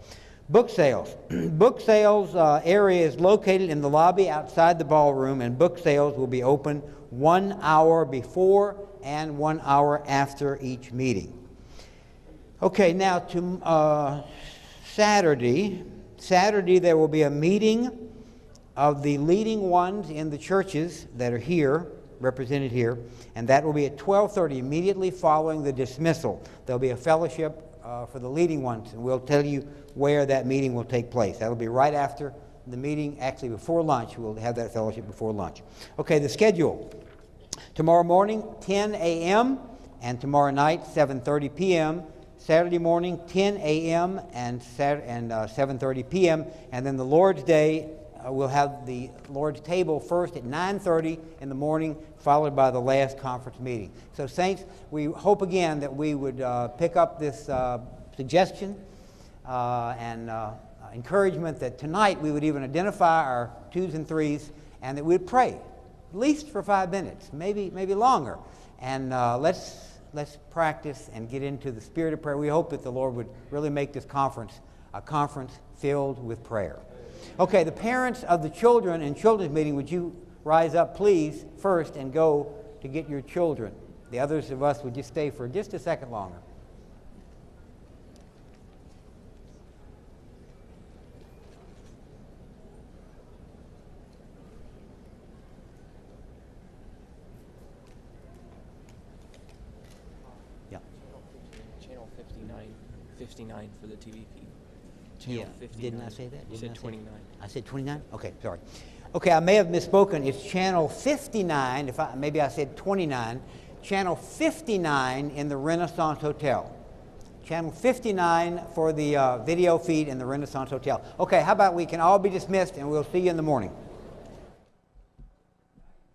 S5: Book sales. Book sales area is located in the lobby outside the ballroom, and book sales will be open 1 hour before and 1 hour after each meeting. Okay, now to Saturday. Saturday there will be a meeting of the leading ones in the churches that are here, represented here, and that will be at 12:30, immediately following the dismissal. There'll be a fellowship for the leading ones, and we'll tell you where that meeting will take place. That'll be right after the meeting, actually before lunch. We'll have that fellowship before lunch. Okay, the schedule. Tomorrow morning, 10 a.m., and tomorrow night, 7:30 p.m. Saturday morning, 10 a.m. and 7:30 p.m. And then the Lord's Day, we'll have the Lord's table first at 9:30 in the morning, followed by the last conference meeting. So, saints, we hope again that we would pick up this suggestion and encouragement that tonight we would even identify our 2s and 3s, and that we'd pray. At least for 5 minutes, maybe longer. And let's practice and get into the spirit of prayer. We hope that the Lord would really make this conference a conference filled with prayer. Okay, the parents of the children in children's meeting, would you rise up, please, first and go to get your children. The others of us would just stay for just a second longer.
S2: Channel 59 for the TV feed. Channel 59.
S5: Didn't I say that?
S2: You said 29.
S5: I said 29? Okay, sorry. Okay, I may have misspoken. It's channel 59. Maybe I said 29. Channel 59 in the Renaissance Hotel. Channel 59 for the video feed in the Renaissance Hotel. Okay, how about we can all be dismissed, and we'll see you in the morning.